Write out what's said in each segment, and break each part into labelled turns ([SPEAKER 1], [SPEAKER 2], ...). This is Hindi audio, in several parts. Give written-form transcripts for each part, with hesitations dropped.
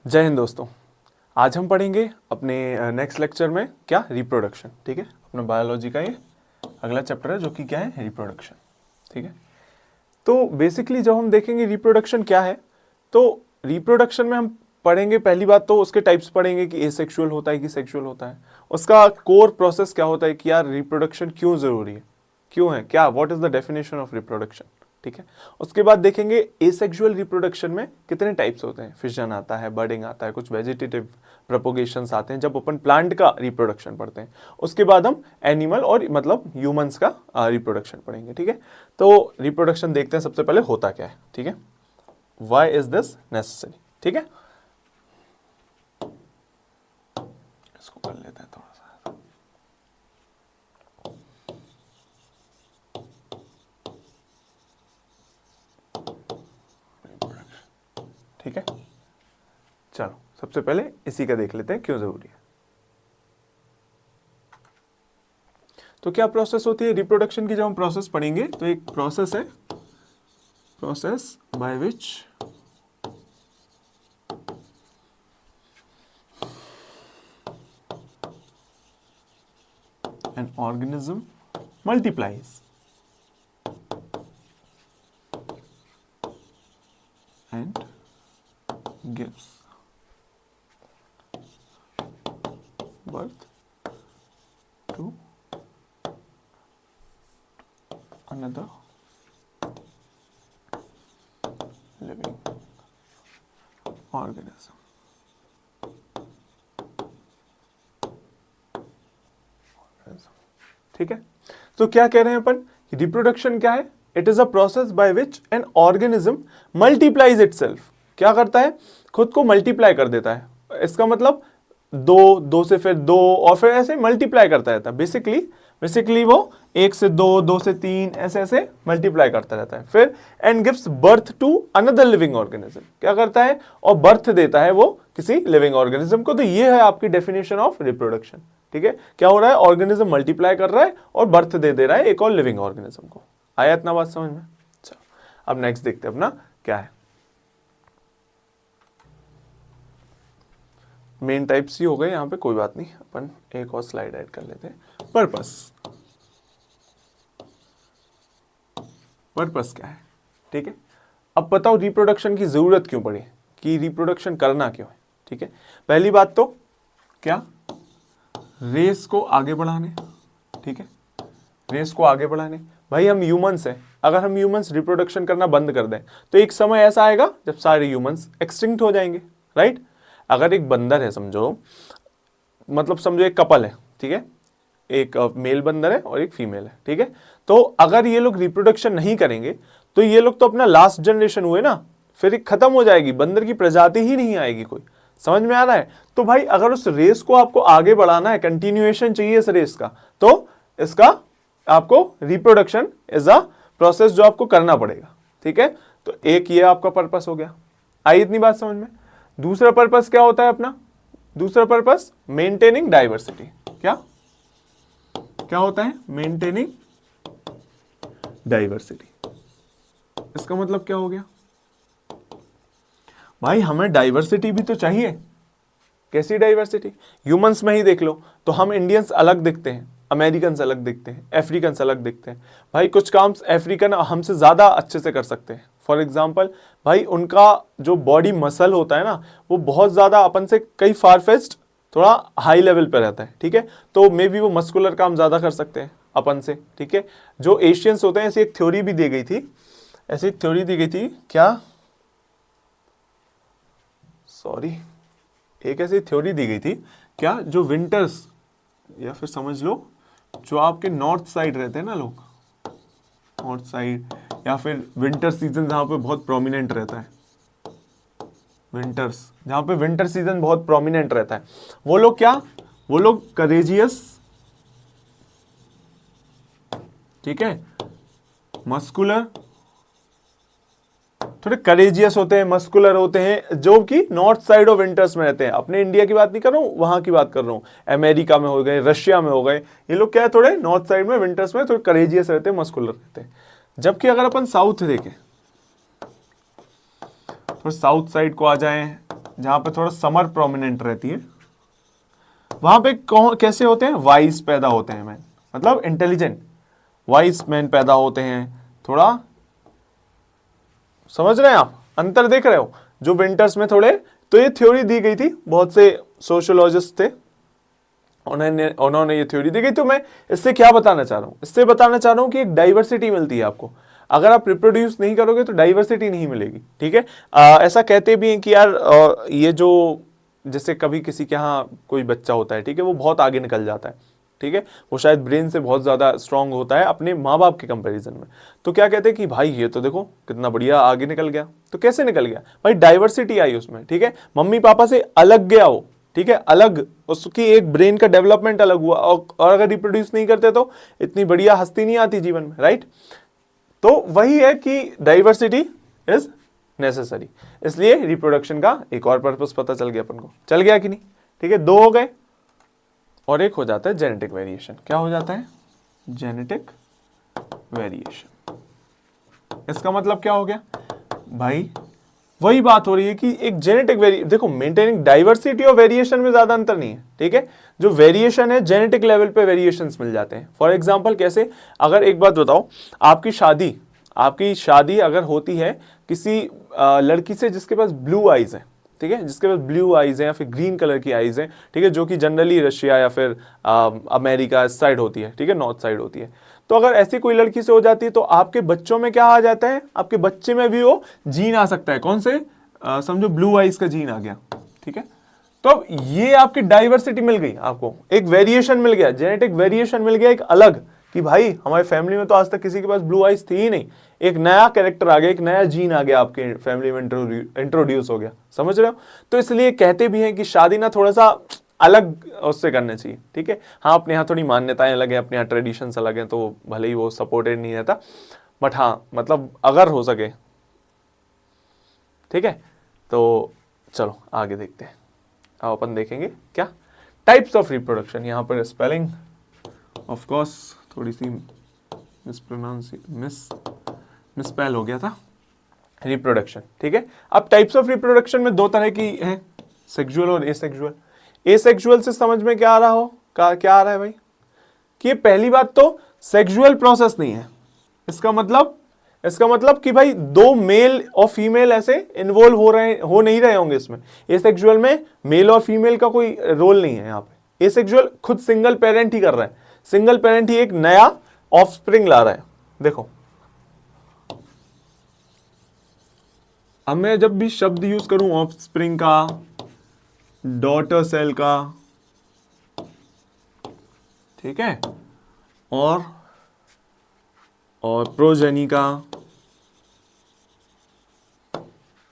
[SPEAKER 1] जय हिंद दोस्तों। आज हम पढ़ेंगे अपने नेक्स्ट लेक्चर में क्या, रिप्रोडक्शन। ठीक है, अपना बायोलॉजी का ये अगला चैप्टर है जो कि क्या है, रिप्रोडक्शन। ठीक है, तो बेसिकली जब हम देखेंगे रिप्रोडक्शन क्या है, तो रिप्रोडक्शन में हम पढ़ेंगे पहली बात तो उसके टाइप्स पढ़ेंगे कि एसेक्सुअल होता है कि सेक्सुअल होता है, उसका कोर प्रोसेस क्या होता है कि यार रिप्रोडक्शन क्यों जरूरी है, क्यों है, क्या, what is the definition of reproduction. ठीक है, उसके बाद देखेंगे एसेक्सुअल रिप्रोडक्शन में कितने टाइप्स होते हैं, फिशन आता है, बर्डिंग आता है, कुछ वेजिटेटिव प्रोपोगेशंस आते हैं जब अपन प्लांट का रिप्रोडक्शन पढ़ते हैं। उसके बाद हम एनिमल और मतलब ह्यूमंस का रिप्रोडक्शन पढ़ेंगे। ठीक है, तो रिप्रोडक्शन देखते हैं सबसे पहले होता क्या है। ठीक है, व्हाई इज दिस नेसेसरी। ठीक है, इसको कर लेते हैं थोड़ा सा। ठीक है, चलो सबसे पहले इसी का देख लेते हैं क्यों जरूरी है। तो क्या प्रोसेस होती है रिप्रोडक्शन की, जब हम प्रोसेस पढ़ेंगे तो एक प्रोसेस है, process by which an organism multiplies and gives birth to another living organism. ठीक है, तो क्या कह रहे हैं अपन, रिप्रोडक्शन क्या है, it is a process by which an organism multiplies itself. क्या करता है, खुद को मल्टीप्लाई कर देता है। इसका मतलब दो से फिर दो और फिर ऐसे मल्टीप्लाई करता रहता है। बेसिकली वो एक से दो से तीन ऐसे ऐसे मल्टीप्लाई करता रहता है। फिर and gives birth to another living organism, क्या करता है और बर्थ देता है वो किसी लिविंग ऑर्गेनिज्म को। तो ये है आपकी डेफिनेशन ऑफ रिप्रोडक्शन। ठीक है, क्या हो रहा है, ऑर्गेनिज्म मल्टीप्लाई कर रहा है और बर्थ दे रहा है एक और लिविंग ऑर्गेनिज्म को। आया इतना बात समझ में? चलो अब नेक्स्ट देखते हैं अपना क्या है। मेन टाइप्स ही हो गए यहां पे, कोई बात नहीं, अपन एक और स्लाइड ऐड कर लेते हैं। पर्पस क्या है। ठीक है, अब बताओ रिप्रोडक्शन की जरूरत क्यों पड़ी, कि रिप्रोडक्शन करना क्यों है। ठीक है, पहली बात तो क्या, रेस को आगे बढ़ाने। ठीक है, रेस को आगे बढ़ाने। भाई हम ह्यूमंस हैं, अगर हम ह्यूमंस रिप्रोडक्शन करना बंद कर दें तो एक समय ऐसा आएगा जब सारे ह्यूमंस एक्सटिंक्ट हो जाएंगे। राइट, अगर एक बंदर है, समझो एक कपल है। ठीक है, एक मेल बंदर है और एक फीमेल है। ठीक है, तो अगर ये लोग रिप्रोडक्शन नहीं करेंगे तो ये लोग तो अपना लास्ट जनरेशन हुए ना, फिर खत्म हो जाएगी, बंदर की प्रजाति ही नहीं आएगी कोई। समझ में आ रहा है? तो भाई अगर उस रेस को आपको आगे बढ़ाना है, कंटिन्यूएशन चाहिए इस रेस का, तो इसका आपको रिप्रोडक्शन इज अ प्रोसेस जो आपको करना पड़ेगा। ठीक है, तो एक ये आपका पर्पस हो गया। आई इतनी बात समझ में? दूसरा पर्पस क्या होता है अपना, दूसरा पर्पस मेंटेनिंग डाइवर्सिटी। क्या होता है, मेंटेनिंग डाइवर्सिटी। इसका मतलब क्या हो गया, भाई हमें डाइवर्सिटी भी तो चाहिए। कैसी डाइवर्सिटी, ह्यूमंस में ही देख लो तो हम इंडियंस अलग दिखते हैं, अमेरिकन अलग दिखते हैं, अफ्रीकन अलग दिखते हैं। भाई कुछ काम अफ्रीकन हमसे ज्यादा अच्छे से कर सकते हैं। फॉर एग्जाम्पल भाई उनका जो बॉडी मसल होता है ना, वो बहुत ज्यादा अपन से कई फारफेच्ड, थोड़ा हाई लेवल पे रहता है। ठीक है, तो मे बी वो मस्कुलर काम ज्यादा कर सकते हैं अपन से। ठीक है, जो एशियंस होते हैं, ऐसी एक थ्योरी भी दी गई थी, ऐसी थ्योरी दी गई थी क्या, सॉरी, एक ऐसी थ्योरी दी गई थी क्या, जो विंटर्स या फिर समझ लो जो आपके नॉर्थ साइड रहते हैं ना लोग, नॉर्थ साइड या फिर विंटर सीजन जहां पे बहुत प्रोमिनेंट रहता है, विंटर्स जहां पे विंटर सीजन बहुत प्रोमिनेंट रहता है, वो लोग क्या, वो लोग करेजियस, ठीक है, मस्कुलर, थोड़े करेजियस होते हैं, मस्कुलर होते हैं, जो कि नॉर्थ साइड ऑफ विंटर्स में रहते हैं। अपने इंडिया की बात नहीं कर रहा हूं, वहां की बात कर रहा हूं, अमेरिका में हो गए, रशिया में हो गए, ये लोग क्या है, थोड़े नॉर्थ साइड में विंटर्स में थोड़े करेजियस रहते हैं, मस्कुलर रहते हैं। जबकि अगर अपन साउथ देखें, थोड़ा साउथ साइड को आ जाएं, जहां पे थोड़ा समर प्रोमिनेंट रहती है, वहां पे कैसे होते हैं, वाइस पैदा होते हैं मैन, मतलब इंटेलिजेंट वाइस मैन पैदा होते हैं। थोड़ा समझ रहे हैं आप, अंतर देख रहे हो, जो विंटर्स में थोड़े, तो ये थ्योरी दी गई थी, बहुत से सोशियोलॉजिस्ट थे, उन्होंने ये थ्योरी दी गई। तो मैं इससे क्या बताना चाह रहा हूं, इससे बताना चाह रहा हूं कि एक डाइवर्सिटी मिलती है आपको, अगर आप रिप्रोड्यूस नहीं करोगे तो डाइवर्सिटी नहीं मिलेगी, ठीक है। ऐसा कहते भी हैं कि यार ये जो, जैसे कभी किसी के यहाँ कोई बच्चा होता है, ठीक है, वो बहुत आगे निकल जाता है, ठीक है, वो शायद ब्रेन से बहुत ज्यादा स्ट्रांग होता है अपने माँ बाप के कंपैरिजन में, तो क्या कहते हैं कि भाई ये तो देखो कितना बढ़िया आगे निकल गया। तो कैसे निकल गया भाई, डाइवर्सिटी आई उसमें, ठीक है, मम्मी पापा से अलग गया वो, ठीक है, अलग, उसकी एक ब्रेन का डेवलपमेंट अलग हुआ, और अगर रिप्रोड्यूस नहीं करते तो इतनी बढ़िया हस्ती नहीं आती जीवन में, राइट। तो वही है कि डाइवर्सिटी इज नेसेसरी, इसलिए रिप्रोडक्शन का एक और पर्पस पता चल गया अपन को, चल गया कि नहीं, ठीक है, दो हो गए, और एक हो जाता है जेनेटिक वेरिएशन। क्या हो जाता है, जेनेटिक वेरिएशन। इसका मतलब क्या हो गया भाई, वही बात हो रही है कि एक जेनेटिक देखो, मेंटेनिंग डाइवर्सिटी और वेरिएशन में ज्यादा अंतर नहीं है, ठीक है, जो वेरिएशन है जेनेटिक लेवल पे वेरिएशंस मिल जाते हैं। फॉर एग्जांपल कैसे, अगर एक बात बताओ, आपकी शादी अगर होती है किसी लड़की से जिसके पास ब्लू आईज है, ठीक है, जिसके पास ब्लू आईज है या फिर ग्रीन कलर की आईज है, ठीक है, जो कि जनरली रशिया या फिर अमेरिका इस साइड होती है, ठीक है, नॉर्थ साइड होती है, तो अगर ऐसी कोई लड़की से हो जाती है तो आपके बच्चों में क्या आ जाता है, आपके बच्चे में भी वो जीन आ सकता है, कौन से, समझो ब्लू आईज का जीन आ गया, ठीक है। तो अब ये आपकी डाइवर्सिटी मिल गई, आपको एक वेरिएशन मिल गया, जेनेटिक वेरिएशन मिल गया एक अलग, कि भाई हमारी फैमिली में तो आज तक किसी के पास ब्लू आईज थी ही नहीं, एक नया कैरेक्टर आ गया, एक नया जीन आ गया, आपके फैमिली में इंट्रोड्यूस हो गया, समझ रहे हो। तो इसलिए कहते भी हैं कि शादी ना थोड़ा सा अलग उससे करना चाहिए, ठीक है। हाँ, अपने यहाँ थोड़ी मान्यताएं अलग हैं, अपने यहाँ ट्रेडिशंस अलग हैं, तो भले ही वो सपोर्टेड नहीं रहता, बट हाँ मतलब अगर हो सके, ठीक है। तो चलो आगे देखते हैं, अब अपन देखेंगे क्या टाइप्स ऑफ रिप्रोडक्शन। यहाँ पर स्पेलिंग ऑफ कोर्स थोड़ी सी मिसस्पेल हो गया था, रिप्रोडक्शन, ठीक है। अब टाइप्स ऑफ रिप्रोडक्शन में दो तरह की हैं, सेक्सुअल और एसेक्सुअल। एसेक्सुअल से समझ में क्या आ रहा हो, क्या आ रहा है भाई, कि पहली बात तो सेक्सुअल प्रोसेस नहीं है, इसका मतलब कि भाई दो मेल और फीमेल ऐसे इन्वॉल्व हो नहीं रहे होंगे इसमें। एसेक्सुअल में मेल और फीमेल का कोई रोल नहीं है यहाँ पे, एसेक्सुअल खुद सिंगल पेरेंट ही कर रहा है, सिंगल पेरेंट ही एक नया ऑफस्प्रिंग ला रहा है। देखो अब मैं जब भी शब्द यूज करूं ऑफस्प्रिंग का, डॉटर सेल का, ठीक है, और प्रोजेनी का,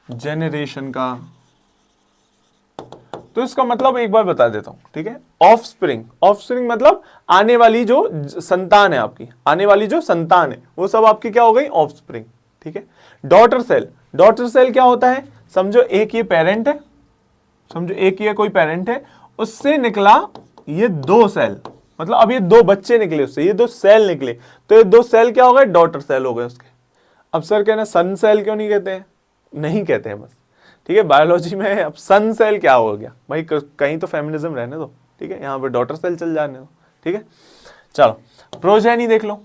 [SPEAKER 1] जेनरेशन का, तो इसका मतलब एक बार बता देता हूं, ठीक है। ऑफस्प्रिंग मतलब आने वाली जो संतान है, आपकी आने वाली जो संतान है, वो सब आपकी क्या हो गई, ऑफस्प्रिंग, ठीक है। डॉटर सेल क्या होता है, समझो एक ये पेरेंट है, समझो एक ये कोई पेरेंट है, उससे निकला ये दो सेल, मतलब अब ये दो बच्चे निकले उससे, ये दो सेल निकले, तो ये दो सेल क्या हो गए, डॉटर सेल हो गए उसके। अब सर कहना सन सेल क्यों नहीं कहते हैं, नहीं कहते हैं बस, ठीक है, बायोलॉजी में अब सन सेल क्या हो गया भाई, कहीं तो फेमिनिज्म रहने दो, ठीक है, यहां पे डॉटर सेल चल जाने दो, ठीक है। चलो प्रोजेनी देख लो,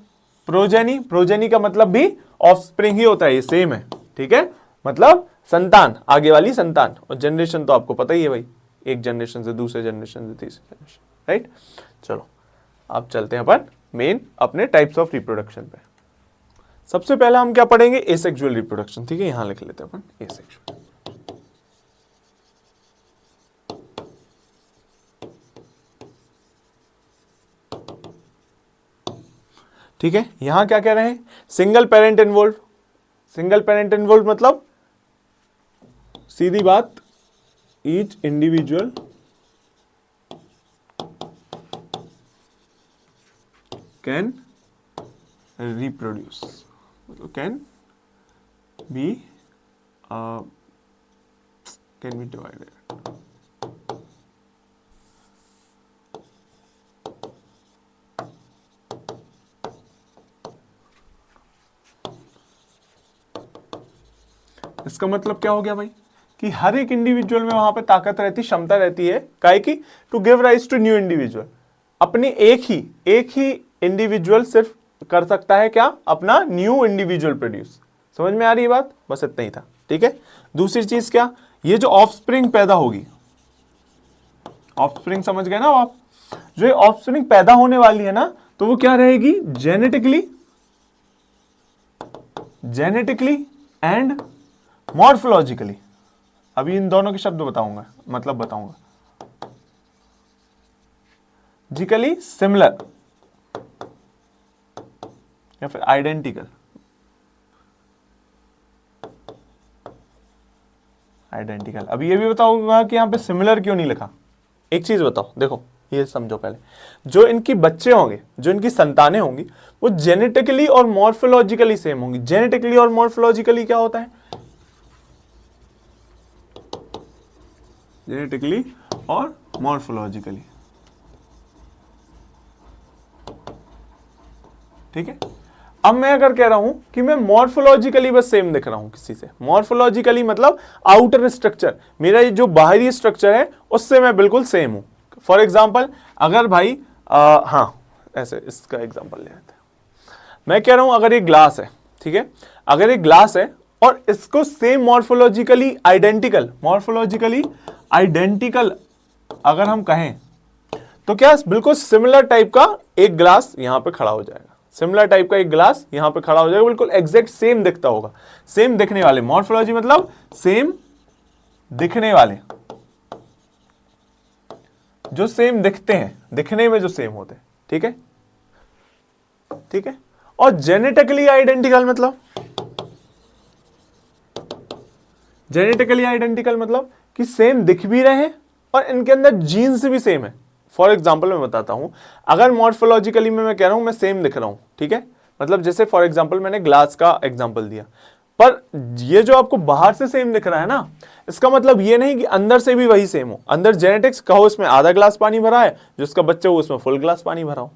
[SPEAKER 1] प्रोजेनी का मतलब भी ऑफस्प्रिंग ही होता है, ये सेम है, ठीक है, मतलब संतान, आगे वाली संतान, और जनरेशन तो आपको पता ही है भाई, एक जनरेशन से दूसरे जनरेशन से तीसरे जनरेशन, राइट। चलो अब चलते हैं अपन मेन अपने टाइप्स ऑफ रिप्रोडक्शन पे। सबसे पहले हम क्या पढ़ेंगे, एसेक्सुअल रिप्रोडक्शन, ठीक है, यहां लिख लेते हैं अपन एसेक्सुअल, ठीक है। यहां क्या कह रहे हैं, सिंगल पेरेंट इन्वॉल्व मतलब सीधी बात, each individual can reproduce, can be divided, इसका मतलब क्या हो गया भाई, कि हर एक इंडिविजुअल में वहां पे ताकत रहती, क्षमता रहती है काहे की, to give rise to new individual. अपनी एक ही इंडिविजुअल सिर्फ कर सकता है क्या, अपना न्यू इंडिविजुअल प्रोड्यूस। समझ में आ रही है बात, बस इतना ही था, ठीक है। दूसरी चीज क्या, ये जो ऑफस्प्रिंग पैदा होगी, ऑफस्प्रिंग समझ गए ना आप, जो ये ऑफस्प्रिंग पैदा होने वाली है ना, तो वो क्या रहेगी, जेनेटिकली एंड मॉर्फोलॉजिकली। अभी इन दोनों के शब्द बताऊंगा, मतलब बताऊंगा। जिकली सिमिलर या फिर आइडेंटिकल, अभी ये भी बताऊंगा कि यहां पे सिमिलर क्यों नहीं लिखा। एक चीज बताओ, देखो ये समझो पहले, जो इनकी बच्चे होंगे, जो इनकी संतानें होंगी, वो जेनेटिकली और मॉर्फोलॉजिकली सेम होंगी। जेनेटिकली और मॉर्फोलॉजिकली क्या होता है, जेनेटिकली और मॉर्फोलॉजिकली, ठीक है। अब मैं अगर कह रहा हूं कि मैं मॉर्फोलॉजिकली बस सेम दिख रहा हूं किसी से, मॉर्फोलॉजिकली मतलब आउटर स्ट्रक्चर, मेरा ये जो बाहरी स्ट्रक्चर है उससे मैं बिल्कुल सेम हूं। फॉर एग्जाम्पल अगर भाई हाँ ऐसे इसका एग्जाम्पल ले लेते हैं, मैं कह रहा हूं अगर ये ग्लास है, ठीक है, अगर ये ग्लास है और इसको सेम मॉर्फोलॉजिकली आइडेंटिकल अगर हम कहें, तो क्या बिल्कुल सिमिलर टाइप का एक ग्लास यहां पे खड़ा हो जाएगा, सिमिलर टाइप का एक ग्लास यहां पे खड़ा हो जाएगा, बिल्कुल एग्जैक्ट सेम दिखता होगा, सेम दिखने वाले। मॉर्फोलॉजी मतलब सेम दिखने वाले, जो सेम दिखते हैं, दिखने में जो सेम होते हैं, ठीक है, ठीक है। और जेनेटिकली आइडेंटिकल मतलब कि सेम दिख भी रहे हैं और इनके अंदर जीन्स भी सेम है। फॉर एग्जाम्पल मैं बताता हूं, अगर मॉर्फोलॉजिकली में मैं कह रहा हूं मैं सेम दिख रहा हूं, ठीक है, मतलब जैसे फॉर एग्जाम्पल मैंने ग्लास का एग्जाम्पल दिया, पर ये जो आपको बाहर से सेम दिख रहा है ना, इसका मतलब ये नहीं कि अंदर से भी वही सेम हो। अंदर जेनेटिक्स कहो इसमें आधा ग्लास पानी भरा है, जिसका बच्चा हो उसमें फुल ग्लास पानी भरा हो।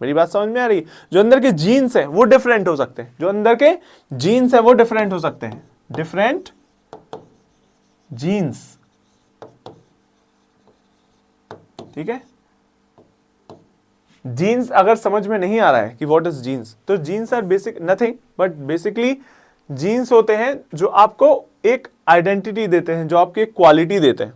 [SPEAKER 1] मेरी बात समझ में आ रही है? जो अंदर के जीन्स है वो डिफरेंट हो सकते हैं, जो अंदर के जीन्स है वो डिफरेंट हो सकते हैं, डिफरेंट जीन्स, ठीक है। जीन्स अगर समझ में नहीं आ रहा है कि व्हाट इज जीन्स, तो genes are basic nothing but basically genes होते हैं जो आपको एक आइडेंटिटी देते हैं, जो आपको एक क्वालिटी देते हैं।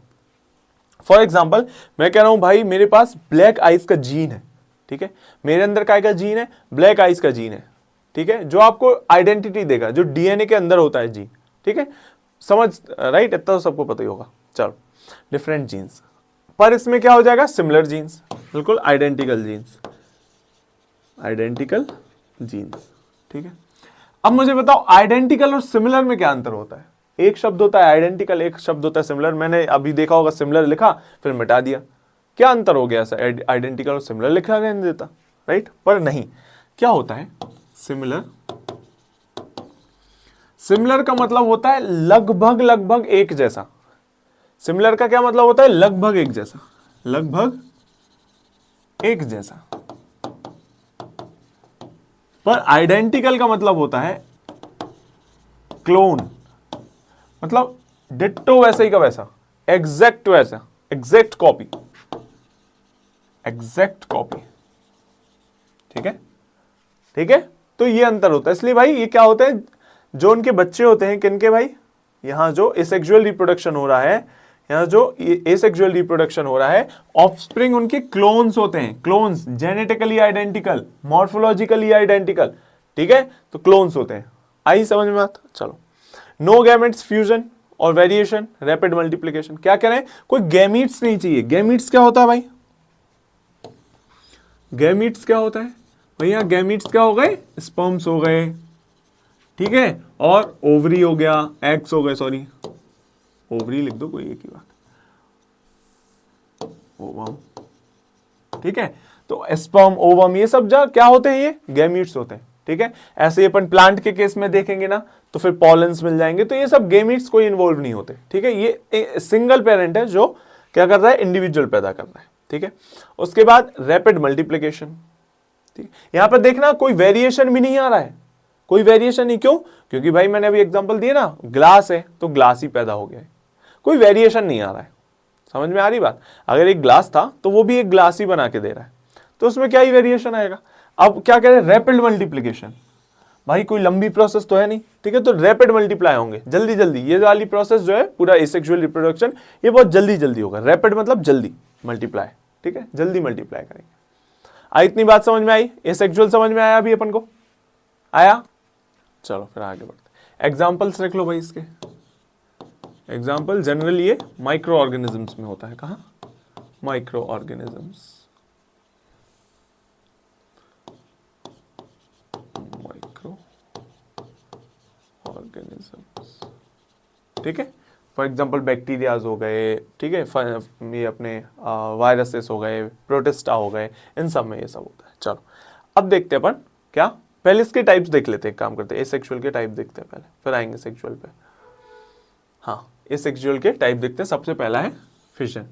[SPEAKER 1] फॉर एग्जाम्पल मैं कह रहा हूं भाई मेरे पास ब्लैक आइज का जीन है, ठीक है, मेरे अंदर काय का जीन है, ब्लैक आइज का जीन है, ठीक है, जो आपको आइडेंटिटी देगा, जो डीएनए के अंदर होता है जीन, ठीक है, समझ राइट, इतना तो सबको पता ही होगा। चलो डिफरेंट जीन्स, पर इसमें क्या हो जाएगा, सिमिलर जीन्स, बिल्कुल आइडेंटिकल जीन्स, ठीक है। अब मुझे बताओ आइडेंटिकल और सिमिलर में क्या अंतर होता है। एक शब्द होता है आइडेंटिकल, एक शब्द होता है सिमिलर। मैंने अभी देखा होगा सिमिलर लिखा फिर मिटा दिया, क्या अंतर हो गया ऐसा, आइडेंटिकल और सिमिलर लिखा रहने देता, राइट, पर नहीं, क्या होता है सिमिलर का मतलब होता है लगभग एक जैसा। सिमिलर का क्या मतलब होता है, लगभग एक जैसा, पर आइडेंटिकल का मतलब होता है क्लोन, मतलब डिट्टो वैसे ही का वैसा, एग्जैक्ट वैसा, एग्जैक्ट कॉपी, ठीक है। तो ये अंतर होता है। इसलिए भाई ये क्या होता है, जो उनके बच्चे होते हैं किनके भाई, यहां जो एसेक्सुअल रिप्रोडक्शन हो रहा है, ऑफस्प्रिंग उनके क्लोन्स होते हैं, clones genetically identical, morphologically identical, ठीक है, तो क्लोन्स होते हैं। आई समझ में बात? चलो, नो गैमेट्स फ्यूजन और वेरिएशन, रैपिड मल्टीप्लिकेशन। क्या कह रहे हैं, कोई गैमीट्स नहीं चाहिए। गैमीट्स क्या होता है भाई, गैमीट्स क्या होता है भैया, गैमीट्स क्या हो गए, स्पर्म्स हो गए, ठीक है, और ओवरी हो गया, एग्स हो गए, सॉरी ओवरी लिख दो, कोई एक ही बात, ओवम, ठीक है। तो स्पर्म, ओवम, ये सब क्या होते हैं, ये गैमीट्स होते हैं, ठीक है। ऐसे ही अपन प्लांट के केस में देखेंगे ना, तो फिर पॉलेंस मिल जाएंगे, तो ये सब गैमीट्स कोई इन्वॉल्व नहीं होते, ठीक है। ये सिंगल पेरेंट है जो क्या कर रहा है, इंडिविजुअल पैदा कर रहा है, ठीक है। उसके बाद रैपिड मल्टीप्लिकेशन, ठीक है। यहां पर देखना कोई वेरिएशन भी नहीं आ रहा है, कोई वेरिएशन नहीं, क्यों, क्योंकि भाई मैंने अभी एग्जांपल दिया ना, ग्लास है तो ग्लास ही पैदा हो गया है, कोई वेरिएशन नहीं आ रहा है। समझ में आ रही बात? अगर एक ग्लास था तो वो भी एक ग्लास ही बना के दे रहा है, तो उसमें क्या ही वेरिएशन आएगा। अब क्या कह रहे हैं, रैपिड मल्टीप्लीकेशन। भाई कोई लंबी प्रोसेस तो है नहीं, ठीक है, तो रैपिड मल्टीप्लाई होंगे, जल्दी जल्दी। ये वाली प्रोसेस जो है पूरा एसेक्सुअल रिप्रोडक्शन, ये बहुत जल्दी जल्दी होगा। रैपिड मतलब जल्दी मल्टीप्लाई, ठीक है, जल्दी मल्टीप्लाई करेंगे। इतनी बात समझ में आई? एसेक्सुअल समझ में आया अभी अपन को? आया? चलो फिर आगे बढ़ते। एग्जाम्पल्स रख लो भाई इसके। एग्जाम्पल जनरली ये माइक्रो ऑर्गेनिजम्स में होता है। कहाँ? Micro organisms. माइक्रो ऑर्गेनिजम्स, ठीक है। फॉर एग्जाम्पल बैक्टीरियाज हो गए, ठीक है, ये अपने वायरसेस हो गए, प्रोटिस्टा हो गए, इन सब में ये सब होता है। चलो अब देखते हैं अपन क्या, पहले इसके टाइप्स देख लेते हैं, काम करते हैं। एसेक्सुअल के टाइप देखते हैं पहले, फिर आएंगे सेक्सुअल पे। हाँ, एसेक्सुअल के टाइप देखते हैं। सबसे पहला है फिशन।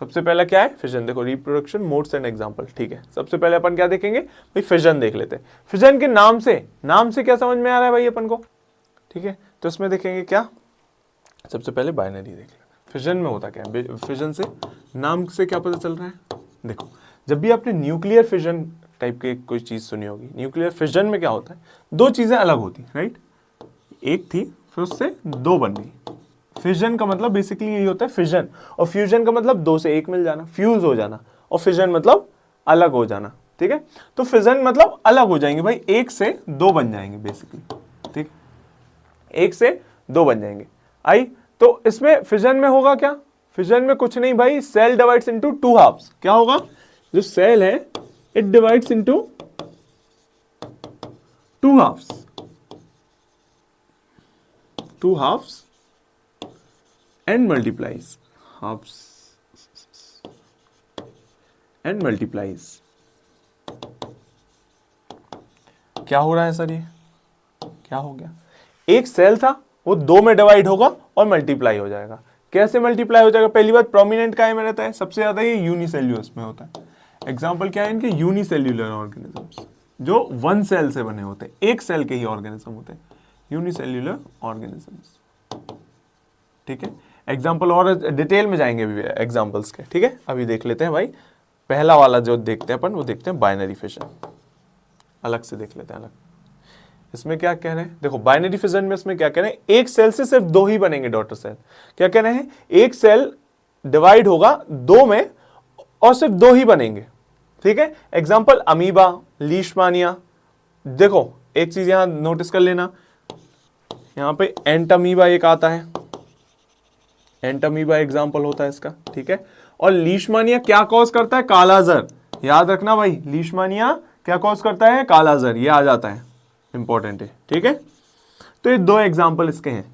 [SPEAKER 1] सबसे पहला क्या है? फिशन। देखो, रिप्रोडक्शन मोड्स एंड एग्जांपल, ठीक है। सबसे पहले अपन क्या देखेंगे भाई? फिशन देख लेते हैं। फिशन के नाम से क्या समझ में आ रहा है भाई अपन को? ठीक है, तो इसमें देखेंगे क्या, सबसे पहले बाइनरी देख लेते हैं। फिशन में होता क्या है? फिशन से, नाम से क्या पता चल रहा है? देखो, जब भी आपने न्यूक्लियर फिशन टाइप की कोई चीज सुनी होगी, न्यूक्लियर फिशन में क्या होता है, दो चीजें अलग होती, राइट? एक थी, फिर उससे दो बन गई। फिजन का मतलब बेसिकली यही होता है, फिजन। और फ्यूजन का मतलब दो से एक मिल जाना, फ्यूज हो जाना। और फिजन मतलब अलग हो जाना, ठीक है। तो फिजन मतलब अलग हो जाएंगे भाई, एक से दो बन जाएंगे बेसिकली, ठीक, एक से दो बन जाएंगे। आई, तो इसमें फिजन में होगा क्या? फिजन में कुछ नहीं भाई, cell divides into two halves. क्या होगा? जो सेल है it divides into two halves, two halves and multiplies, halves and multiplies। क्या हो रहा है सर? ये क्या हो गया? एक सेल था, वो दो में डिवाइड होगा और मल्टीप्लाई हो जाएगा। कैसे मल्टीप्लाई हो जाएगा? पहली बात, प्रोमिनेंट काय में रहता है? सबसे ज्यादा ये यूनिसेल्यूलस में होता है। एग्जाम्पल क्या है इनके? यूनिसेल्यूलर ऑर्गेनिजम्स, जो वन सेल से बने होते हैं, एक सेल के ही ऑर्गेनिज्म होते हैं, यूनिसेल्यूलर ऑर्गेनिजम्स, ठीक है। एग्जाम्पल और डिटेल में जाएंगे अभी एग्जाम्पल्स के, ठीक है। अभी देख लेते हैं भाई, पहला वाला जो देखते हैं अपन, वो देखते हैं बाइनरी फिशन। अलग से देख लेते हैं अलग। इसमें क्या कह रहे हैं? देखो, बाइनरी फिशन में इसमें क्या कह रहे हैं? एक सेल से सिर्फ दो ही बनेंगे डॉटर सेल। क्या कह रहे हैं? एक सेल डिवाइड होगा दो में और सिर्फ दो ही बनेंगे, ठीक है। Example amoeba, लीशमानिया। देखो एक चीज यहां नोटिस कर लेना, यहां पे एंटमीबा एक आता है, एंटमीबा एग्जाम्पल होता है इसका, ठीक है। और लीशमानिया क्या कॉज करता है? कालाजर। याद रखना भाई, लीशमानिया क्या कॉज करता है? कालाजर। ये आ जाता है, इंपॉर्टेंट है, ठीक है। तो ये दो एग्जाम्पल इसके हैं।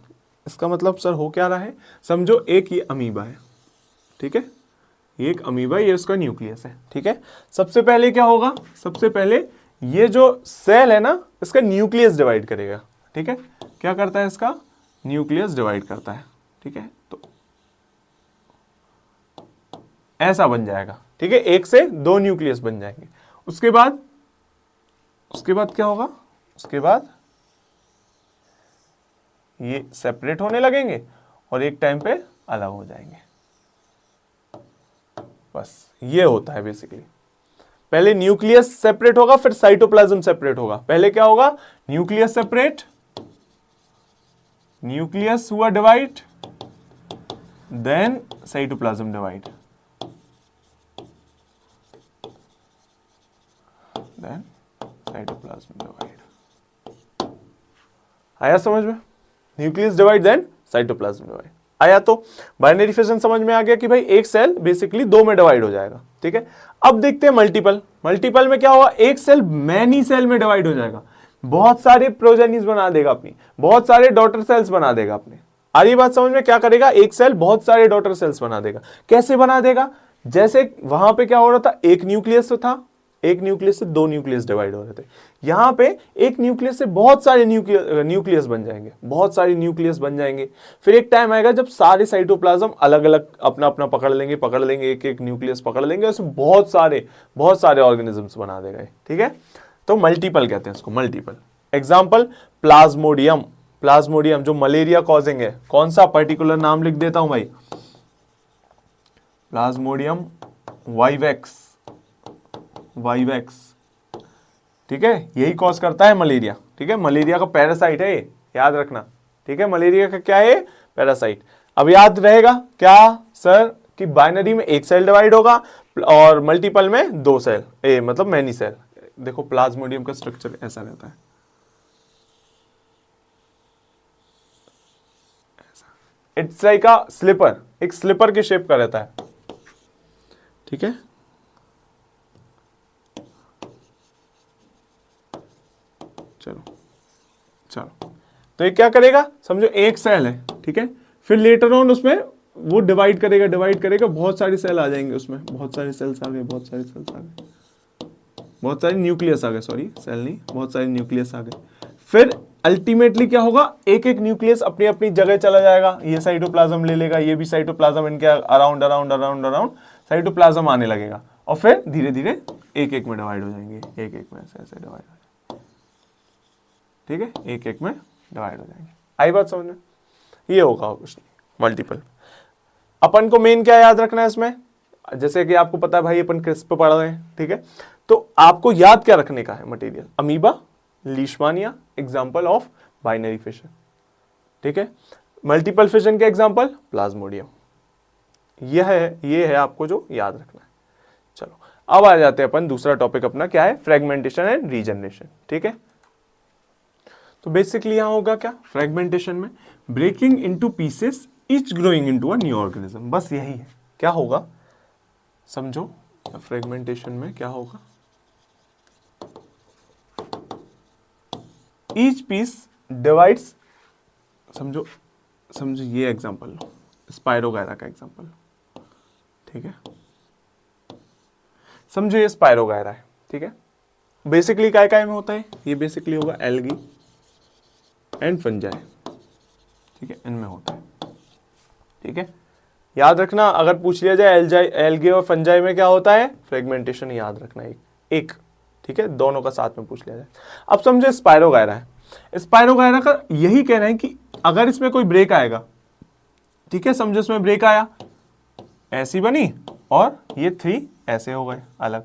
[SPEAKER 1] इसका मतलब सर हो क्या रहा है? समझो एक ये अमीबा है, ठीक है, ये एक अमीबा, ये उसका न्यूक्लियस है, ठीक है। सबसे पहले क्या होगा? सबसे पहले ये जो सेल है ना, इसका न्यूक्लियस डिवाइड करेगा, ठीक है। क्या करता है? इसका न्यूक्लियस डिवाइड करता है, ठीक है। तो ऐसा बन जाएगा, ठीक है, एक से दो न्यूक्लियस बन जाएंगे। उसके बाद क्या होगा? उसके बाद ये सेपरेट होने लगेंगे और एक टाइम पे अलग हो जाएंगे। बस ये होता है बेसिकली। पहले न्यूक्लियस सेपरेट होगा, फिर साइटोप्लाज्म सेपरेट होगा। पहले क्या होगा? न्यूक्लियस सेपरेट, न्यूक्लियस हुआ divide, then cytoplasm divide, then cytoplasm divide. आया समझ में? Nucleus divide then cytoplasm divide आया। तो बाइनरी फिशन समझ में आ गया कि भाई एक सेल बेसिकली दो में डिवाइड हो जाएगा, ठीक है। अब देखते हैं मल्टीपल। मल्टीपल में क्या होगा? एक सेल मैनी सेल में डिवाइड हो जाएगा, बहुत सारे प्रोजेनिस बना देगा अपनी, बहुत सारे डॉटर सेल्स बना देगा अपने। आ रही बात समझ में? क्या करेगा? एक सेल बहुत सारे डॉटर सेल्स बना देगा। कैसे बना देगा? जैसे वहां पे क्या हो रहा था? एक न्यूक्लियस तो था, एक न्यूक्लियस से दो न्यूक्लियस डिवाइड हो रहे थे। यहां पे एक न्यूक्लियस से बहुत सारे न्यूक्लियस बन जाएंगे, बहुत सारे न्यूक्लियस बन जाएंगे। फिर एक टाइम आएगा जब सारे साइटोप्लाज्म अलग अलग अपना अपना पकड़ लेंगे, एक एक न्यूक्लियस पकड़ लेंगे, उसमें बहुत सारे ऑर्गेनिजम्स बना देगा, ठीक है। तो मल्टीपल कहते हैं इसको, मल्टीपल। Example Plasmodium. प्लाज्मोडियम जो मलेरिया कॉजिंग है, कौन सा पर्टिकुलर नाम लिख देता हूं भाई, प्लाज्मोडियम वाइवेक्स, वाइवेक्स, ठीक है, यही कॉज करता है मलेरिया, ठीक है, मलेरिया का पैरासाइट है ये, याद रखना, ठीक है, मलेरिया का क्या है, पैरासाइट। अब याद रहेगा क्या सर कि बाइनरी में एक सेल डिवाइड होगा और मल्टीपल में दो सेल, मतलब मैनी सेल। देखो प्लाज्मोडियम का स्ट्रक्चर ऐसा रहता है, इट्स लाइक अ स्लीपर, एक स्लीपर के शेप का रहता है, ठीक है। चलो चलो, तो ये क्या करेगा, समझो एक सेल है, ठीक है, फिर लेटर ऑन उसमें वो डिवाइड करेगा, डिवाइड करेगा, बहुत सारी सेल आ जाएंगे उसमें, बहुत सारे सेल्स आ गए, बहुत सारे सेल्स आ गए, बहुत सारे न्यूक्लियस आ गए, सॉरी सेल नहीं, बहुत सारे न्यूक्लियस आ गए। फिर अल्टीमेटली क्या होगा, एक एक न्यूक्लियस अपनी अपनी जगह चला जाएगा, ये साइटोप्लाज्म ले लेगा, ये भी साइटोप्लाज्म, इनके around around around around cytoplasm आने लगेगा, और फिर धीरे धीरे एक एक में डिवाइड हो जाएंगे, एक एक में ऐसे ऐसे डिवाइड हो जाएंगे, ठीक है, एक एक में डिवाइड हो जाएंगे। आई बात समझ में, ये होगा कुछ नहीं मल्टीपल। अपन को मेन क्या याद रखना है इसमें, जैसे कि आपको पता है भाई अपन क्रिस्प पढ़ रहे हैं, ठीक है, तो आपको याद क्या रखने का है material, amoeba, लीशमानिया, example of binary fission, ठीक है, मल्टीपल फिशन के एग्जांपल प्लाज्मोडियम, ये है आपको जो याद रखना है। चलो अब आ जाते हैं अपन दूसरा टॉपिक अपना क्या है, फ्रेगमेंटेशन एंड रीजनरेशन, ठीक है। तो बेसिकली यहां होगा क्या, फ्रेगमेंटेशन में breaking into pieces each growing into a new organism, बस यही है। क्या होगा समझो, फ्रेगमेंटेशन में क्या होगा, ईच पीस डिवाइड्स, समझो समझो ये एग्जांपल लो, स्पाइरोगायरा का एग्जांपल, ठीक है, समझो ये स्पाइरोगायरा है, ठीक है, बेसिकली काय में होता है, ये बेसिकली होगा एल्गी एंड फंजाई, ठीक है, इनमें होता है, ठीक है, याद रखना, अगर पूछ लिया जाए एल्गे और फंजाई में क्या होता है, फ्रेगमेंटेशन याद रखना एक, ठीक है, दोनों का साथ में पूछ लिया जाए। अब समझो स्पाइरोगायरा है, स्पाइरोगायरा का यही कहना है कि अगर इसमें कोई ब्रेक आएगा, ठीक है, समझो इसमें ब्रेक आया, ऐसी बनी और ये 3 ऐसे हो गए अलग,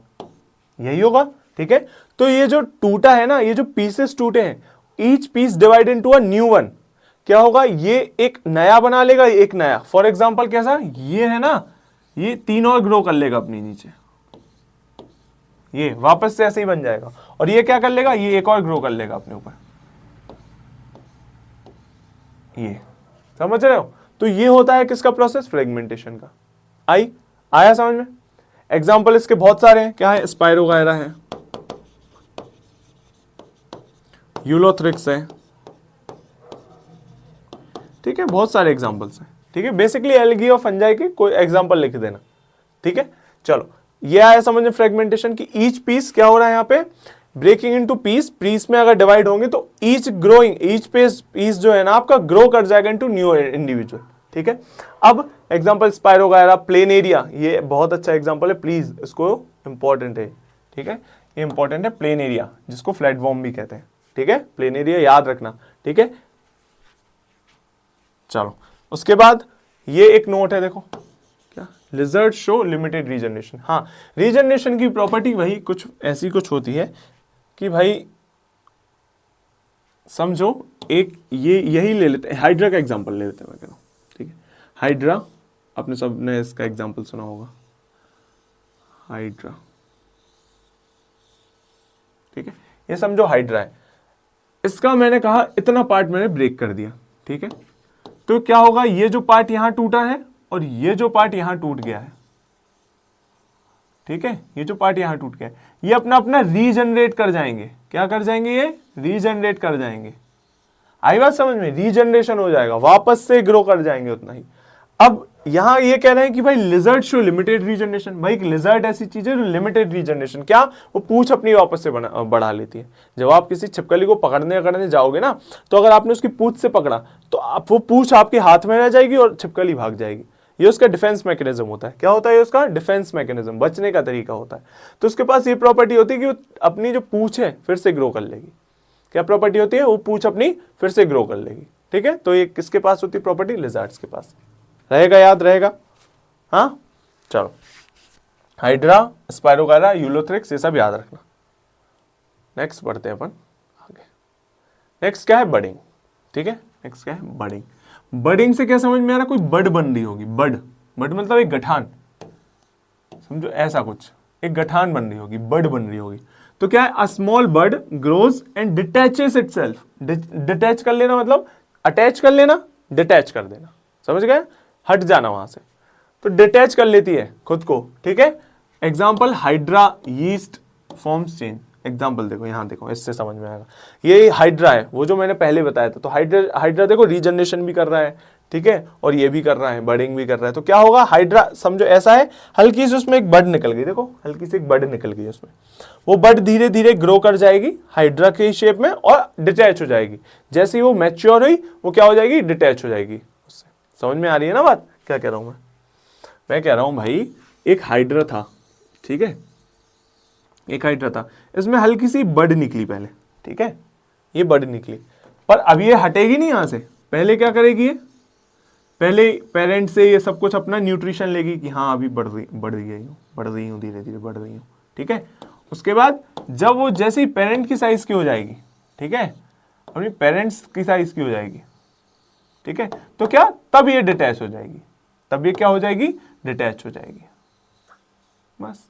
[SPEAKER 1] यही होगा, ठीक है। तो ये जो टूटा है ना, ये जो पीसेस टूटे हैं, each piece divide into a new one, क्या होगा, ये एक नया बना लेगा, एक नया, फॉर एग्जांपल कैसा, ये है ना, ये 3 और ग्रो कर लेगा अपनी नीचे, ये वापस से ऐसे ही बन जाएगा, और ये क्या कर लेगा, ये एक और ग्रो कर लेगा अपने ऊपर, ये समझ रहे हो। तो ये होता है किसका प्रोसेस, फ्रेगमेंटेशन का। आया समझ में। एग्जाम्पल इसके बहुत सारे हैं, क्या है, स्पाइरोगायरा है, यूलोथ्रिक्स है, ठीक है, बहुत सारे एग्जाम्पल्स हैं, ठीक है, बेसिकली एल्गी और फंजाई के कोई एग्जाम्पल लिख देना, ठीक है। चलो ये आया समझ में फ्रेगमेंटेशन की, ईच पीस क्या हो रहा है यहाँ पे, ब्रेकिंग इनटू पीस में अगर डिवाइड होंगे तो ईच ग्रोइंग, ईच पीस जो है ना आपका ग्रो कर जाएगा इनटू न्यू इंडिविजुअल, ठीक है। अब एग्जांपल स्पाइरोगायरा, प्लेनेरिया, ये बहुत अच्छा एग्जांपल है, प्लीज इसको इंपॉर्टेंट है, ठीक है, ये इंपॉर्टेंट है, प्लेनेरिया जिसको फ्लैटवॉर्म भी कहते हैं, ठीक है, प्लेनेरिया याद रखना, ठीक है। चलो उसके बाद ये एक नोट है, देखो क्या, लिजर्ड शो लिमिटेड रीजनरेशन। हाँ, रीजनरेशन की प्रॉपर्टी वही कुछ ऐसी कुछ होती है कि भाई समझो एक ये यही ले लेते हैं, हाइड्रा का एग्जांपल ले लेते हैं, मैं कह रहा हूं, ठीक है, हाइड्रा, आपने सबने इसका एग्जांपल सुना होगा, हाइड्रा, ठीक है, ये समझो हाइड्रा है, इसका मैंने कहा इतना पार्ट मैंने ब्रेक कर दिया, ठीक है, तो क्या होगा, ये जो पार्ट यहां टूटा है और ये जो पार्ट यहां टूट गया है, ठीक है, ये जो पार्ट यहां टूट गया है, ये अपना अपना रीजनरेट कर जाएंगे, क्या कर जाएंगे, ये रीजनरेट कर जाएंगे। आई बात समझ में, रीजनरेशन हो जाएगा, वापस से ग्रो कर जाएंगे उतना ही। अब यहां ये कह रहे हैं कि भाई लिजर्ड शो लिमिटेड रीजनरेशन, भाई लिजर्ड ऐसी चीज है जो लिमिटेड रीजनरेशन, क्या वो पूंछ अपनी वापस से बढ़ा लेती है। जब आप किसी छिपकली को पकड़ने जाओगे ना, तो अगर आपने उसकी पूंछ से पकड़ा तो आप वो पूंछ आपके हाथ में रह जाएगी और छिपकली भाग जाएगी। ये उसका डिफेंस मैकेनिज्म होता है। क्या होता है उसका डिफेंस मैकेनिज्म, बचने का तरीका होता है। तो उसके पास ये प्रॉपर्टी होती है कि वो अपनी जो पूंछ है फिर से ग्रो कर लेगी। क्या प्रॉपर्टी होती है, वो पूंछ अपनी फिर से ग्रो कर लेगी, ठीक है। तो ये किसके पास होती है प्रॉपर्टी, लिजर्ड्स के पास। रहेगा, याद रहेगा, हाँ चलो। हाइड्रा, स्पायरोगायरा, यूलोथ्रिक्स, ये सब याद रखना। नेक्स्ट बढ़ते हैं अपन आगे। नेक्स्ट क्या है, बडिंग, ठीक है। नेक्स्ट क्या है, बडिंग। बडिंग से क्या समझ में आ रहा, कोई बड बन रही होगी, बड, बड मतलब एक गठान, समझो ऐसा कुछ, एक गठान बन रही होगी, बड बन रही होगी। तो क्या है, a small bud grows and detaches itself. Detach कर लेना मतलब अटैच कर लेना, डिटैच कर देना, समझ गए, हट जाना वहां से। तो डिटैच कर लेती है खुद को, ठीक है। Example, hydra yeast forms change. Example देखो, यहां देखो, इससे समझ में आएगा। ये हाइड्रा है, वो जो मैंने पहले बताया था। तो हाइड्रा देखो रीजनरेशन भी कर रहा है, ठीक है, और ये भी कर रहा है, बडिंग भी कर रहा है। तो क्या होगा, हाइड्रा समझो ऐसा है, हल्की सी उसमें एक बड निकल गई, देखो हल्की सी एक बड निकल गई उसमें। वो बड धीरे धीरे ग्रो कर जाएगी हाइड्रा के शेप में और डिटैच हो जाएगी। जैसे ही वो मैच्योर हुई, वो क्या हो जाएगी, डिटैच हो जाएगी उससे। समझ में आ रही है ना बात, क्या कह रहा हूं मैं कह रहा हूं भाई, एक हाइड्रा था, ठीक है, एक हाइड्रा था, इसमें हल्की सी बड निकली पहले, ठीक है, ये बड निकली, पर अब ये हटेगी नहीं यहां से। पहले क्या करेगी ये, पहले पेरेंट से ये सब कुछ अपना न्यूट्रिशन लेगी कि हाँ अभी बढ़ रही हूँ, धीरे धीरे बढ़ रही हूँ, ठीक है। उसके बाद जब वो जैसे ही पेरेंट की साइज की हो जाएगी, ठीक है, अपनी पेरेंट्स की साइज की हो जाएगी, ठीक है, तो क्या, तब ये डिटैच हो जाएगी, तब ये क्या हो जाएगी, डिटैच हो जाएगी। बस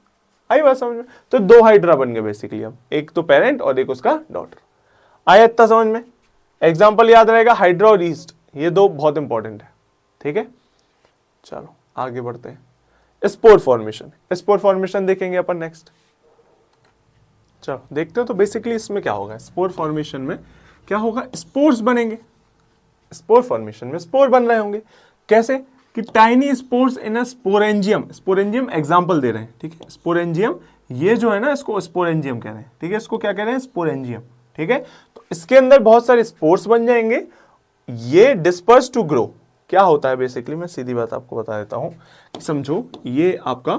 [SPEAKER 1] आई बात समझ में। तो दो हाइड्रा बन गए बेसिकली अब, एक तो पेरेंट और एक उसका डॉटर। आया इतना समझ में। एग्जाम्पल याद रहेगा, हाइड्रा और ईस्ट, ये दो बहुत इंपॉर्टेंट है, ठीक है। चलो आगे बढ़ते हैं। स्पोर फॉर्मेशन, स्पोर फॉर्मेशन देखेंगे अपन नेक्स्ट। चलो देखते हो। तो बेसिकली इसमें क्या होगा, स्पोर फॉर्मेशन में क्या होगा, स्पोर्स बनेंगे। स्पोर फॉर्मेशन में स्पोर बन रहे होंगे, कैसे कि tiny spores in a sporangium. Sporangium example दे रहे हैं, ठीक है, स्पोरेंजियम, ये जो है ना, इसको स्पोरेंजियम कह रहे हैं, ठीक है, इसको क्या कह रहे हैं, स्पोरेंजियम, ठीक है। तो इसके अंदर बहुत सारे स्पोर्स बन जाएंगे, ये डिस्पर्स टू ग्रो। क्या होता है बेसिकली, मैं सीधी बात आपको बता देता हूं कि समझो, ये आपका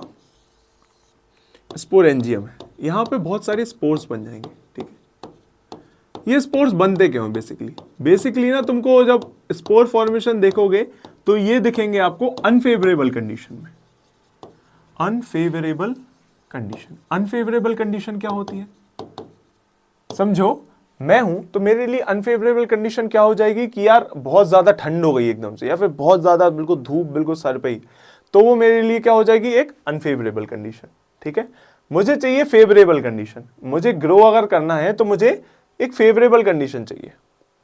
[SPEAKER 1] स्पोरेंजियम है, यहां पे बहुत सारे स्पोर्स बन जाएंगे, ठीक है। ये स्पोर्स बनते क्यों हैं बेसिकली ना, तुमको जब स्पोर फॉर्मेशन देखोगे तो ये दिखेंगे आपको अनफेवरेबल कंडीशन में। अनफेवरेबल कंडीशन, अनफेवरेबल कंडीशन क्या होती है, समझो मैं हूं तो मेरे लिए अनफेवरेबल कंडीशन क्या हो जाएगी कि यार बहुत ज्यादा ठंड हो गई एकदम से, या फिर बहुत ज्यादा बिल्कुल धूप बिल्कुल सर पे ही, तो वो मेरे लिए क्या हो जाएगी, एक अनफेवरेबल कंडीशन, ठीक है। मुझे चाहिए फेवरेबल कंडीशन, मुझे ग्रो अगर करना है तो मुझे एक फेवरेबल कंडीशन चाहिए,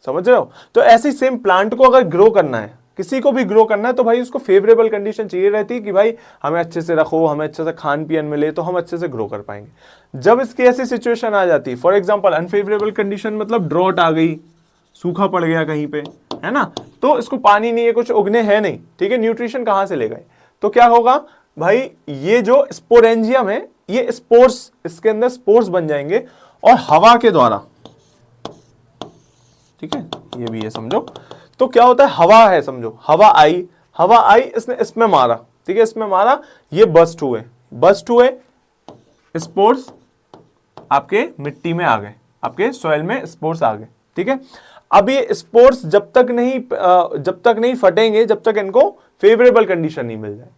[SPEAKER 1] समझ रहे हो। तो ऐसी सेम प्लांट को अगर ग्रो करना है, किसी को भी ग्रो करना है, तो भाई उसको फेवरेबल कंडीशन चाहिए रहती है कि भाई हमें अच्छे से रखो, हमें अच्छे से खान पियन मिले, तो हम अच्छे से ग्रो कर पाएंगे। जब इसकी ऐसी सिचुएशन आ जाती है, फॉर एग्जांपल अनफेवरेबल कंडीशन मतलब ड्रॉट आ गई, सूखा पड़ गया कहीं पे, है ना, तो इसको पानी नहीं है, कुछ उगने है नहीं, ठीक है, न्यूट्रिशन कहां से ले गए, तो क्या होगा भाई, ये जो स्पोरेंजियम है, ये स्पोर्स, इसके अंदर स्पोर्स बन जाएंगे और हवा के द्वारा, ठीक है, ये भी है समझो। तो क्या होता है, हवा है समझो, हवा आई, इसने इसमें मारा, ठीक है, इसमें मारा, ये बस्ट हुए स्पोर्स आपके मिट्टी में आ गए, आपके सॉइल में स्पोर्स आ गए, ठीक है। अब ये स्पोर्स जब तक नहीं फटेंगे, जब तक इनको फेवरेबल कंडीशन नहीं मिल जाए।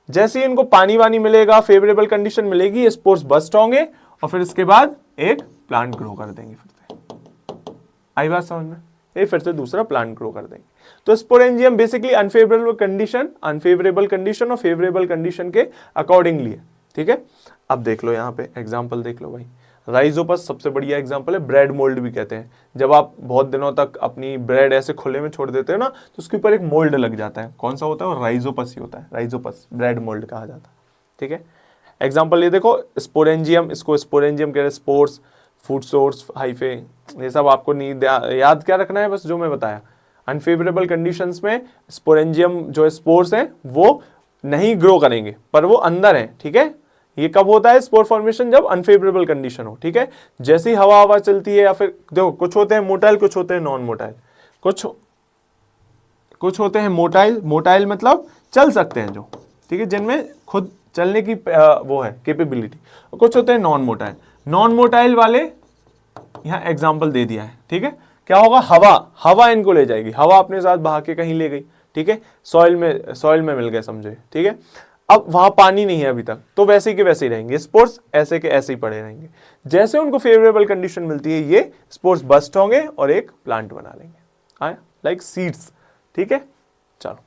[SPEAKER 1] जैसे ही इनको पानी वानी मिलेगा, फेवरेबल कंडीशन मिलेगी, ये स्पोर्स बस्ट होंगे और फिर इसके बाद एक प्लांट ग्रो कर देंगे फिर से। आई बात समझ में, ये फिर से दूसरा प्लांट ग्रो कर देंगे। तो स्पोरेंजियम बेसिकली अनफेवरेबल कंडीशन और फेवरेबल कंडीशन के अकॉर्डिंगली है, ठीक है। अब देख लो यहाँ पे एग्जांपल देख लो भाई, राइजोपस सबसे बढ़िया एग्जांपल है, ब्रेड मोल्ड भी कहते हैं। जब आप बहुत दिनों तक अपनी ब्रेड ऐसे खुले में छोड़ देते हो ना, तो उसके ऊपर एक मोल्ड लग जाता है, कौन सा होता है, राइजोपस ही होता है, राइजोपस ब्रेड मोल्ड कहा जाता है, ठीक है। एग्जाम्पल ये देखो, स्पोरेंजियम, इसको स्पोरेंजियम कह रहे हैं, स्पोर्स, फूड सोर्स, हाइफे, ये सब आपको नहीं याद क्या रखना है, बस जो मैं बताया। अनफेवरेबल कंडीशंस में स्पोरेंजियम जो स्पोर्स हैं वो नहीं ग्रो करेंगे, पर वो अंदर हैं, ठीक है। ये कब होता है स्पोर फॉर्मेशन, जब अनफेवरेबल कंडीशन हो, ठीक है। जैसे ही हवा चलती है, या फिर देखो कुछ होते हैं मोटाइल, कुछ होते हैं नॉन मोटाइल, कुछ होते हैं मोटाइल मतलब चल सकते हैं जो, ठीक है, जिनमें खुद चलने की वो है कैपेबिलिटी। कुछ होते हैं नॉन मोटाइल वाले यहाँ एग्जाम्पल दे दिया है, ठीक है। क्या होगा, हवा इनको ले जाएगी, हवा अपने साथ बहा के कहीं ले गई, ठीक है, सॉइल में मिल गए समझे, ठीक है। अब वहां पानी नहीं है अभी तक, तो वैसे ही के वैसे ही रहेंगे स्पोर्स, ऐसे के ऐसे ही पड़े रहेंगे। जैसे उनको फेवरेबल कंडीशन मिलती है ये स्पोर्स बस्ट होंगे और एक प्लांट बना लेंगे, आया, लाइक सीड्स, ठीक है। चलो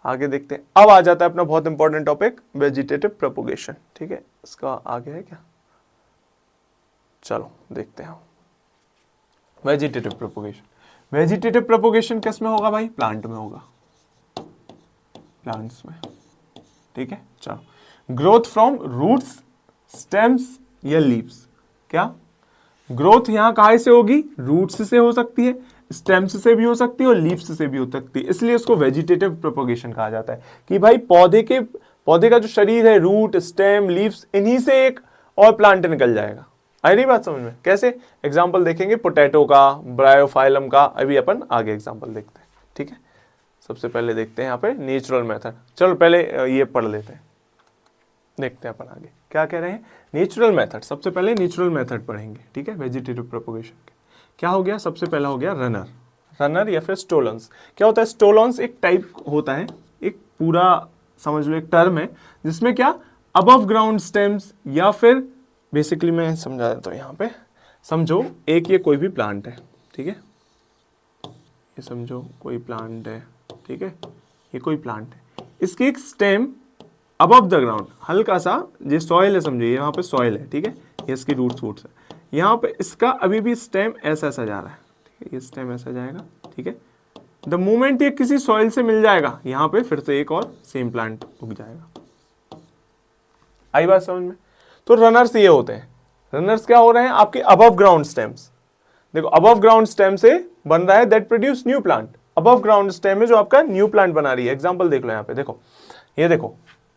[SPEAKER 1] आगे देखते हैं। अब आ जाता है अपना बहुत इंपॉर्टेंट टॉपिक वेजिटेटिव प्रोपोगेशन, ठीक है। इसका आगे है क्या, चलो देखते हैं। वेजिटेटिव प्रोपोगेशन किस में होगा भाई, प्लांट में होगा, प्लांट्स में, ठीक है। चलो ग्रोथ फ्रॉम रूट्स, स्टेम्स या लीव्स, क्या ग्रोथ यहां कहां से होगी, रूट्स से हो सकती है, स्टेम्स से भी हो सकती है और लीव्स से भी हो सकती है, इसलिए इसको वेजिटेटिव प्रोपोगेशन कहा जाता है कि भाई पौधे का जो शरीर है, रूट, स्टेम, लीव्स, इन्हीं से एक और प्लांट निकल जाएगा। आई रही बात समझ में, कैसे एग्जाम्पल देखेंगे पोटैटो का, ब्रायोफाइलम का, अभी अपन आगे एग्जाम्पल देखते हैं, ठीक है। सबसे पहले देखते हैं यहाँ पे नेचुरल मेथड, चलो पहले ये पढ़ लेते हैं, देखते हैं अपन आगे क्या कह रहे हैं। नेचुरल मेथड, सबसे पहले नेचुरल मेथड पढ़ेंगे, ठीक है, वेजिटेटिव प्रोपोगेशन के। क्या हो गया, सबसे पहला हो गया रनर या फिर स्टोलन्स। क्या होता है, स्टोलन्स एक टाइप होता है, एक पूरा समझ लो एक टर्म है जिसमें क्या अबव ग्राउंड स्टेम्स, या फिर बेसिकली मैं समझा देता हूँ यहाँ पे, समझो एक ये कोई भी प्लांट है, ठीक है, ये समझो कोई प्लांट है, ठीक है, ये कोई प्लांट है, इसकी एक स्टेम अबव द ग्राउंड, हल्का सा ये सॉइल है, समझिए यहाँ पे सॉइल है, ठीक है, ये इसकी रूट्स है, यहाँ पे इसका अभी भी स्टेम ऐसा जा रहा है, ठीक है, ये स्टेम ऐसा जाएगा, ठीक है। द मोमेंट ये किसी सॉइल से मिल जाएगा, यहाँ पे फिर से एक और सेम प्लांट उग जाएगा। आई बात समझ में। तो रनर्स ये होते हैं, रनर्स क्या हो रहे हैं, आपके अबव ग्राउंड स्टेम्स। देखो अबव ग्राउंड स्टेम से बन रहा है that produce new plant, above ground stem है जो आपका न्यू प्लांट बना रही है। एग्जांपल देख लो यहाँ पे, देखो ये देखो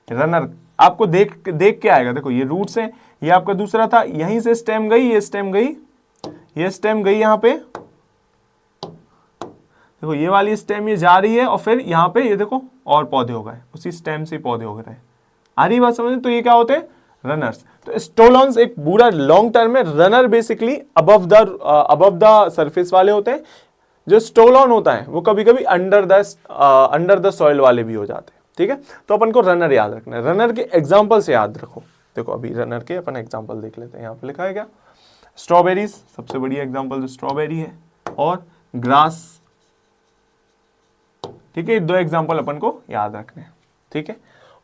[SPEAKER 1] रनर आपको देख के आएगा, देखो ये रूट्स है, ये आपका दूसरा था, यहीं से स्टेम गई, ये स्टेम गई, ये स्टेम गई यहाँ पे, देखो ये वाली स्टेम ये जा रही है और फिर यहाँ पे ये देखो और पौधे हो गए, उसी स्टेम से पौधे हो गए। आ रही बात समझ। तो ये क्या होते हैं, रनर्स। तो स्टोलन्स एक पूरा लॉन्ग टर्म में, runner basically above the surface वाले होते हैं। जो स्टोलन होता है वो कभी कभी अंडर द सॉइल वाले भी हो जाते हैं, ठीक है। तो अपन को रनर याद रखना है, रनर के एग्जाम्पल से याद रखो। देखो अभी रनर के अपन एग्जाम्पल देख लेते हैं, यहाँ पे लिखा है क्या, स्ट्रॉबेरीज सबसे बढ़िया एग्जाम्पल जो स्ट्रॉबेरी है, और ग्रास, ठीक है। दो एग्जाम्पल अपन को याद रखने हैं, ठीक है।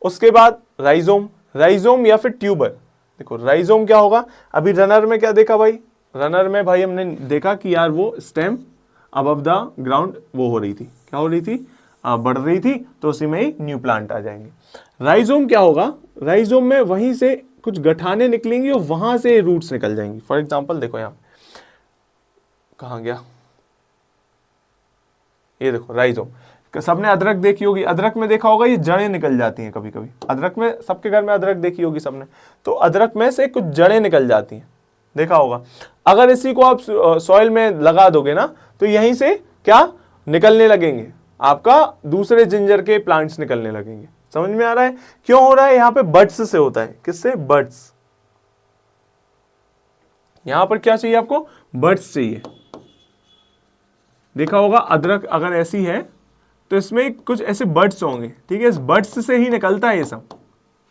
[SPEAKER 1] उसके बाद राइजोम या फिर ट्यूबर। देखो राइजोम क्या होगा, अभी रनर में क्या देखा भाई, रनर में भाई हमने देखा कि यार वो स्टेम अबव द ग्राउंड वो हो रही थी, क्या हो रही थी, बढ़ रही थी, तो उसी में ही न्यू प्लांट आ जाएंगे। राइजोम क्या होगा, राइजोम में वहीं से कुछ गठाने निकलेंगी और वहां से रूट्स निकल जाएंगी। फॉर एग्जांपल देखो यहाँ कहाँ गया, ये देखो राइजोम, सबने अदरक देखी होगी, अदरक में देखा होगा ये जड़ें निकल जाती हैं कभी कभी, अदरक में, सबके घर में अदरक देखी होगी सबने, तो अदरक में से कुछ जड़ें निकल जाती हैं, देखा होगा। अगर इसी को आप सॉइल में लगा दोगे ना, तो यहीं से क्या निकलने लगेंगे, आपका दूसरे जिंजर के प्लांट्स निकलने लगेंगे। समझ में आ रहा है क्यों हो रहा है, यहाँ पे बड्स से होता है, किससे, बड्स। यहां पर क्या चाहिए आपको, बड्स चाहिए। देखा होगा अदरक अगर ऐसी है तो इसमें कुछ ऐसे बड्स होंगे, ठीक है, इस बड्स से ही निकलता है ये सब,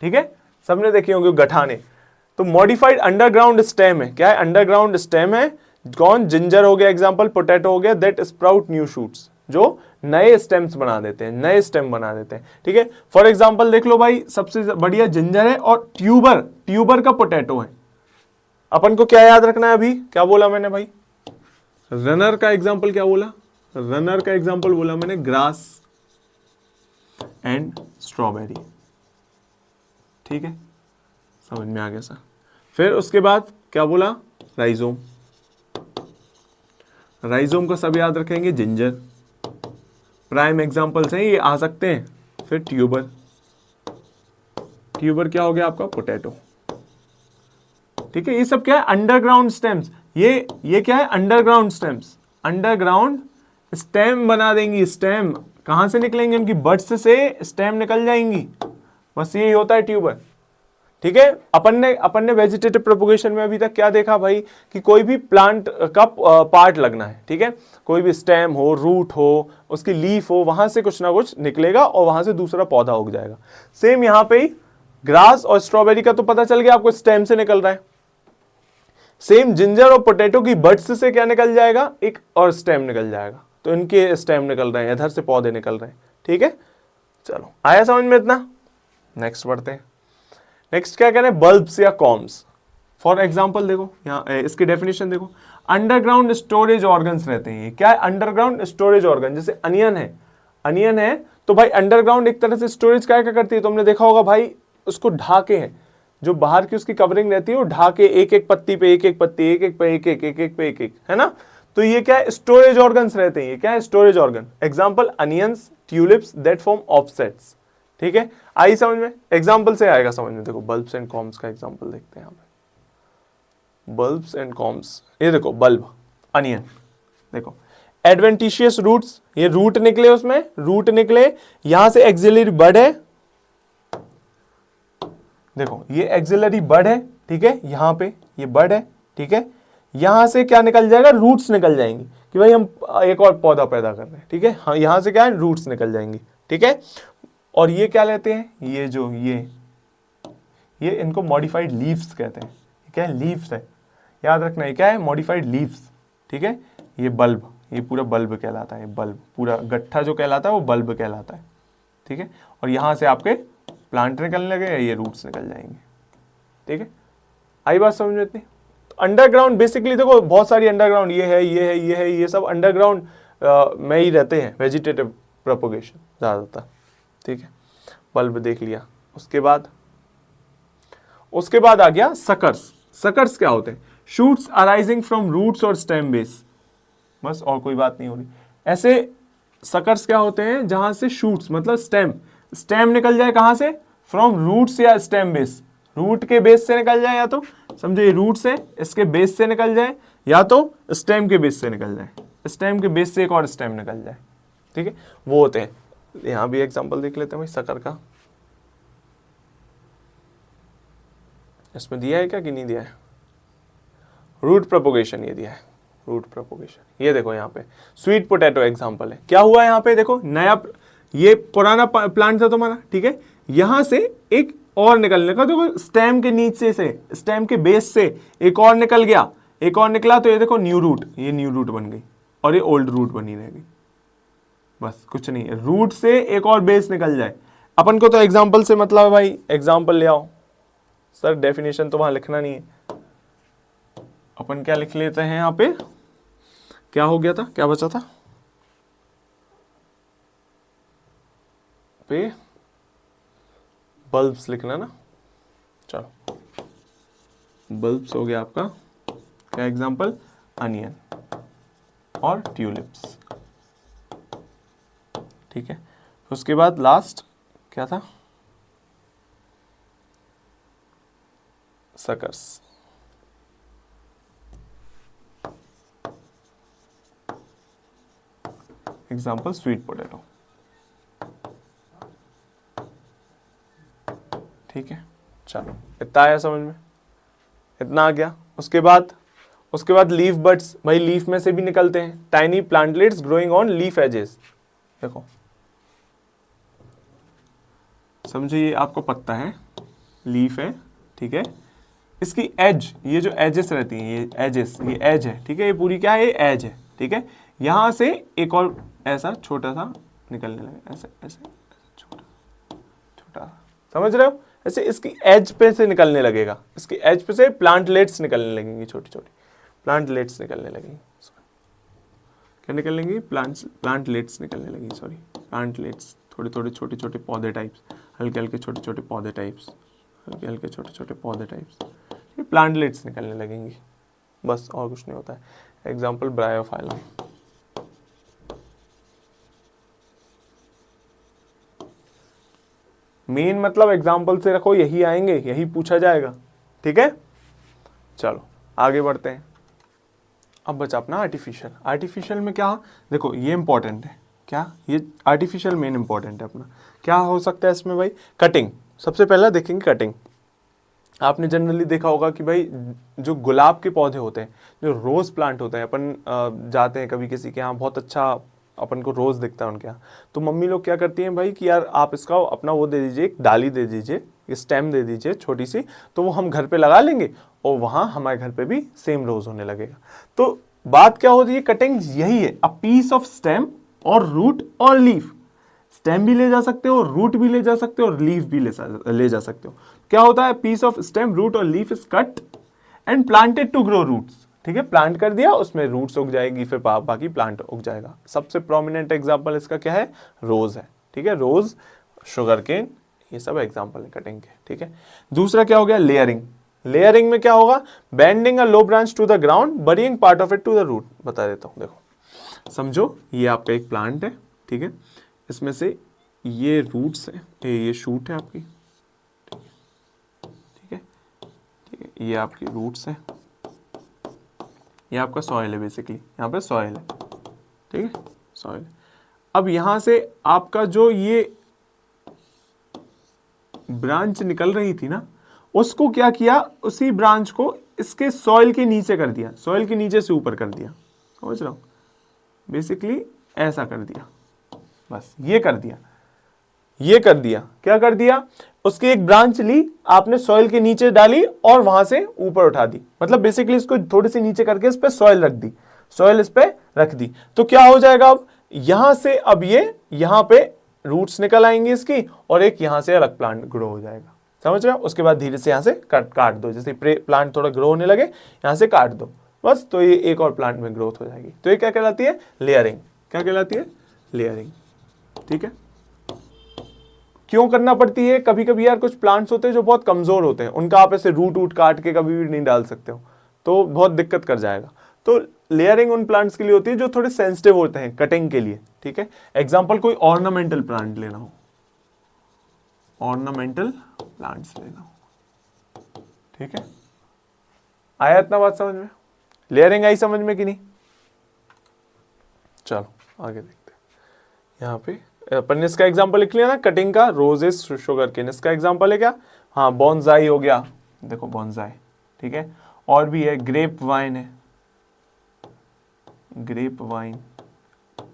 [SPEAKER 1] ठीक है, सबने देखे होंगे गठाने। तो मॉडिफाइड अंडरग्राउंड स्टेम है, क्या है, अंडरग्राउंड स्टेम है, कौन, जिंजर हो गया एग्जांपल, पोटैटो हो गया, दैट स्प्राउट न्यू शूट्स, जो नए स्टेम्स बना देते हैं, नए स्टेम बना देते हैं, ठीक है। फॉर एग्जांपल देख लो भाई, सबसे बढ़िया जिंजर है और ट्यूबर का पोटैटो है। अपन को क्या याद रखना है, अभी क्या बोला मैंने भाई, रनर का एग्जांपल क्या बोला, रनर का एग्जांपल बोला मैंने ग्रास एंड स्ट्रॉबेरी, ठीक है, समझ में आ गया सर। फिर उसके बाद क्या बोला, राइजोम, राइजोम का सब याद रखेंगे, जिंजर, प्राइम एग्जांपल्स हैं ये आ सकते हैं। फिर ट्यूबर क्या हो गया आपका, पोटैटो, ठीक है। ये सब क्या है, अंडरग्राउंड स्टेम्स, ये क्या है, अंडरग्राउंड स्टेम्स, अंडरग्राउंड स्टेम बना देंगी। स्टेम कहां से निकलेंगे, उनकी बड्स से स्टेम निकल जाएंगी, बस यही होता है ट्यूबर। ठीक है। अपन ने वेजिटेटिव प्रोपोगेशन में अभी तक क्या देखा भाई कि कोई भी प्लांट का पार्ट लगना है, ठीक है, कोई भी स्टेम हो, रूट हो, उसकी लीफ हो, वहां से कुछ ना कुछ निकलेगा और वहां से दूसरा पौधा उग जाएगा। सेम यहां पे ही ग्रास और स्ट्रॉबेरी का तो पता चल गया आपको, स्टेम से निकल रहा है। सेम जिंजर और पोटैटो की बड्स से क्या निकल जाएगा, एक और स्टेम निकल जाएगा। तो इनके स्टेम निकल रहे हैं, इधर से पौधे निकल रहे हैं, ठीक है। चलो आया समझ में इतना, नेक्स्ट बढ़ते हैं। नेक्स्ट क्या कह रहे हैं, बल्ब्स या कॉम्स। फॉर एग्जाम्पल देखो यहाँ इसकी डेफिनेशन देखो, अंडरग्राउंड स्टोरेज ऑर्गन्स रहते हैं। क्या है, अंडरग्राउंड स्टोरेज ऑर्गन। जैसे अनियन है तो भाई अंडरग्राउंड एक तरह से स्टोरेज क्या करती है, तुमने देखा होगा भाई, उसको ढाके है, जो बाहर की उसकी कवरिंग रहती है वो ढाके, एक एक पत्ती पे एक एक पत्ती, एक एक पे एक एक, एक एक पे एक एक, है ना। तो ये क्या है, स्टोरेज ऑर्गन्स रहते हैं। ये क्या है, storage organ. Example onions, tulips that form offsets, ठीक है। आई समझ में, एग्जाम्पल से आएगा समझ में। देखो बल्ब्स एंड कॉम्स का एग्जाम्पल देखते हैं यहाँ पे, बल्ब्स एंड कॉम्स। ये देखो बल्ब, अनियन, देखो एडवेंटिशियस रूट्स, ये रूट निकले, उसमें रूट निकले, यहां से एक्सिलरी बड है, देखो ये एक्सिलरी बड है, ठीक है, यहां पे ये बड है, ठीक है। यहां से क्या निकल जाएगा, रूट्स निकल जाएंगी कि भाई हम एक और पौधा पैदा कर रहे हैं, ठीक है। हाँ, यहां से क्या है, रूट्स निकल जाएंगी, ठीक है। और ये क्या लेते हैं, ये जो ये इनको मॉडिफाइड लीव्स कहते हैं। क्या है, लीव्स है, याद रखना है क्या है, मॉडिफाइड लीव्स, ठीक है। ये बल्ब, ये पूरा बल्ब कहलाता है, बल्ब पूरा गट्ठा जो कहलाता है वो बल्ब कहलाता है, ठीक है। और यहां से आपके प्लांट निकलने लगे, ये रूट्स निकल जाएंगे, ठीक है। आई बात समझ में इतनी। अंडरग्राउंड बेसिकली देखो बहुत सारी अंडरग्राउंड, ये सब अंडरग्राउंड में ही रहते हैं, वेजिटेटिव प्रोपोगेशन ज़्यादातर, ठीक है। बल्ब देख लिया, उसके बाद आ गया सकर्स। सकर्स क्या होते हैं, शूट्स अराइजिंग फ्रॉम रूट्स और स्टेम बेस, बस और कोई बात नहीं हो रही। ऐसे सकर्स क्या होते हैं, जहां से शूट्स मतलब स्टेम निकल जाए, कहां से, फ्रॉम रूट्स या स्टेम बेस, रूट के बेस से निकल जाए, या तो समझो ये रूट से इसके बेस से निकल जाए, या तो स्टेम के बेस से निकल जाए, स्टेम के बेस से एक और स्टेम निकल जाए, ठीक है, वो होते हैं। यहां भी एग्जांपल देख लेते हैं भाई सकर का, इसमें दिया है क्या कि नहीं दिया है, रूट प्रोपोगेशन ये दिया है, रूट प्रोपोगेशन। ये देखो यहाँ पे स्वीट पोटैटो एग्जांपल है। क्या हुआ यहाँ पे, देखो नया, ये पुराना प्लांट था तुम्हारा, ठीक है, यहां से एक और निकलने का, देखो स्टेम के नीचे से, स्टेम के बेस से एक और निकल गया, एक और निकला, तो ये देखो न्यू रूट, ये न्यू रूट बन गई, और ये ओल्ड रूट बनी रहेगी, बस कुछ नहीं है। रूट से एक और बेस निकल जाए, अपन को तो एग्जाम्पल से मतलब है भाई, एग्जाम्पल ले आओ सर, डेफिनेशन तो वहां लिखना नहीं है, अपन क्या लिख लेते हैं यहाँ पे, क्या हो गया था, क्या बचा था पे, बल्ब्स लिखना ना, चलो बल्ब्स हो गया आपका, क्या एग्जाम्पल, अनियन और ट्यूलिप्स, ठीक है। उसके बाद लास्ट क्या था, सकर्स, एग्जाम्पल स्वीट पोटैटो, ठीक है। चलो इतना आया समझ में, इतना आ गया। उसके बाद लीफ बड्स, भाई लीफ में से भी निकलते हैं, tiny plantlets growing on leaf edges, देखो समझो ये आपको पत्ता है, लीफ है, ठीक है, इसकी एज, ये जो एजेस रहती हैं, ये एजेस, ये एज है, ठीक है, ये पूरी क्या है, ये एज है, ठीक है। यहां से एक और ऐसा छोटा सा निकलने लगे, ऐसे ऐसे छोटा, समझ रहे हो, ऐसे इसकी एज पे से निकलने लगेगा, इसकी एज पे से प्लांटलेट्स निकलने लगेंगी, छोटी छोटी प्लांटलेट्स निकलने लगेंगी, क्या निकलेंगी, प्लांटलेट्स निकलने लगेंगी, सॉरी प्लांटलेट्स, थोड़े थोड़े छोटे छोटे पौधे टाइप्स, हल्के हल्के छोटे छोटे पौधे टाइप्स, हल्के हल्के छोटे छोटे पौधे टाइप्स, ये प्लांटलेट्स निकलने लगेंगी, बस और कुछ नहीं होता है। एग्जाम्पल ब्रायोफाइलम, मेन मतलब एग्जाम्पल से रखो, यही आएंगे, यही पूछा जाएगा, ठीक है। चलो आगे बढ़ते हैं। अब बचा अपना आर्टिफिशियल। आर्टिफिशियल में क्या, देखो ये इंपॉर्टेंट है, क्या ये आर्टिफिशियल मेन इंपॉर्टेंट है अपना। क्या हो सकता है इसमें भाई, कटिंग, सबसे पहला देखेंगे कटिंग, आपने जनरली देखा होगा कि भाई जो गुलाब के पौधे होते हैं, जो रोज़ प्लांट होते हैं, अपन जाते हैं कभी किसी के यहाँ, बहुत अच्छा अपन को रोज़ दिखता है उनके यहाँ, तो मम्मी लोग क्या करती हैं भाई कि यार आप इसका अपना वो दे दीजिए, एक डाली दे दीजिए, स्टेम दे दीजिए छोटी सी, तो वो हम घर पे लगा लेंगे और वहाँ हमारे घर पे भी सेम रोज़ होने लगेगा। तो बात क्या होती है, कटिंग यही है, अ पीस ऑफ स्टेम और रूट और लीफ। स्टेम भी ले जा सकते हो, रूट भी ले जा सकते हो और लीफ भी ले जा सकते हो। क्या होता है, पीस ऑफ स्टेम, रूट और leaf is cut and planted to grow roots. ठीक है, प्लांट कर दिया, उसमें रूट्स उग जाएगी, फिर बाकी प्लांट उग जाएगा। सबसे प्रोमिनेंट एग्जांपल इसका क्या है, रोज है। ठीक है, रोज, शुगर केन, ये सब एग्जांपल है कटिंग के। ठीक है, दूसरा क्या हो गया, लेयरिंग। लेयरिंग में क्या होगा, bending a low branch to the ground, burying part of it to the root. बता देता हूं, देखो समझो, ये आपका एक प्लांट है। ठीक है, इसमें से ये रूट्स है, ये शूट है आपकी। ठीक है, ठीक है, ये आपकी रूट्स है, ये आपका सॉइल है, बेसिकली यहाँ पे सॉइल है। ठीक है, सॉइल। अब यहां से आपका जो ये ब्रांच निकल रही थी ना, उसको क्या किया, उसी ब्रांच को इसके सॉइल के नीचे कर दिया, सॉइल के नीचे से ऊपर कर दिया। समझ रहा हूं, बेसिकली ऐसा कर दिया, बस ये कर दिया, ये कर दिया। क्या कर दिया, उसकी एक ब्रांच ली आपने, सॉइल के नीचे डाली और वहां से ऊपर उठा दी, मतलब बेसिकली इसको थोड़ी सी नीचे करके इस पे सॉइल रख दी, सॉइल इस पे रख दी। तो क्या हो जाएगा, अब यहां से अब ये यहां पे रूट्स निकल आएंगी इसकी, और एक यहां से अलग प्लांट ग्रो हो जाएगा। समझ रहे हो, उसके बाद धीरे से यहां से काट दो, जैसे प्लांट थोड़ा ग्रो होने लगे यहां से काट दो बस, तो ये एक और प्लांट में ग्रोथ हो जाएगी। तो ये क्या कहलाती है, लेयरिंग। क्या कहलाती है, लेयरिंग। ठीक है, क्यों करना पड़ती है, कभी कभी यार कुछ प्लांट्स होते हैं जो बहुत कमजोर होते हैं, उनका आप ऐसे रूट काट के कभी भी नहीं डाल सकते हो, तो बहुत दिक्कत कर जाएगा। तो लेयरिंग उन प्लांट्स के लिए होती है जो थोड़े सेंसिटिव होते हैं कटिंग के लिए। ठीक है, एग्जांपल कोई ऑर्नामेंटल प्लांट लेना हो, ऑर्नामेंटल प्लांट्स लेना हो। ठीक है, आया इतना बात समझ में, लेयरिंग आई समझ में कि नहीं। चलो आगे देखते हैं, यहाँ पे अपन ने इसका एग्जांपल लिख लिया ना, कटिंग का, रोजेस, शुगर केन, इसका एग्जांपल है क्या, हाँ बॉन्जाई हो गया, देखो बॉन्जाई। ठीक है, और भी है, ग्रेप वाइन है, ग्रेप वाइन।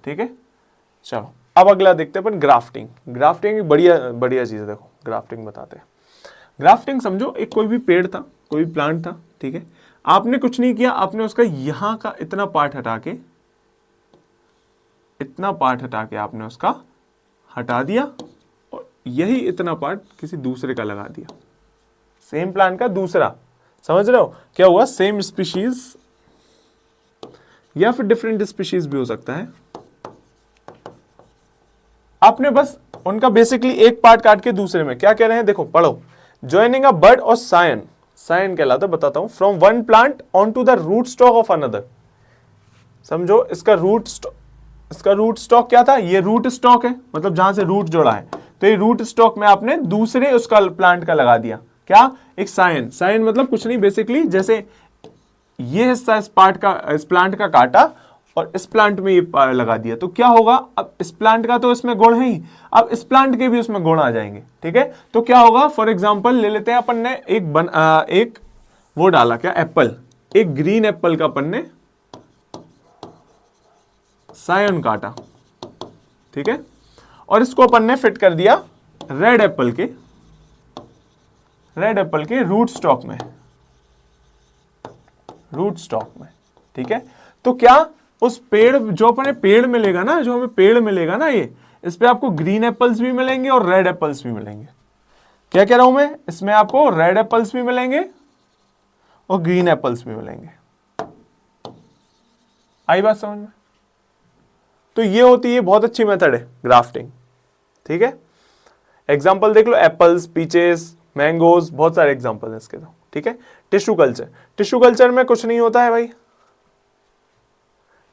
[SPEAKER 1] ठीक है, चलो अब अगला देखते हैं अपन, ग्राफ्टिंग। ग्राफ्टिंग बढ़िया बढ़िया चीज है, देखो ग्राफ्टिंग बताते हैं। ग्राफ्टिंग समझो, एक कोई भी पेड़ था, कोई भी प्लांट था। ठीक है, आपने कुछ नहीं किया, आपने उसका यहां का इतना पार्ट हटा के, इतना पार्ट हटा के आपने उसका हटा दिया, और यही इतना पार्ट किसी दूसरे का लगा दिया, सेम प्लांट का दूसरा। समझ रहे हो, क्या हुआ, सेम स्पीशीज या फिर डिफरेंट स्पीशीज भी हो सकता है। आपने बस उनका बेसिकली एक पार्ट काट के दूसरे में, क्या कह रहे हैं देखो पढ़ो, ज्वाइनिंग अ बड और सायन, सायन कहलाता है, बताता हूं, from one plant on to the root stock of another. समझो, इसका रूट स्टॉक क्या था, ये रूट स्टॉक है, मतलब जहां से रूट जोड़ा है, तो ये रूट स्टॉक में आपने दूसरे उसका प्लांट का लगा दिया, क्या, एक सायन। सायन मतलब कुछ नहीं, बेसिकली जैसे ये हिस्सा इस प्लांट का काटा और इस प्लांट में ये लगा दिया, तो क्या होगा, अब इस प्लांट का तो इसमें गुण है ही, अब इस प्लांट के भी उसमें गुण आ जाएंगे। ठीक है, तो क्या होगा, फॉर एग्जांपल ले लेते हैं अपन ने एक वो डाला, क्या, एप्पल, एक ग्रीन एप्पल का अपन ने सायन काटा। ठीक है, और इसको अपन ने फिट कर दिया रेड एप्पल के रूट स्टॉक में, ठीक है, तो क्या उस पेड़, जो अपने पेड़ मिलेगा ना, जो हमें पेड़ मिलेगा ना, ये इस पे आपको ग्रीन एप्पल्स भी मिलेंगे और रेड एप्पल्स भी मिलेंगे। क्या कह रहा हूं मैं, इसमें आपको रेड एप्पल्स भी मिलेंगे और ग्रीन एप्पल्स भी मिलेंगे। आई बात समझ में। तो ये होती है, बहुत अच्छी मेथड है ग्राफ्टिंग। ठीक है, एग्जाम्पल देख लो, एप्पल्स, पीचेस, मैंगोज, बहुत सारे एग्जाम्पल है इसके तो। ठीक है, टिश्यू कल्चर में कुछ नहीं होता है भाई,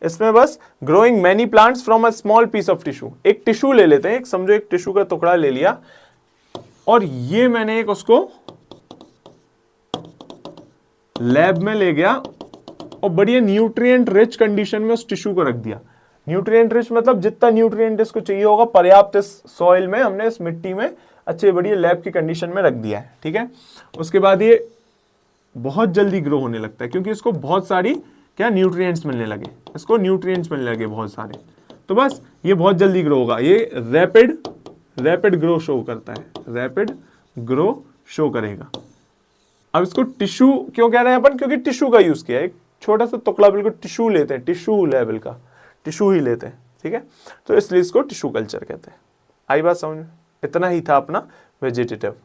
[SPEAKER 1] इसमें बस growing many plants from a small piece of tissue. एक टिश्यू ले लेते हैं, एक समझो एक टिश्यू का टुकड़ा ले लिया, और ये मैंने एक उसको लैब में ले गया और बढ़िया न्यूट्रिएंट रिच कंडीशन में उस टिश्यू को रख दिया। न्यूट्रिएंट रिच मतलब जितना न्यूट्रिएंट इसको चाहिए होगा पर्याप्त इस सॉइल में हमने इस मिट्टी में अच्छे बढ़िया लैब की कंडीशन में रख दिया है, ठीक है। उसके बाद ये बहुत जल्दी ग्रो होने लगता है क्योंकि इसको बहुत सारी क्या न्यूट्रिएंट्स मिलने लगे, इसको न्यूट्रिएंट्स मिलने लगे बहुत सारे, तो बस ये बहुत जल्दी ग्रो होगा। ये रैपिड ग्रो शो करता है, रैपिड ग्रो शो करेगा। अब इसको टिश्यू क्यों कह रहे हैं अपन, क्योंकि टिश्यू का यूज किया है, एक छोटा सा टुकड़ा बिल्कुल टिश्यू लेते हैं, टिश्यू लेवल का टिश्यू ही लेते हैं, ठीक है, तो इसलिए इसको टिश्यू कल्चर कहते हैं। आई बात समझ में? इतना ही था अपना वेजिटेटिव,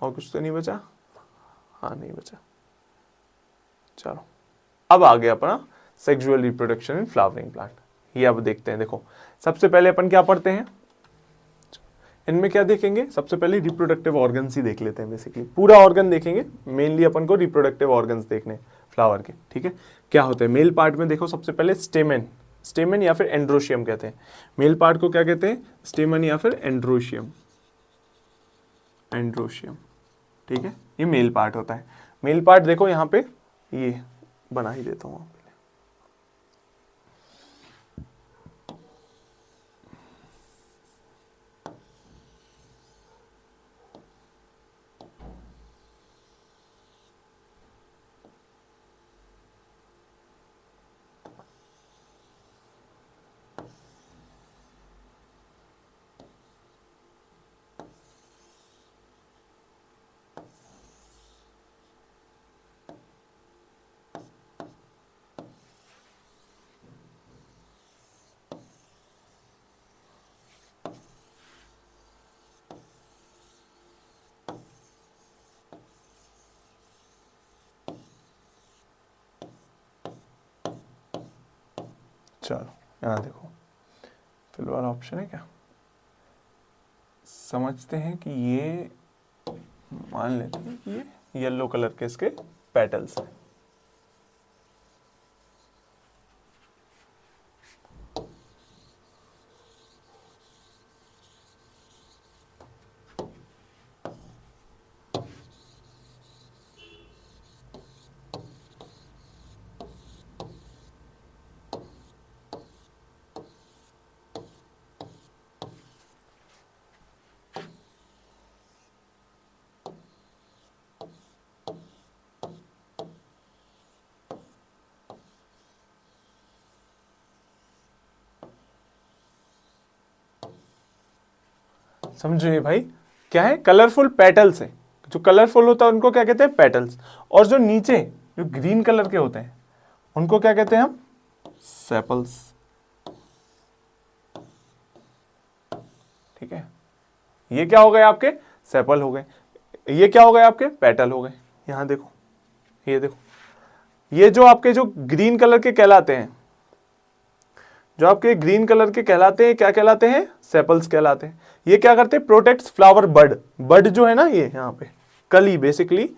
[SPEAKER 1] और कुछ तो नहीं बचा? हाँ नहीं बचा। चलो अब आ गया अपना sexual reproduction in flowering plant. ये अब देखते हैं। देखो सबसे पहले अपन क्या पढ़ते हैं, इनमें क्या देखेंगे, सबसे पहले रिप्रोडक्टिव ऑर्गन्स ही देख लेते हैं। बेसिकली पूरा ऑर्गन देखेंगे, मेनली अपन को रिप्रोडक्टिव ऑर्गन्स देखने फ्लावर के, ठीक है। क्या होते हैं मेल पार्ट में, देखो सबसे पहले स्टेमन या फिर एंड्रोशियम कहते हैं। मेल पार्ट को क्या कहते हैं, स्टेमन या फिर एंड्रोशियम, ठीक है, ये मेल पार्ट होता है। मेल पार्ट देखो यहाँ पे ये बना ही देता हूँ। चलो यहाँ देखो फिल वाला ऑप्शन है क्या, समझते हैं कि ये मान लेते हैं कि ये येलो कलर के इसके पेटल्स हैं। समझो ये भाई क्या है, कलरफुल पेटल्स है। जो कलरफुल होता है उनको क्या कहते हैं, पेटल्स। और जो नीचे जो ग्रीन कलर के होते हैं उनको क्या कहते हैं हम, सेपल्स, ठीक है। ये क्या हो गए आपके, सेपल हो गए। ये क्या हो गए आपके, पेटल हो गए। यहां देखो, ये देखो, ये जो आपके जो ग्रीन कलर के कहलाते हैं, जो आपके ग्रीन कलर के कहलाते हैं, क्या कहलाते हैं, सेपल्स कहलाते हैं। ये क्या करते हैं, प्रोटेक्ट्स फ्लावर बड जो है ना, ये यहाँ पे कली, बेसिकली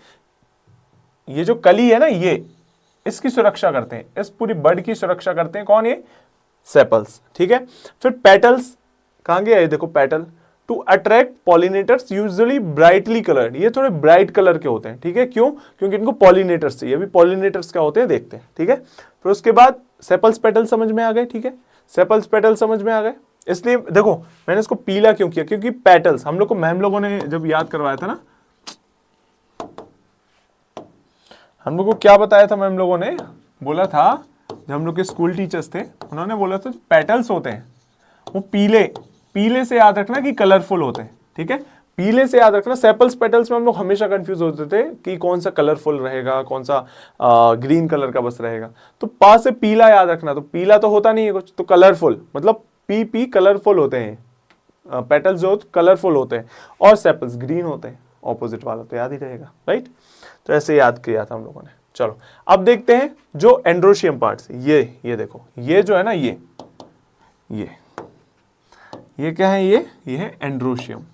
[SPEAKER 1] ये जो कली है ना, ये इसकी सुरक्षा करते हैं, इस पूरी बड की सुरक्षा करते हैं। कौन, ये सेपल्स, ठीक है। फिर पेटल्स कहां गए, देखो petal, to attract pollinators usually brightly coloured, ये थोड़े ब्राइट कलर के होते हैं, ठीक है। क्यों, क्योंकि इनको पॉलिनेटर्स चाहिए। अभी पॉलिनेटर्स क्या होते हैं देखते हैं, ठीक है। फिर उसके बाद सेपल्स पेटल समझ में आ गए, ठीक है, सेपल्स पेटल समझ में आ गए। इसलिए देखो मैंने इसको पीला क्यों किया, क्योंकि पेटल्स हम लोग को मैम लोगों ने जब याद करवाया था ना, हम लोग को क्या बताया था मैम लोगों ने, बोला था जब हम लोग के स्कूल टीचर्स थे, उन्होंने बोला था पेटल्स होते हैं वो पीले से याद रखना कि कलरफुल होते हैं, ठीक है, पीले से याद रखना। सेपल्स पेटल्स में हम लोग हमेशा कंफ्यूज होते थे कि कौन सा कलरफुल रहेगा, कौन सा ग्रीन कलर का बस रहेगा। तो पास से पीला याद रखना, तो पीला तो होता नहीं है कुछ, तो कलरफुल मतलब पी कलरफुल होते हैं, पेटल्स जो कलरफुल होते हैं, और सेपल्स ग्रीन होते हैं, ऑपोजिट वाला तो याद ही रहेगा, राइट। तो ऐसे याद किया था हम लोगों ने। चलो अब देखते हैं जो एंड्रोशियम पार्ट्स, ये देखो, ये जो है ना, ये क्या है, ये है एंड्रोशियम,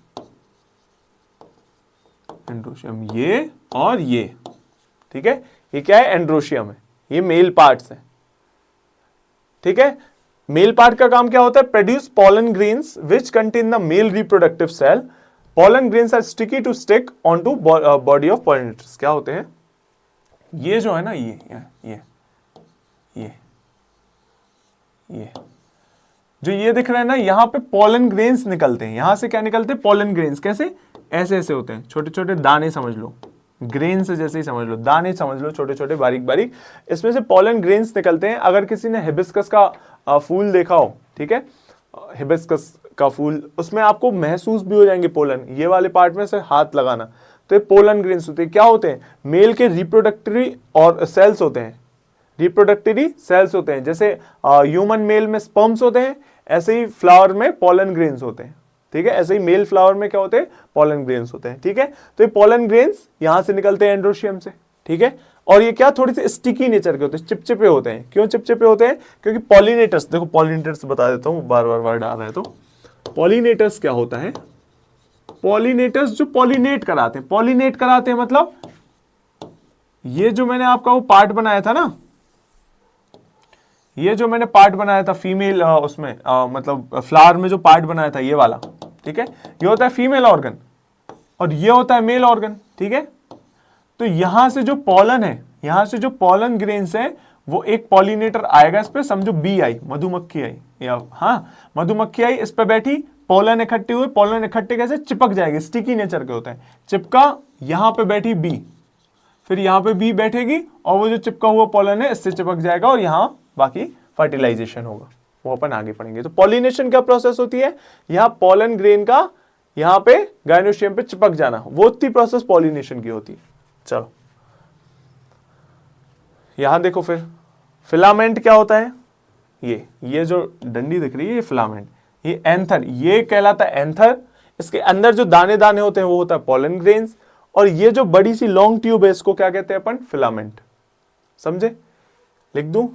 [SPEAKER 1] ये और ये, ठीक है, ये क्या है, एंड्रोशियम है, ये मेल पार्ट्स है, ठीक है। मेल पार्ट का काम क्या होता है, produce pollen grains which contain the male reproductive cell. Pollen grains are sticky to stick on to body of pollinators. क्या होते हैं, ये जो है ना, ये जो ये दिख रहा है ना, यहाँ पे पोलन ग्रेन्स निकलते हैं। यहां से क्या निकलते हैं? Pollen grains. कैसे? ऐसे ऐसे होते हैं, छोटे छोटे दाने समझ लो, ग्रेन्स जैसे ही समझ लो, दाने समझ लो, छोटे छोटे बारीक बारीक, इसमें से पोलन ग्रेन्स निकलते हैं। अगर किसी ने हिबिस्कस का फूल देखा हो, ठीक है, हिबिस्कस का फूल, उसमें आपको महसूस भी हो जाएंगे पोलन, ये वाले पार्ट में से हाथ लगाना, तो ये पोलन ग्रेन्स होते हैं। क्या होते हैं? मेल के रिप्रोडक्टरी और सेल्स होते हैं, रिप्रोडक्टरी सेल्स होते हैं। जैसे ह्यूमन मेल में स्पर्म्स होते हैं, ऐसे ही फ्लावर में पोलन ग्रेन्स होते हैं, ठीक है। ऐसे ही मेल फ्लावर में क्या होते हैं? पोलन ग्रेन्स होते हैं, ठीक है। तो ये पोलन ग्रेन्स यहां से निकलते हैं एंड्रोशियम से, ठीक है। और ये क्या थोड़ी सी स्टिकी नेचर के होते हैं, चिपचिपे होते हैं। क्यों चिपचिपे होते हैं? क्योंकि पॉलिनेटर्स, देखो पॉलिनेटर्स बता देता हूं, बार बार वर्ड आ रहा है तो। पॉलिनेटर्स क्या होता है? पॉलिनेटर्स जो पॉलिनेट कराते हैं, पॉलिनेट कराते हैं मतलब ये जो मैंने आपका वो पार्ट बनाया था ना, ये जो मैंने पार्ट बनाया था फीमेल उसमें मतलब फ्लावर में जो पार्ट बनाया था ये वाला, ठीक है, ये होता है फीमेल ऑर्गन और ये होता है मेल ऑर्गन, ठीक है। तो यहां से जो पॉलन है, यहां से जो पॉलन ग्रेन्स है, वो एक पॉलिनेटर आएगा इस पे, समझो बी आई, मधुमक्खी आई, या हाँ मधुमक्खी आई, इस पे बैठी, पॉलन इकट्ठे हुए, पॉलन इकट्ठे कैसे? चिपक जाएगी, स्टिकी नेचर के होता है, चिपका, यहां पे बैठी बी, फिर यहां पे बी बैठेगी और वो जो चिपका हुआ पॉलन है इससे चिपक जाएगा और यहां बाकी फर्टिलाइजेशन होगा, वो अपन आगे पढ़ेंगे। तो पॉलिनेशन क्या प्रोसेस होती है? यहां पॉलन ग्रेन का यहां पे गायनोशियम पे चिपक जाना, वो इतनी प्रोसेस पॉलिनेशन की होती है। चलो यहां देखो, फिर फिलामेंट क्या होता है? ये जो डंडी दिख रही है ये फिलामेंट, ये एंथर, ये कहलाता है एंथर। इसके अंदर जो दाने दाने होते हैं वो होता है पॉलन ग्रेन्स, और ये जो बड़ी सी लॉन्ग ट्यूब है इसको क्या कहते हैं अपन? फिलामेंट। समझे? लिख दूं,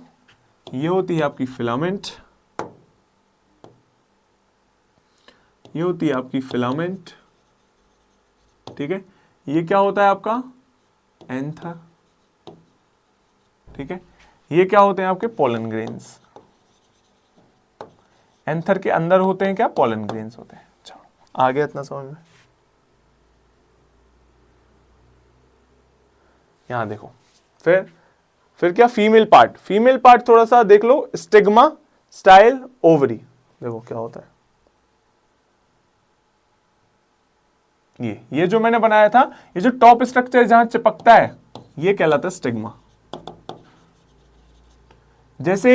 [SPEAKER 1] ये होती है आपकी फिलामेंट, ये होती है आपकी फिलामेंट, ठीक है। ये क्या होता है आपका? एंथर, ठीक है। ये क्या होते हैं आपके? Pollen grains. एंथर के अंदर होते हैं क्या? पोलन ग्रेन्स होते हैं। चलो आ गया इतना समझ में? यहां देखो, फिर क्या? फीमेल पार्ट, फीमेल पार्ट थोड़ा सा देख लो, स्टिग्मा, स्टाइल, ओवरी, देखो क्या होता है। ये जो मैंने बनाया था, ये जो टॉप स्ट्रक्चर जहां चिपकता है ये कहलाता है स्टिग्मा। जैसे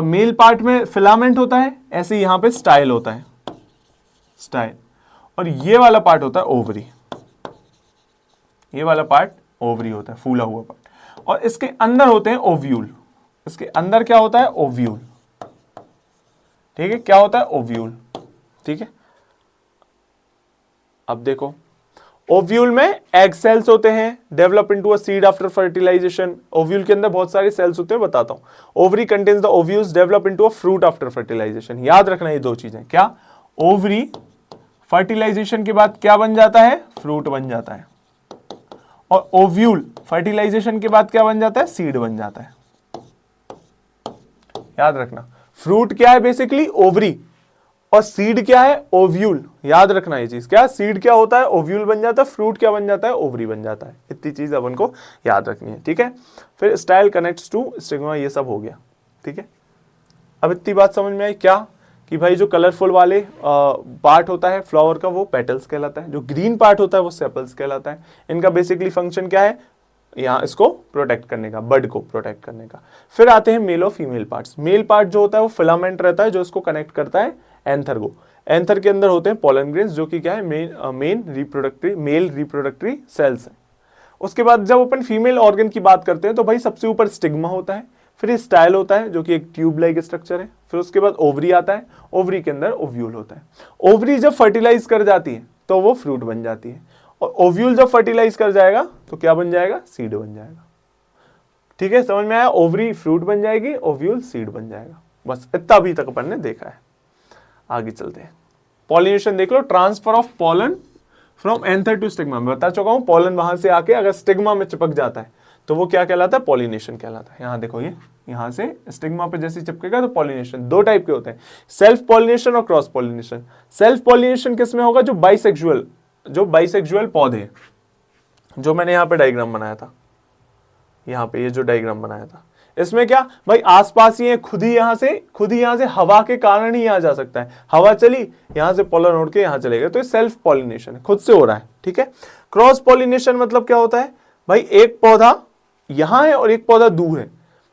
[SPEAKER 1] मेल पार्ट में फिलामेंट होता है, ऐसे यहां पे स्टाइल होता है, स्टाइल, और ये वाला पार्ट होता है ओवरी, ये वाला पार्ट ओवरी होता है, फूला हुआ पार्ट। और इसके अंदर होते हैं ओव्यूल, इसके अंदर क्या होता है? ओव्यूल, ठीक है। क्या होता है? ओव्यूल, ठीक है। अब देखो, ओव्यूल में एग सेल्स होते हैं, develop into a seed after fertilisation. Ovule के अंदर बहुत सारे सेल्स होते हैं, बताता हूं। Ovary contains the ovules, develop into a fruit after fertilisation. याद रखना ये दो चीजें। क्या? ओवरी फर्टिलाइजेशन के बाद क्या बन जाता है? फ्रूट बन जाता है। और ओव्यूल फर्टिलाइजेशन के बाद क्या बन जाता है? सीड बन जाता है। याद रखना, फ्रूट क्या है? बेसिकली ओवरी, और सीड क्या है? ओव्यूल। याद रखना ये चीज। क्या? सीड क्या होता है? ओव्यूल बन जाता है। फ्रूट क्या बन जाता है? ओवरी बन जाता है। इतनी चीज अपन को याद रखनी है, ठीक है। फिर स्टाइल कनेक्ट्स टू स्टिग्मा, ये सब हो गया, ठीक है। अब इतनी बात समझ में आई क्या? कि भाई जो कलरफुल वाले पार्ट होता है फ्लावर का वो पेटल्स कहलाता है, जो ग्रीन पार्ट होता है वो सेपल्स कहलाता है। इनका बेसिकली फंक्शन क्या है? यहाँ इसको प्रोटेक्ट करने का, बर्ड को प्रोटेक्ट करने का। फिर आते हैं मेल और फीमेल पार्ट्स। मेल पार्ट जो होता है वो फिलामेंट रहता है जो इसको कनेक्ट करता है एंथर को। एंथर के अंदर होते हैं पोलन ग्रेन्स, जो कि क्या है? मेल रिप्रोडक्टरी सेल्स है। उसके बाद जब अपन फीमेल ऑर्गन की बात करते हैं तो भाई सबसे ऊपर स्टिग्मा होता है, फिर स्टाइल होता है जो कि एक ट्यूब लाइक स्ट्रक्चर है, फिर उसके बाद ओवरी आता है, ओवरी के अंदर ओव्यूल होता है। ओवरी जब फर्टिलाइज कर जाती है तो वो फ्रूट बन जाती है, और ओव्यूल जब फर्टिलाइज कर जाएगा तो क्या बन जाएगा? सीड बन जाएगा। ठीक है, समझ में आया? ओवरी फ्रूट बन जाएगी, ओव्यूल सीड बन जाएगा। बस इतना अभी तक अपन ने देखा है। आगे चलते हैं। पॉलिनेशन देख लो, transfer of pollen from anther to stigma. मैं बता चुका हूं, पॉलन वहां से आके अगर स्टिग्मा में चिपक जाता है तो वो क्या कहलाता है? पॉलिनेशन कहलाता है। यहां देखो, ये यहां से स्टिग्मा पे जैसे चिपकेगा तो पॉलिनेशन। दो टाइप के होते हैं, सेल्फ पॉलिनेशन और क्रॉस पॉलिनेशन। सेल्फ पॉलिनेशन किसमें होगा? जो बाइसेक्सुअल पौधे, जो मैंने यहां पे डायग्राम बनाया था, यहां पे ये जो डायग्राम बनाया था, इसमें क्या भाई आसपास ही है, खुद ही यहां से हवा के कारण ही यहां जा सकता है, हवा चली यहां से पोलन उड़ के यहां चलेगा, तो ये सेल्फ पॉलिनेशन है, खुद से हो रहा है। ठीक है, क्रॉस पॉलिनेशन मतलब क्या होता है भाई, एक पौधा यहां है और एक पौधा दूर है,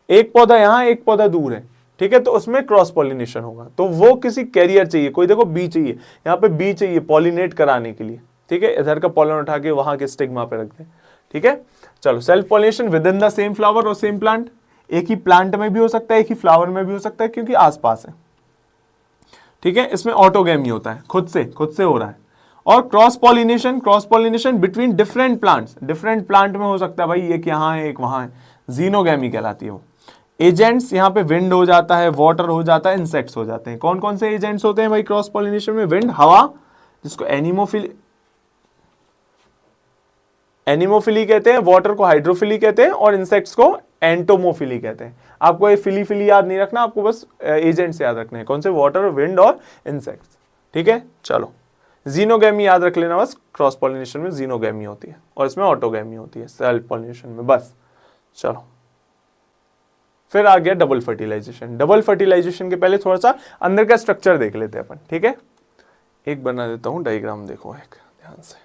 [SPEAKER 1] एक पौधा यहां है एक पौधा दूर है, ठीक है, तो उसमें क्रॉस पॉलिनेशन होगा। तो वो किसी कैरियर चाहिए, कोई देखो बी चाहिए, यहाँ पे बी चाहिए पॉलिनेट कराने के लिए, ठीक है, इधर का पॉलन उठा के वहां के स्टिग्मा पे रख दें। ठीक है, चलो self pollination with in the same flower और सेम प्लांट, एक ही प्लांट में भी हो सकता है, एक ही फ्लावर में भी हो सकता है, क्योंकि आसपास है। ठीक है, इसमें ऑटोगैमी होता है, खुद से हो रहा है। और cross pollination between different plants, different plant में हो सकता है भाई, एक यहाँ है एक वहां है, जीनोगैमी कहलाती है वो। एजेंट्स यहाँ पे विंड हो जाता है, वाटर हो जाता है, इंसेक्ट्स हो जाते हैं। कौन कौन से एजेंट्स होते हैं भाई क्रॉस पॉलिनेशन में? विंड, हवा, जिसको एनिमोफिली कहते हैं, वाटर को हाइड्रोफिली कहते हैं, और इंसेक्ट्स को एंटोमोफिली कहते हैं। आपको ये फिली याद नहीं रखना, आपको बस एजेंट्स याद रखने हैं। कौन से? वाटर, विंड और इंसेक्ट्स। ठीक है, चलो जीनोगैमी याद रख लेना बस, क्रॉस पॉलिनेशन में जीनोगैमी होती है और इसमें ऑटोगैमी होती है सेल्फ पॉलिनेशन में, बस। चलो फिर आ गया डबल फर्टिलाइजेशन। डबल फर्टिलाइजेशन के पहले थोड़ा सा अंदर का स्ट्रक्चर देख लेते हैं अपन। ठीक है, एक बना देता हूं डायग्राम, देखो एक ध्यान से।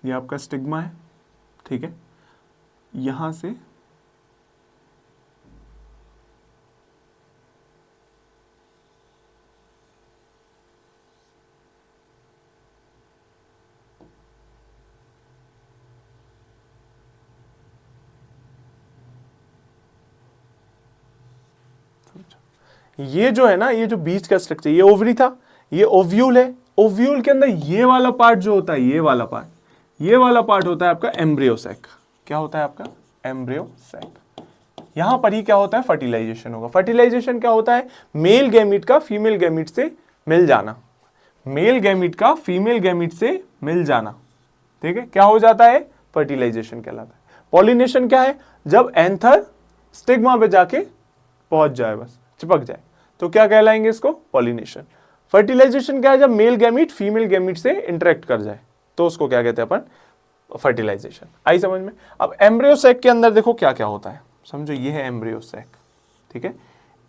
[SPEAKER 1] ये आपका स्टिग्मा है, ठीक है, यहां से ये जो है ना, ये जो बीच का स्ट्रक्चर, ये ओवरी था, ये ओव्यूल है। ओव्यूल के अंदर ये वाला पार्ट जो होता है, ये वाला पार्ट होता है आपका एम्ब्रियो सैक। क्या होता है आपका? Embryo sac. यहां पर ही क्या होता है? फर्टिलाइजेशन होगा। फर्टिलाइजेशन क्या होता है? मेल गैमीट का फीमेल गैमीट से मिल जाना, मेल गैमीट का फीमेल गैमीट से मिल जाना। ठीक है, क्या हो जाता है? फर्टिलाइजेशन कहलाता है। पॉलिनेशन क्या है? जब एंथर स्टिग्मा पे जाके पहुंच जाए, बस चिपक जाए, तो क्या कहलाएंगे इसको? पॉलिनेशन। फर्टिलाइजेशन क्या है? जब मेल गैमीट फीमेल गैमीट से इंटरेक्ट कर जाए, तो उसको क्या कहते हैं अपन? फर्टिलाइजेशन। आई समझ में? अब एम्ब्रियो सैक के अंदर देखो क्या क्या होता है, समझो ये है एम्ब्रियो सैक। ठीक है,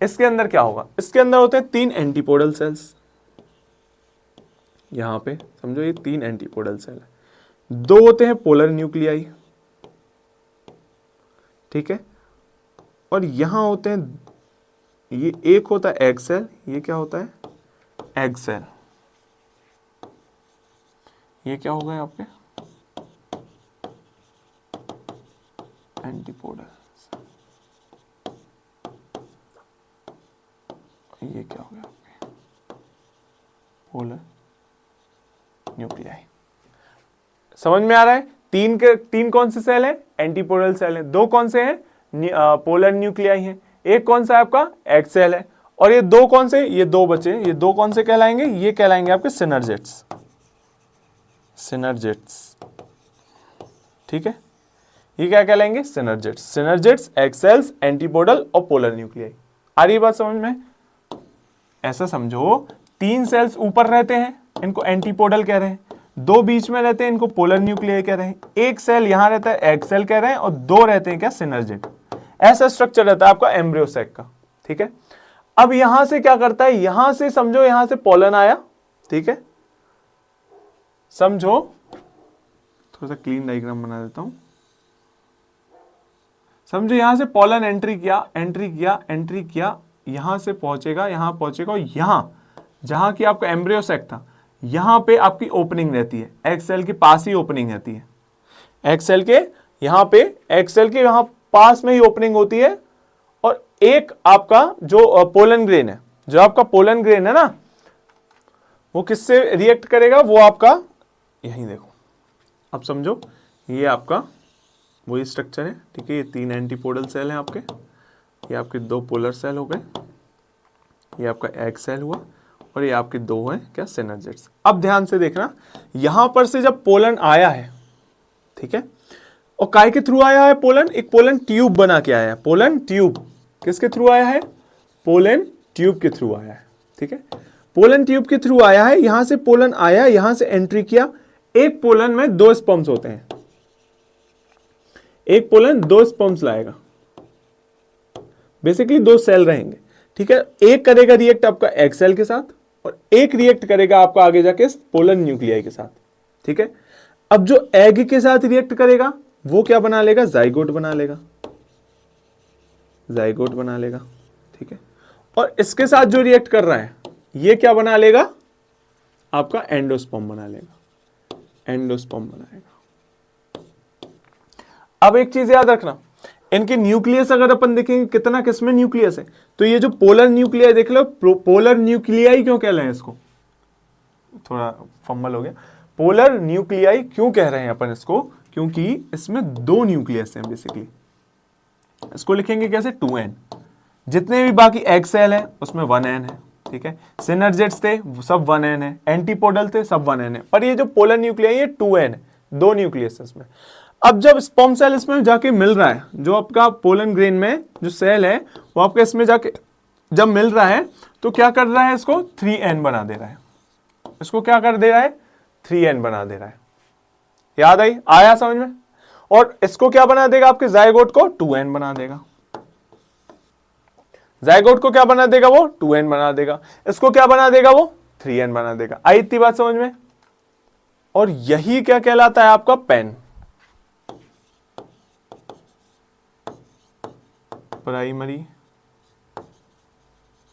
[SPEAKER 1] इसके अंदर क्या होगा? इसके अंदर होते हैं 3 एंटीपोडल सेल्स। यहां पे समझो ये 3 एंटीपोडल सेल है, 2 होते हैं पोलर न्यूक्लियाई, ठीक है, और यहां होते हैं, ये एक होता है एग सेल, ये क्या होता है? Egg cell. ये क्या होगा आपके? एंटीपोडल। ये क्या हो गया आपके? Polar nuclei. समझ में आ रहा है? 3 कौन से सेल है? एंटीपोडल सेल है। 2 कौन से हैं? पोलर न्यूक्लियाई है। एक कौन सा है आपका? एग सेल है। और ये 2 कौन से? ये 2 बचे, ये 2 कौन से कहलाएंगे? ये कहलाएंगे आपके सिनर्जेट्स। सिनर्जेट्स, ठीक है, ये क्या कहलाएंगे? सिनर्जेट्स। सिनर्जेट्स, एग सेल्स, एंटीपोडल और पोलर न्यूक्लियाई। आ रही बात समझ में? ऐसा समझो 3 सेल्स ऊपर रहते हैं, इनको एंटीपोडल कह रहे हैं, 2 बीच में रहते हैं, इनको पोलर न्यूक्लियाई कह रहे हैं, एक सेल यहां रहता है, एग सेल कह रहे हैं, और 2 रहते हैं क्या? सिनर्जेट। ऐसा स्ट्रक्चर रहता है आपका एम्ब्रियो सैक का। ठीक है, अब यहां से क्या करता है? यहां से समझो, यहां से पोलन आया, ठीक है, समझो, थोड़ा सा क्लीन डायग्राम बना देता हूं। समझो यहां से पोलन एंट्री किया, यहां से पहुंचेगा, यहां पहुंचेगा, और यहां जहां की आपका एम्ब्रियो सैक था, यहां पे आपकी ओपनिंग रहती है, एग सेल के पास ही ओपनिंग रहती है, एग सेल के यहां पे, एग सेल के यहां पास में ही ओपनिंग होती है। और एक आपका जो पोलन ग्रेन है, जो आपका पोलन ग्रेन है ना, वो किससे रिएक्ट करेगा? वो आपका यहीं देखो, अब समझो ये आपका वही स्ट्रक्चर है, ठीक है, ये 3 एंटीपोडल सेल हैं आपके, ये आपके 2 पोलर सेल हो गए, ये आपका एग सेल हुआ, और ये आपके 2 हैं क्या? सिनर्जेट्स। अब ध्यान से देखना, यहां पर से जब पोलन आया है, ठीक है, और काय के थ्रू आया है पोलन? एक पोलन ट्यूब बना के आया है। पोलन ट्यूब किसके थ्रू आया है? पोलन ट्यूब के थ्रू आया है। ठीक है, पोलन ट्यूब के थ्रू आया है, यहां से पोलन आया, यहां से एंट्री किया, एक पोलन में 2 स्पर्म्स होते हैं, एक पोलन 2 स्पर्म्स लाएगा, बेसिकली 2 सेल रहेंगे, ठीक है। एक करेगा रिएक्ट आपका एग सेल के साथ और एक रिएक्ट करेगा आपका आगे जाके पोलन न्यूक्लियाई के साथ, ठीक है। अब जो एग के साथ रिएक्ट करेगा वो क्या बना लेगा, जाइगोट बना लेगा, जाइगोट बना लेगा, ठीक है। और इसके साथ जो रिएक्ट कर रहा है ये क्या बना लेगा, आपका एंडोस्पर्म बना लेगा, एंडोस्पर्म बनाएगा। अब एक चीज याद रखना, इनके न्यूक्लियस अगर अपन देखेंगे कितना किसमें न्यूक्लियस है, तो ये जो पोलर न्यूक्लियाई देख लो, पोलर न्यूक्लियाई क्यों कह रहे हैं इसको, थोड़ा फंबल हो गया, पोलर न्यूक्लियाई क्यों कह रहे हैं अपन इसको, क्योंकि इसमें 2 न्यूक्लियस हैं बेसिकली। इसको लिखेंगे कैसे, 2n, जितने भी बाकी एग सेल है उसमें 1n है, ठीक है। सिनर्जेट्स थे सब 1n है, एंटीपोडल थे सब 1n है, पर ये जो पोलर न्यूक्लियाई ये 2n है, 2 न्यूक्लियस है इसमें। अब जब स्पर्म सेल इसमें जाके मिल रहा है, जो आपका पोलन ग्रेन में जो सेल है वो आपके इसमें जाके जब मिल रहा है तो क्या कर रहा है, इसको 3n बना दे रहा है, इसको क्या कर दे रहा है, 3n बना दे रहा है। याद आई, आया समझ में। और इसको क्या बना देगा, आपके जाइगोट को 2n बना देगा, जाइगोट को क्या बना देगा, वो 2n बना देगा, इसको क्या बना देगा, वो 3n बना देगा। आई इतनी बात समझ में। और यही क्या कहलाता है, आपका पेन, प्राइमरी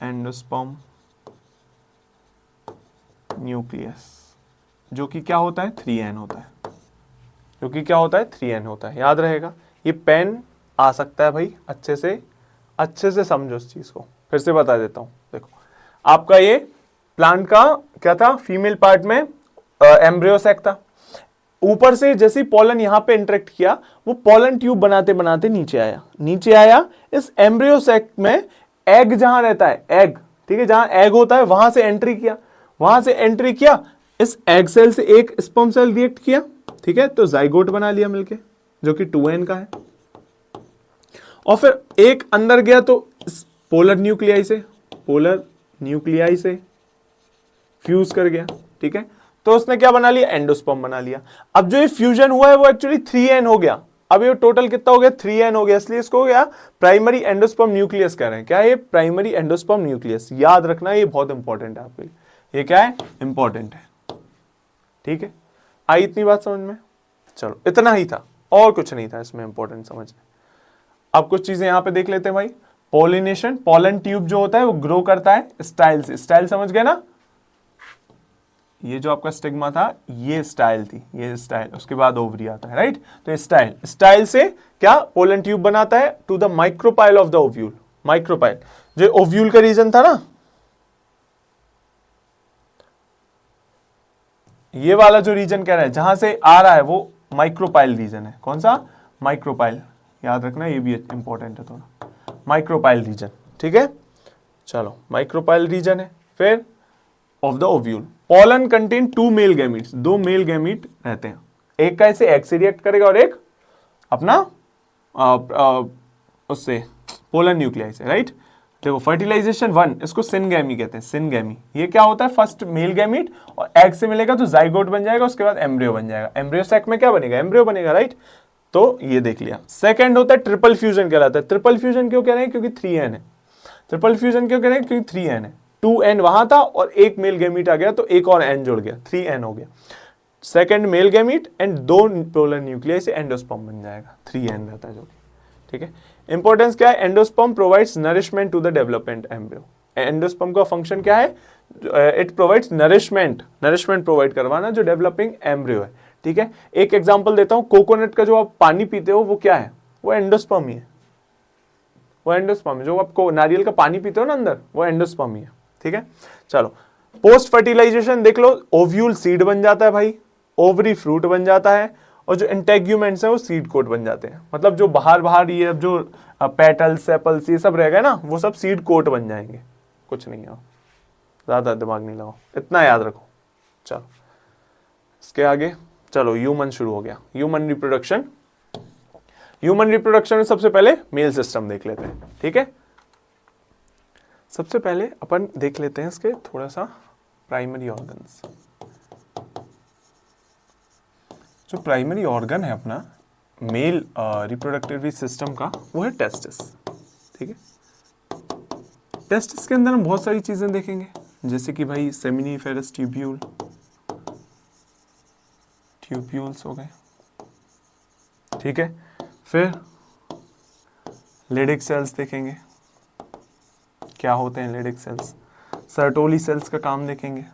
[SPEAKER 1] एंडोस्पर्म न्यूक्लियस, जो कि क्या होता है, 3n होता है, जो कि क्या होता है, 3n होता है। याद रहेगा, ये पेन आ सकता है भाई, अच्छे से समझो इस चीज को, फिर से बता देता हूं। देखो आपका ये प्लांट का क्या था, फीमेल पार्ट में एम्ब्रियो सैक था, ऊपर से जैसे पोलन यहां पे इंटरेक्ट किया, वो पोलन ट्यूब बनाते बनाते नीचे आया, इस एम्ब्रियो सैक में एग जहां रहता है, एग, ठीक है, जहां एग होता है वहां से एंट्री किया, इस एग सेल से एक स्पर्म सेल रिएक्ट किया, ठीक है, तो जाइगोट बना लिया मिलके, जो कि 2n का है। और फिर एक अंदर गया तो पोलर न्यूक्लियाई से फ्यूज कर गया, ठीक है, तो उसने क्या बना लिया, एंडोस्पर्म बना लिया। अब जो ये फ्यूजन हुआ है वो एक्चुअली 3n हो गया, अब ये टोटल कितना हो गया, 3n हो गया, इसलिए इसको हो गया प्राइमरी एंडोस्पर्म न्यूक्लियस कह रहे हैं। क्या है, प्राइमरी एंडोस्पर्म न्यूक्लियस, याद रखना ये बहुत इंपॉर्टेंट है आपके लिए, ये क्या है, इंपॉर्टेंट है, ठीक है। आई इतनी बात समझ में, चलो इतना ही था और कुछ नहीं था इसमें इंपॉर्टेंट समझ में। अब कुछ चीजें यहां पे देख लेते हैं भाई। पॉलिनेशन, पोलन ट्यूब जो होता है वो ग्रो करता है स्टाइल से, स्टाइल समझ गए ना, ये जो आपका स्टिग्मा था ये स्टाइल थी, ये स्टाइल, उसके बाद ओवरी आता है, राइट। तो स्टाइल से क्या पोलन ट्यूब बनाता है to the micropyle of the ovule, micropyle जो ओव्यूल का रीजन था ना, ये वाला जो रीजन कह रहा है जहां से आ रहा है वो माइक्रोपाइल रीजन है। कौन सा, माइक्रोपाइल, याद रखना ये भी इंपॉर्टेंट है थोड़ा, माइक्रोपाइल रीजन, ठीक है। चलो माइक्रोपाइल रीजन है। फिर of the ovule, pollen contain 2 male gametes, 2 male gamete रहते हैं, एक का ऐसे एग से रिएक्ट करेगा और एक अपना उससे पोलन न्यूक्लियाई से, राइट। देखो फर्टिलाइजेशन 1, इसको सिनगैमी कहते हैं, सिनगैमी। ये क्या होता है, फर्स्ट मेल गैमीट और एग से मिलेगा तो जाइगोट बन जाएगा, उसके बाद एम्ब्रियो बन जाएगा, एम्ब्रियो सैक में क्या बनेगा, एम्ब्रियो बनेगा, राइट। तो ये देख लिया। सेकंड होता है ट्रिपल फ्यूजन कहलाता है। ट्रिपल फ्यूजन क्यों कह रहे हैं, क्योंकि 3n है। ट्रिपल फ्यूजन क्यों कह रहे हैं, क्योंकि 3n है, 2n वहां था और एक मेल गैमीट आ गया तो एक और n जुड़ गया, 3n हो गया। Second male gamete and 2 polar nucleus से एंडोस्पर्म बन जाएगा, 3n रहता है जो, ठीक है। इंपॉर्टेंस क्या है, endosperm provides nourishment to the development embryo. Endosperm का फंक्शन क्या है, इट प्रोवाइड्स नरिशमेंट प्रोवाइड करवाना जो डेवलपिंग एम्ब्रियो है, ठीक है। एक एग्जांपल देता हूं, कोकोनट का जो आप पानी पीते हो वो क्या है, वो एंडोस्पर्म ही है, वो एंडोस्पर्म, जो आपको नारियल का पानी पीते हो ना अंदर, वो एंडोस्पर्म ही है, ठीक है। चलो पोस्ट फर्टिलाइजेशन देख लो, ओव्यूल सीड बन जाता है भाई, ओवरी फ्रूट बन जाता है, और जो इंटेग्यूमेंट्स है वो सीड कोट बन जाते हैं। मतलब जो बाहर ये जो पेटल्स सेपल्स ये सब रहेगा ना, वो सब सीड कोट बन जाएंगे। कुछ नहीं है, ज्यादा दिमाग नहीं लगाओ, इतना याद रखो। चलो इसके आगे चलो, ह्यूमन शुरू हो गया। ह्यूमन रिप्रोडक्शन में सबसे पहले मेल सिस्टम देख लेते हैं, ठीक है। सबसे पहले अपन देख लेते हैं इसके थोड़ा सा प्राइमरी ऑर्गन्स। जो प्राइमरी ऑर्गन है अपना मेल रिप्रोडक्टिव सिस्टम का, वो है टेस्टिस। ठीक है, टेस्टिस के अंदर हम बहुत सारी चीजें देखेंगे, जैसे कि भाई सेमिनिफेरस ट्यूब्यूल्स हो गए। ठीक है, फिर लिडिक सेल्स देखेंगे, क्या होते हैं लिडिक सेल्स। सर्टोली सेल्स का काम देखेंगे,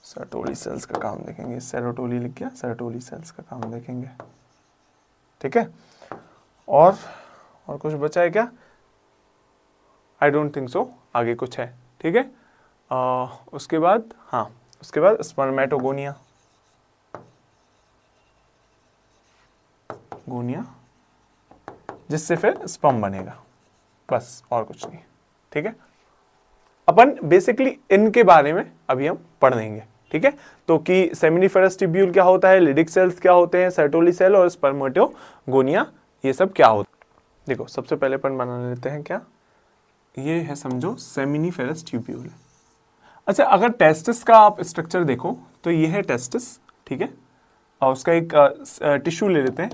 [SPEAKER 1] सर्टोली सेल्स का काम देखेंगे, सेरोटोली लिख गया, सर्टोली सेल्स का काम देखेंगे। ठीक है, और कुछ बचा है क्या? आई डोंट थिंक सो, आगे कुछ है। ठीक है, उसके बाद स्पर्मेटोगोनिया, जिससे फिर स्पर्म बनेगा, बस और कुछ नहीं। ठीक है, अपन बेसिकली इनके बारे में अभी हम पढ़ लेंगे। ठीक है, तो कि सेमिनिफेरस ट्यूब्यूल क्या होता है, लिडिक सेल्स क्या होते हैं, सर्टोली सेल और स्पर्मेटोगोनिया ये सब क्या होता है। देखो सबसे पहले अपन बना लेते हैं क्या, ये है समझो सेमिनिफेरस ट्यूब्यूल। अच्छा, अगर टेस्टिस का आप स्ट्रक्चर देखो तो ये है टेस्टिस। ठीक है, और उसका एक टिश्यू ले लेते हैं,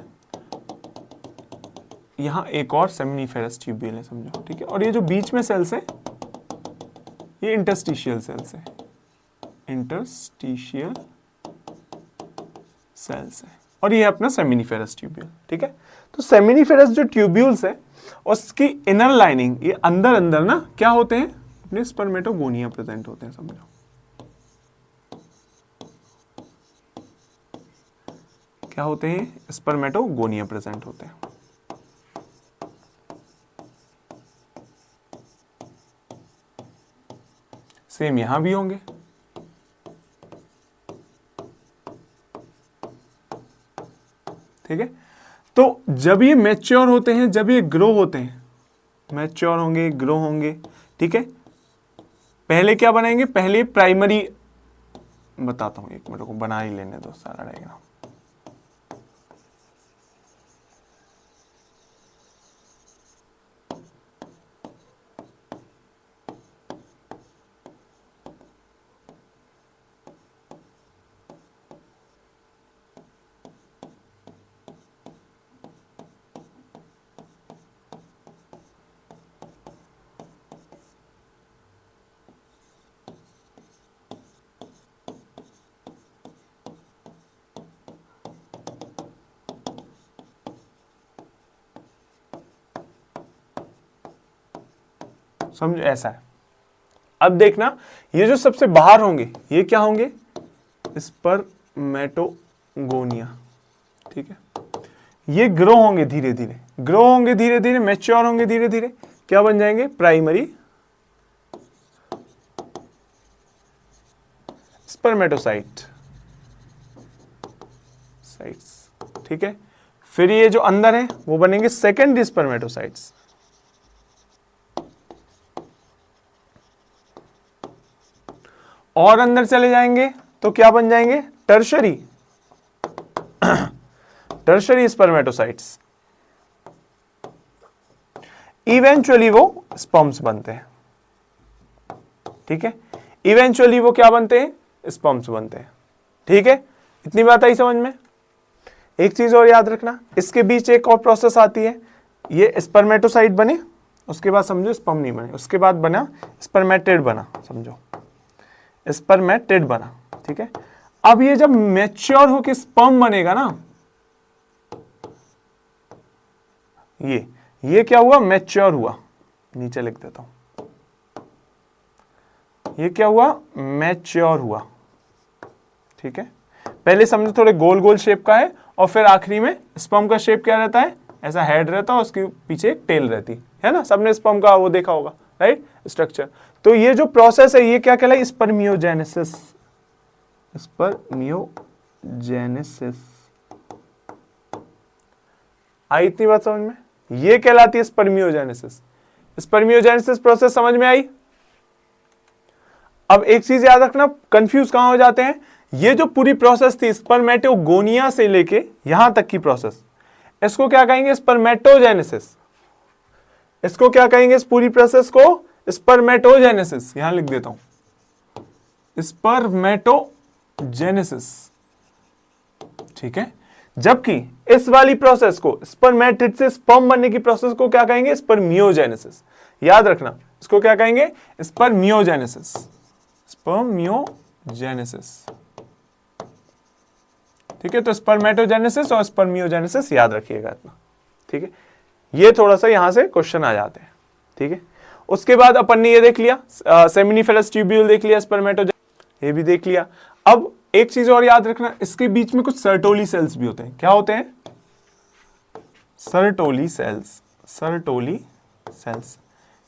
[SPEAKER 1] यहां एक और सेमिनिफेरस ट्यूब्यूल है समझो। ठीक है, और ये जो बीच में सेल्स है ये इंटरस्टिशियल सेल्स है, इंटरस्टिशियल सेल्स है, और ये है अपना सेमिनिफेरस ट्यूब्यूल। ठीक है, तो सेमिनिफेरस जो ट्यूब्यूल्स है उसकी इनर लाइनिंग, ये अंदर ना क्या होते हैं, अपने स्पर्मेटोगोनिया प्रेजेंट होते हैं समझो। क्या होते हैं, स्पर्मेटोगोनिया प्रेजेंट होते हैं। सेम यहां भी होंगे। ठीक है, तो जब ये मैच्योर होते हैं, जब ये ग्रो होते हैं, मैच्योर होंगे, ग्रो होंगे। ठीक है, पहले क्या बनाएंगे, पहले प्राइमरी, बताता हूं एक मिनट को, बना ही लेने दो सारा डायग्राम। समझो ऐसा है। अब देखना, ये जो सबसे बाहर होंगे ये क्या होंगे, स्पर्मेटोगोनिया। ठीक है, ये ग्रो होंगे धीरे धीरे, मैच्योर होंगे धीरे धीरे, क्या बन जाएंगे, प्राइमरी स्पर्मेटोसाइट साइट्स। ठीक है, फिर ये जो अंदर है वो बनेंगे सेकेंडरी स्पर्मेटोसाइट्स। और अंदर चले जाएंगे तो क्या बन जाएंगे, टर्शरी स्पर्मेटोसाइट्स। इवेंचुअली वो स्पर्म्स बनते हैं। ठीक है, इवेंचुअली वो क्या बनते हैं, स्पर्म्स बनते हैं। ठीक है, इतनी बात आई समझ में। एक चीज और याद रखना, इसके बीच एक और प्रोसेस आती है, ये स्पर्मेटोसाइट बने, उसके बाद समझो स्पर्म नहीं बने, उसके बाद बना स्पर्मेटिड बना, समझो स्पर्मेटिड बना। ठीक है, अब ये जब मैच्योर होकर स्पर्म बनेगा ना, ये क्या हुआ, मैच्योर हुआ, नीचे लिख देता हूं, ये क्या हुआ, मैच्योर हुआ। ठीक है, पहले समझो थोड़े गोल गोल शेप का है, और फिर आखिरी में स्पर्म का शेप क्या रहता है, ऐसा हेड रहता है, उसके पीछे एक टेल रहती है ना, सबने स्पर्म का वो देखा होगा, राइट, स्ट्रक्चर। तो ये जो प्रोसेस है ये क्या कहलाए, स्पर्मियोजेनेसिस। आई इतनी बात समझ में, ये कहलाती है स्पर्मियोजेनेसिस। स्पर्मियोजेनेसिस प्रोसेस समझ में आई। अब एक चीज याद रखना, कंफ्यूज कहां हो जाते हैं, ये जो पूरी प्रोसेस थी स्पर्मेटोगोनिया से लेके यहां तक की प्रोसेस, इसको क्या कहेंगे, स्पर्मेटोजेनेसिस। इसको क्या कहेंगे, इस पूरी प्रोसेस को स्पर्मेटोजेनेसिस, यहां लिख देता हूं, स्पर्मेटोजेनेसिस। जेनेसिस, ठीक है। जबकि इस वाली प्रोसेस को, स्पर्मेटिड से स्पर्म बनने की प्रोसेस को क्या कहेंगे? स्पर्मियोजेनेसिस। याद रखना, इसको क्या कहेंगे? स्पर्मियोजेनेसिस, स्पर्मियोजेनेसिस, ठीक है। तो स्पर्मेटोजेनेसिस और स्पर्मियोजेनेसिस याद रखिएगा इतना, ठीक है। ये थोड़ा सा यहां से क्वेश्चन आ जाते हैं, ठीक है। उसके बाद अपन ने ये देख लिया, सेमिनिफेरस ट्यूब्यूल देख लिया, स्पर्मेटोजेनेसिस ये भी देख लिया। अब एक चीज और याद रखना, इसके बीच में कुछ सर्टोली सेल्स भी होते हैं। क्या होते हैं? Sertoli cells, Sertoli cells.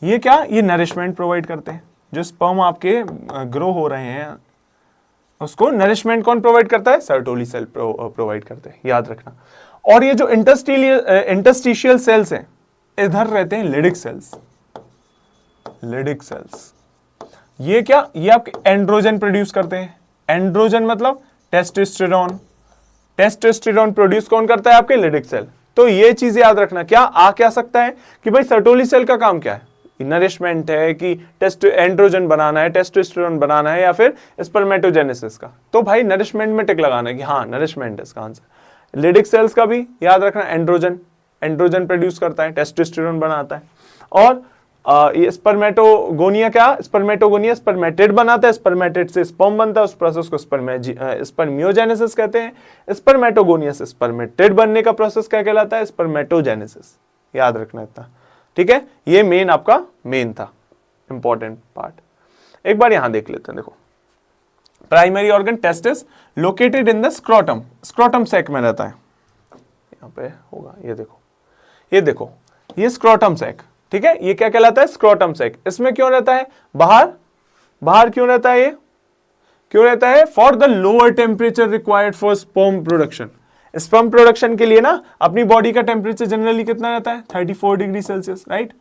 [SPEAKER 1] ये क्या? ये नरिशमेंट प्रोवाइड करते हैं। जो स्पर्म आपके ग्रो हो रहे हैं उसको नरिशमेंट कौन प्रोवाइड करता है? सर्टोली सेल प्रोवाइड करते हैं, याद रखना। और ये जो इंटरस्टिशियल सेल्स हैं, इधर रहते हैं लिडिक सेल्स, लिडिक सेल्स। ये क्या? ये आपके एंड्रोजन प्रोड्यूस करते हैं। एंड्रोजन मतलब टेस्टोस्टेरोन। टेस्टोस्टेरोन प्रोड्यूस कौन करता है? आपके लिडिक सेल। तो ये चीज याद रखना। क्या आ क्या सकता है कि भाई सर्टोली सेल का काम क्या है? नरिशमेंट है कि एंड्रोजन बनाना है, टेस्टोस्टेरोन बनाना है, या फिर स्पर्मेटोजेनेसिस का। तो भाई नरिशमेंट में टिक लगाना है कि हाँ नरिशमेंट है इसका आंसर। लिडिक सेल्स का भी याद रखना, एंड्रोजन, एंड्रोजन प्रोड्यूस करता है, टेस्टोस्टेरोन बनाता है। और ये स्पर्मेटोगोनिया, क्या? स्पर्मेटोगोनिया स्पर्मेटिड बनाता है, स्पर्मेटिड से स्पर्म बनता है, उस प्रोसेस को स्पर्मियोजेनेसिस कहते हैं। स्पर्मेटोगोनिया से स्पर्मेटिड बनने का प्रोसेस क्या कहलाता है? स्पर्मेटोजेनेसिस। याद रखना इतना, ठीक है। ये मेन आपका मेन था, इंपॉर्टेंट पार्ट। एक बार यहां देख लेते हैं, देखो। Primary organ testis located in the scrotum, scrotum sac में रहता है। यहां पे होगा, ये देखो, ये देखो, ये स्क्रोटम सैक, ठीक है। ये क्या कहलाता है? Scrotum sac. इसमें क्यों रहता है? बाहर, बाहर क्यों रहता है? ये क्यों रहता है? For the lower temperature required for sperm production. Sperm production के लिए ना अपनी बॉडी का टेम्परेचर जनरली कितना रहता है? 34 डिग्री सेल्सियस, राइट।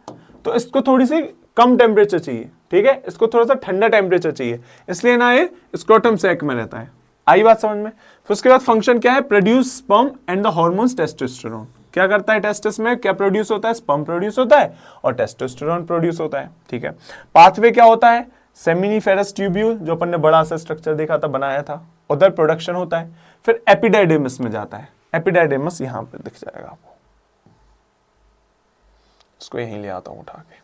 [SPEAKER 1] तो इसको थोड़ी सी कम टेम्परेचर चाहिए, ठीक है। इसको थोड़ा सा ठंडा टेम्परेचर चाहिए, इसलिए ना ये स्क्रोटम सैक में रहता है। आई बात समझ में? फिर उसके बाद फंक्शन क्या है? Produce sperm and the hormones testosterone. क्या करता है? टेस्टिस में क्या प्रोड्यूस होता है? स्पर्म प्रोड्यूस होता है और टेस्टोस्टेरोन प्रोड्यूस होता है, ठीक है। पाथवे क्या होता है? सेमिनिफेरस ट्यूब्यूल, जो अपन ने बड़ा सा स्ट्रक्चर देखा था, बनाया था, उधर प्रोडक्शन होता है। फिर एपिडाइडिमस में जाता है। एपिडाइडिमस यहां पर दिख जाएगा आपको, इसको यहीं ले आता हूं उठा के।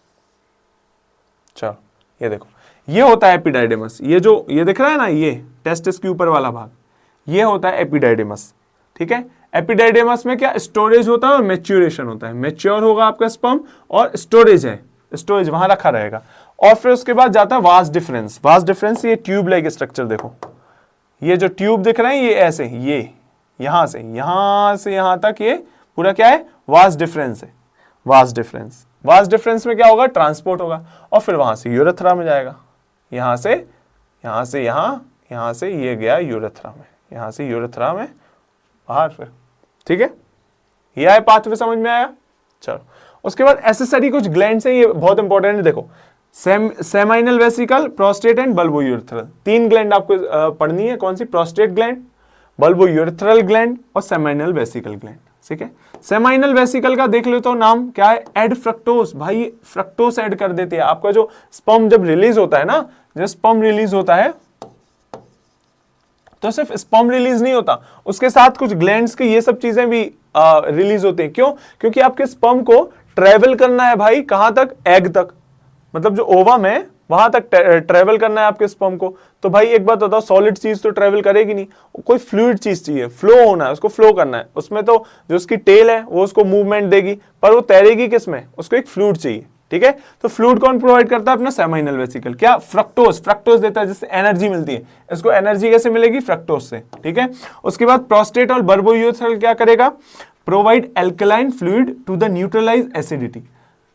[SPEAKER 1] चलो ये देखो, ये होता है एपिडाइडिमस। ये जो ये दिख रहा है ना, ये टेस्टिस के ऊपर वाला भाग, ये होता है एपिडाइडिमस, ठीक है। एपिडाइडिमस में क्या? स्टोरेज होता है और मैच्योरेशन होता है। मैच्योर होगा आपका स्पर्म और स्टोरेज है, स्टोरेज वहां रखा रहेगा। और फिर उसके बाद जाता है वास डिफरेंस। वास डिफरेंस, ये ट्यूब लाइक स्ट्रक्चर देखो, ये जो ट्यूब दिख रहे हैं ये ऐसे, ये यहां से यहां तक ये पूरा क्या है? वास डिफरेंस है। वास डिफरेंस, वास डिफरेंस में क्या होगा? ट्रांसपोर्ट होगा और फिर वहां से यूरेथ्रा में जाएगा। यहां से यहां से ये गया यूरेथ्रा में, यहां से यूरेथ्रा में बाहर फिर, ठीक है। ये आया पाथवे, समझ में आया? चलो उसके बाद एसेसरी कुछ ग्लैंड्स हैं, ये बहुत इंपॉर्टेंट है। देखो, seminal vesicle, prostate and bulbourethral. 3 gland आपको पढ़नी है। कौन सी? प्रोस्टेट ग्लैंड, बल्बोयूरेथ्रल ग्लैंड और सेमाइनल वेसिकल ग्लैंड, ठीक है। सेमाइनल वेसिकल का देख लो तो नाम क्या है? Add fructose. भाई फ्रक्टोस ऐड कर देते हैं। आपका जो स्पर्म जब रिलीज होता है ना, जब स्पर्म रिलीज होता है तो सिर्फ स्पर्म रिलीज नहीं होता, उसके साथ कुछ ग्लैंड्स की ये सब चीजें भी रिलीज होती हैं। क्यों? क्योंकि आपके स्पर्म को ट्रेवल करना है भाई, कहां तक? एग तक, मतलब जो ओवम है वहां तक ट्रेवल करना है आपके स्पर्म को। तो भाई एक बात बताओ, सॉलिड चीज तो ट्रेवल करेगी नहीं, कोई फ्लूइड चीज चाहिए, फ्लो होना है, उसको फ्लो करना है। उसमें तो जो उसकी टेल है वो उसको मूवमेंट देगी, पर वो तैरेगी किसमें? उसको एक फ्लूइड चाहिए, ठीक है। तो फ्लूइड कौन प्रोवाइड करता है? अपना सेमाइनल वेसिकल। क्या? फ्रक्टोस। फ्रक्टोस देता है, जिससे एनर्जी मिलती है। इसको एनर्जी कैसे मिलेगी? फ्रक्टोस से, ठीक है। उसके बाद प्रोस्टेट और बल्बोयूरेथ्रल क्या करेगा? Provide alkaline fluid to the neutralise acidity.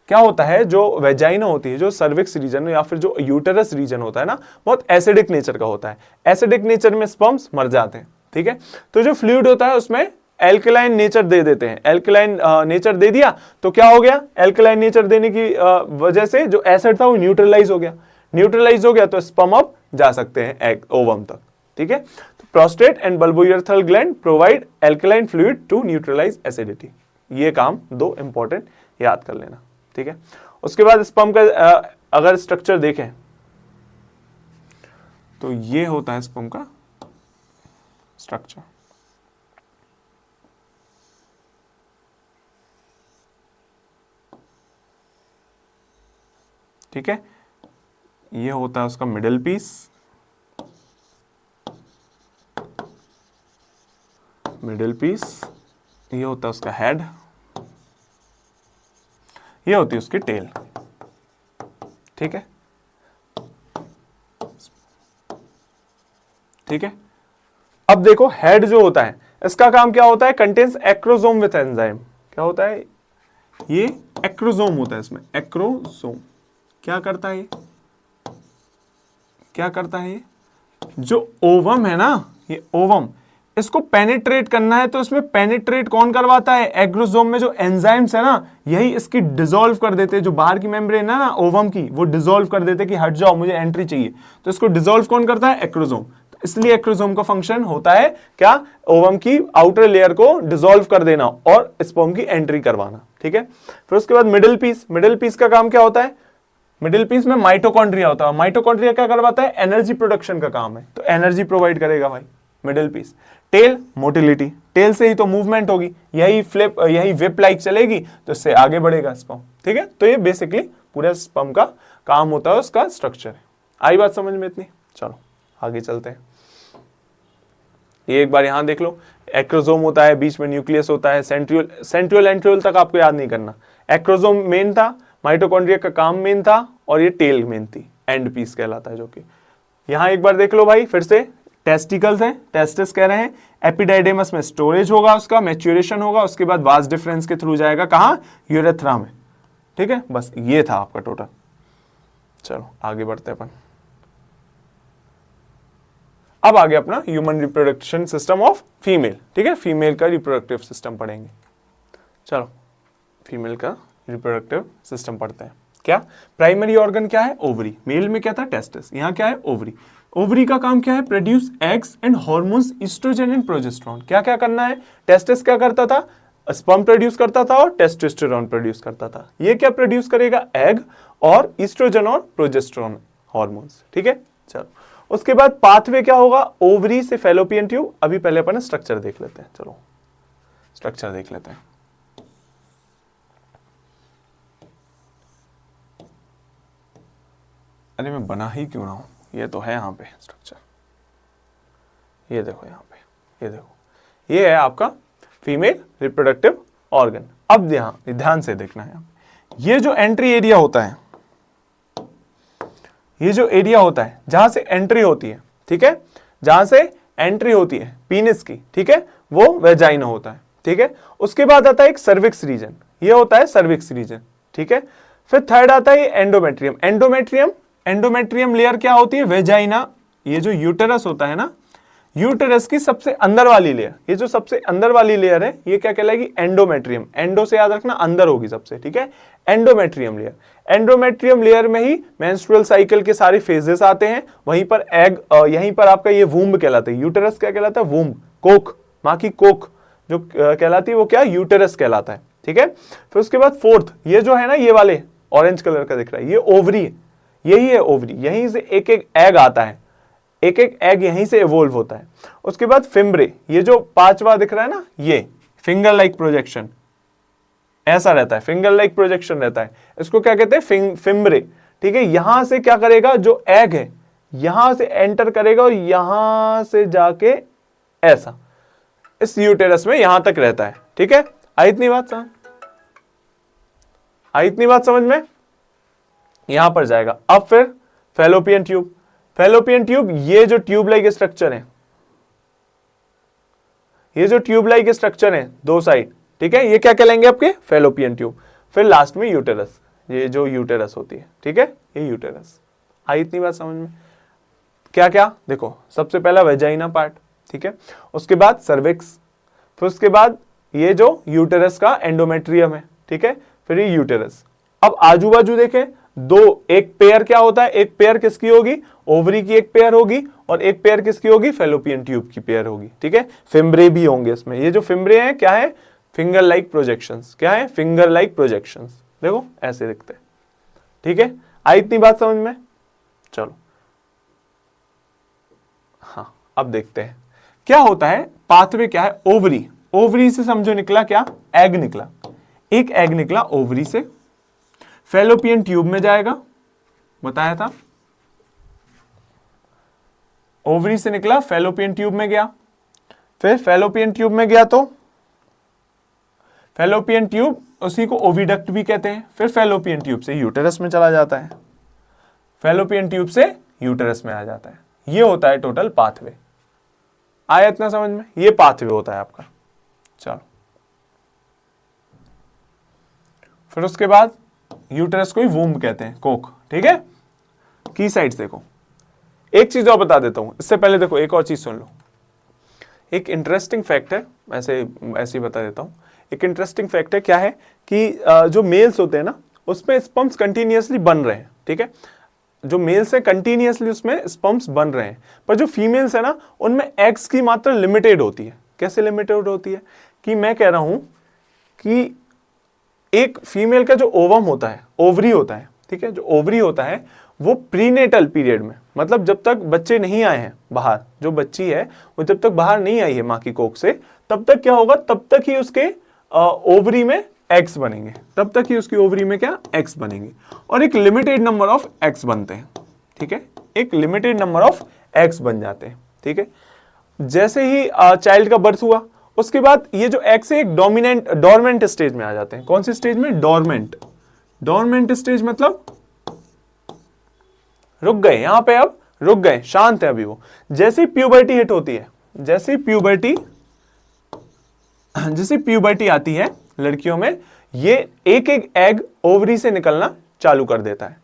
[SPEAKER 1] क्या होता है? जो वेजाइना होती है, जो सर्विक्स रीजन या फिर जो यूटेरस रीजन होता है ना, बहुत एसिडिक नेचर का होता है। एसिडिक नेचर में स्पर्म्स मर जाते हैं, ठीक है। तो जो फ्लूइड होता है उसमें एल्कलाइन नेचर दे देते हैं। एल्कलाइन नेचर दे दिया तो क्या हो गया? एल्कलाइन नेचर देने की वजह से जो एसिड था वो न्यूट्रलाइज हो गया। न्यूट्रलाइज हो गया तो स्पर्म अब जा सकते हैं एग ओवम तक, ठीक है। तो prostate and bulbourethral gland provide alkaline fluid to neutralise acidity. ये काम 2 इंपॉर्टेंट याद कर लेना, ठीक है। उसके बाद स्पर्म का अगर स्ट्रक्चर देखें तो ये होता है स्पर्म का स्ट्रक्चर। ठीक है, ये होता है उसका मिडिल पीस, मिडिल पीस, ये होता है उसका हेड, ये होती है उसकी टेल। ठीक है, ठीक है। अब देखो हेड जो होता है इसका काम क्या होता है, कंटेन्स एक्रोसोम विथ एंजाइम। क्या होता है, ये एक्रोसोम होता है, इसमें एक्रोसोम क्या करता है, क्या करता है, ये जो ओवम है ना, ये ओवम, इसको पेनिट्रेट करना है तो इसमें पेनिट्रेट कौन करवाता है, एग्रोसोम में जो एंजाइम्स है ना, यही इसकी डिसॉल्व कर देते हैं। जो बाहर की मेम्ब्रेन है ना ओवम की, वो डिसॉल्व कर देते हैं कि हट जाओ मुझे एंट्री चाहिए, तो इसको डिसॉल्व कौन करता है, एक्रोसोम। तो इसलिए एक्रोसोम का फंक्शन होता है क्या, ओवम की आउटर लेयर को डिसॉल्व कर देना और स्पर्म की एंट्री करवाना। ठीक है, फिर उसके बाद मिडिल पीस, मिडिल पीस का काम क्या होता है, मिडिल पीस में माइटोकॉन्ड्रिया होता है। माइटोकॉन्ड्रिया क्या करवाता है, एनर्जी प्रोडक्शन का काम है, तो एनर्जी प्रोवाइड करेगा भाई middle piece. Tail, motility, tail से ही तो मूवमेंट होगी, यही फ्लिप, यही विप लाइक चलेगी तो इससे आगे बढ़ेगा स्पर्म। ठीक है, तो ये बेसिकली पूरा स्पर्म का काम होता है, उसका स्ट्रक्चर है। आई बात समझ में इतनी, चलो आगे चलते हैं। ये एक बार यहां देख लो, एक्रोसोम होता है, बीच में न्यूक्लियस होता है, सेंट्रियोल एंट्रियोल तक आपको याद नहीं करना। एक्रोसोम मेन था, माइटोकॉन्ड्रिया का काम मेन था, और ये टेल मेन थी, एंड पीस कहलाता है। जो कि यहां एक बार देख लो भाई फिर से, टेस्टिकल्स हैं, टेस्टिस कह रहे हैं, एपिडाइडेमस में स्टोरेज होगा, उसका मैच्योरेशन होगा, उसके बाद वास डिफरेंस के थ्रू जाएगा कहां, यूरेथ्रा में। ठीक है, बस ये था आपका टोटल। चलो आगे बढ़ते हैं अपन। अब आगे अपना human reproduction system of female. ठीक है, फीमेल का रिप्रोडक्टिव सिस्टम पढ़ेंगे। चलो फीमेल का रिप्रोडक्टिव सिस्टम पढ़ते हैं। क्या प्राइमरी ऑर्गन क्या है, ओवरी। मेल में क्या था, टेस्टिस, यहां क्या है, ओवरी। ओवरी का काम क्या है, produce eggs and hormones, oestrogen and progesterone. क्या क्या करना है, टेस्टिस क्या करता था, स्पर्म प्रोड्यूस करता था और टेस्टोस्टेरोन प्रोड्यूस करता था। ये क्या प्रोड्यूस करेगा, एग और ईस्ट्रोजन और प्रोजेस्टेरोन हार्मोन्स। ठीक है, चलो उसके बाद पाथवे क्या होगा, ओवरी से फैलोपियन ट्यूब। अभी पहले अपन स्ट्रक्चर देख लेते हैं, चलो स्ट्रक्चर देख लेते हैं। अरे मैं बना ही क्यों रहा हूं, ये तो है यहाँ पे स्ट्रक्चर, ये देखो यहाँ पे, ये देखो, ये है आपका फीमेल रिप्रोडक्टिव ऑर्गन। अब ध्यान से देखना है, ये जो एंट्री एरिया होता है, ये जो एरिया होता है जहां से एंट्री होती है, ठीक है, जहां से एंट्री होती है पीनिस की, ठीक है, वो वेजाइना होता है। ठीक है, उसके बाद आता है एक सर्विक्स रीजन, ये होता है सर्विक्स रीजन। ठीक है, फिर थर्ड आता है एंडोमेट्रियम। एंडोमेट्रियम लेयर क्या होती है, वेजाइना। ये जो यूटेरस होता है ना, यूटेरस की सबसे अंदर वाली लेयर, ये जो सबसे अंदर वाली लेयर है, ये क्या कहलाएगी, एंडोमेट्रियम। एंडो से याद रखना, अंदर होगी सबसे। ठीक है, एंडोमेट्रियम लेयर। एंडोमेट्रियम लेयर में ही मेंस्ट्रुअल साइकिल के सारे फेजेस आते हैं। वहीं पर एग, यहीं पर आपका ये वूम्ब कहलाता है। यूटेरस क्या कहलाता है, वूम्ब, कोख, मां की कोख जो कहलाती है वो क्या, यूटेरस कहलाता है। ठीक है, फिर उसके बाद फोर्थ, ये जो है ना, ये वाले ऑरेंज कलर का दिख रहा है, ये ओवरी है, यही है ओवरी। यहीं से एक एक एग आता है, एक एक एग यहीं से इवोल्व होता है। उसके बाद फिम्ब्रे, ये जो पांचवा दिख रहा है ना, ये फिंगर लाइक प्रोजेक्शन ऐसा रहता है, फिंगर लाइक प्रोजेक्शन रहता है, इसको क्या कहते हैं, फिम्ब्रे। ठीक है, यहां से क्या करेगा, जो एग है यहां से एंटर करेगा और यहां से जाके ऐसा इस यूटेरस में यहां तक रहता है। ठीक है, आई इतनी बात समझ में, यहां पर जाएगा। अब फिर फैलोपियन ट्यूब। फैलोपियन ट्यूब, ये जो ट्यूब लाइक स्ट्रक्चर है, ये जो ट्यूब लाइक स्ट्रक्चर है दो साइड, ठीक है, ये क्या कहलाएंगे आपके, फैलोपियन ट्यूब। फिर लास्ट में यूटेरस, ये जो यूटेरस होती है, ठीक है, ये यूटेरस। आई इतनी बात समझ में, क्या क्या देखो, सबसे पहला वेजाइना पार्ट, ठीक है, उसके बाद सर्विक्स, फिर उसके बाद ये जो यूटेरस का एंडोमेट्रियम है, ठीक है, फिर ये यूटेरस। अब आजू बाजू देखें, दो, एक पेयर क्या होता है, एक पेयर किसकी होगी, ओवरी की एक पेयर होगी, और एक पेयर किसकी होगी, फैलोपियन ट्यूब की पेयर होगी। ठीक है, फिम्ब्रे भी होंगे इसमें। ये जो फिम्ब्रे हैं क्या है, फिंगर लाइक प्रोजेक्शंस। क्या है, फिंगर लाइक प्रोजेक्शंस। देखो ऐसे दिखते हैं। ठीक है, आई इतनी बात समझ में, चलो हाँ अब देखते हैं क्या होता है पाथवे, क्या है ओवरी, ओवरी से समझो निकला क्या, एग निकला, एक एग निकला ओवरी से, फैलोपियन ट्यूब में जाएगा, बताया था, ओवरी से निकला फैलोपियन ट्यूब में गया, फिर फैलोपियन ट्यूब में गया तो फैलोपियन ट्यूब उसी को ओविडक्ट भी कहते हैं, फिर फैलोपियन ट्यूब से यूटेरस में चला जाता है, फैलोपियन ट्यूब से यूटेरस में आ जाता है। ये होता है टोटल पाथवे। आया इतना समझ में, ये पाथवे होता है आपका। चलो फिर उसके बाद यूटेरस को ही वूम्ब कहते हैं, कोख, ठीक है। की साइड्स देखो, एक चीज और बता देता हूं इससे पहले, देखो एक और चीज सुन लो, एक इंटरेस्टिंग फैक्ट है, ऐसे ही बता देता हूं। एक इंटरेस्टिंग फैक्ट है, क्या है कि जो मेल्स होते हैं ना उसमें स्पर्म्स कंटिन्यूअसली बन रहे हैं, ठीक है, जो मेल्स है कंटिन्यूअसली उसमें स्पर्म्स बन रहे हैं, पर जो फीमेल्स है ना उनमें एग्स की मात्रा लिमिटेड होती है। कैसे लिमिटेड होती है, कि मैं कह रहा हूं कि एक फीमेल का जो ओवम होता है, ओवरी होता है, ठीक है, जो ओवरी होता है वो प्रीनेटल पीरियड में, मतलब जब तक बच्चे नहीं आए हैं बाहर, जो बच्ची है वो जब तक बाहर नहीं आई है मां की कोख से, तब तक क्या होगा, तब तक ही उसके ओवरी में एग्स बनेंगे, तब तक ही उसकी ओवरी में क्या एग्स बनेंगे, और एक लिमिटेड नंबर ऑफ एग्स बनते हैं, ठीक है, एक लिमिटेड नंबर ऑफ एग्स बन जाते हैं, ठीक है। जैसे ही चाइल्ड का बर्थ हुआ उसके बाद ये जो एग्स है एक डोरमेंट स्टेज में आ जाते हैं। कौन सी स्टेज में, डोरमेंट स्टेज, मतलब रुक गए, यहां पे अब रुक गए, शांत है अभी वो। जैसे ही प्यूबर्टी हिट होती है, जैसे प्यूबर्टी आती है लड़कियों में, ये एक एक एग ओवरी से निकलना चालू कर देता है,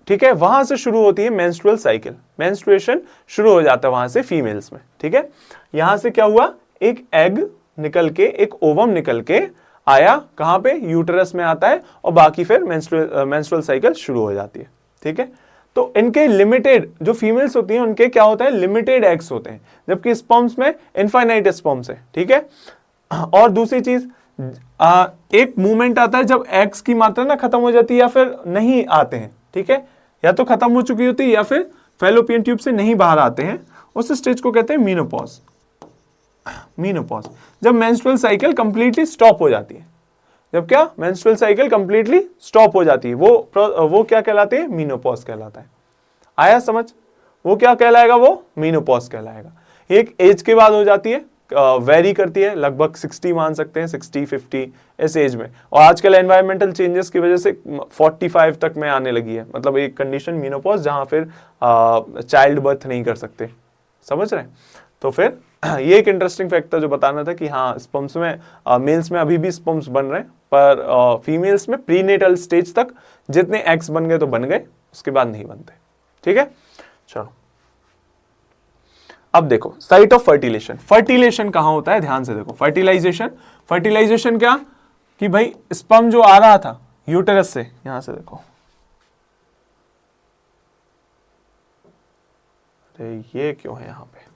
[SPEAKER 1] ठीक है। वहां से शुरू होती है मेंस्ट्रुअल साइकिल, मेंस्ट्रुएशन शुरू हो जाता है वहां से फीमेल्स में, ठीक है। यहां से क्या हुआ, एक एग निकल के, एक ओवम निकल के आया, कहां पे, यूटेरस में आता है, और बाकी फिर मेंस्ट्रुअल साइकिल शुरू हो जाती है, ठीक है। तो इनके लिमिटेड, जो फीमेल्स होती हैं उनके क्या होता है, लिमिटेड एग्स होते हैं, जबकि स्पर्म्स में इनफाइनाइट स्पर्म्स है, ठीक है। और दूसरी चीज, एक मूवमेंट आता है जब एग्स की मात्रा ना खत्म हो जाती है या फिर नहीं आते हैं, ठीक है, या तो खत्म हो चुकी होती है या फिर फैलोपियन ट्यूब से नहीं बाहर आते हैं, उस स्टेज को कहते हैं मीनोपॉज। मीनोपॉज, जब मेंस्ट्रुअल साइकिल कंप्लीटली स्टॉप हो जाती है, जब क्या मेंस्ट्रुअल साइकिल कंप्लीटली स्टॉप हो जाती है, वो क्या कहलाते हैं, मीनोपॉज कहलाता है। आया समझ, वो क्या कहलाएगा, वो मीनोपॉज कहलाएगा। एक एज के बाद हो जाती है, वेरी करती है, लगभग 60 मान सकते हैं, 60-50 इस एज में, और आजकल एनवायरमेंटल चेंजेस की वजह से 45 तक में आने लगी है, मतलब एक कंडीशन मीनोपॉज जहां फिर चाइल्ड बर्थ नहीं कर सकते, समझ रहे हैं। तो फिर ये एक इंटरेस्टिंग फैक्ट था जो बताना था कि हाँ स्पर्म्स में, मेल्स में अभी भी स्पर्म्स बन रहे हैं, पर फीमेल्स में प्रीनेटल स्टेज तक जितने एग्स बन गए तो बन गए, उसके बाद नहीं बनते, ठीक है। चलो अब देखो साइट ऑफ फर्टिलेशन, फर्टिलेशन कहां होता है, ध्यान से देखो, फर्टिलाइजेशन क्या, कि भाई स्पर्म जो आ रहा था यूटेरस से, यहां से देखो, अरे ये क्यों है यहां पे,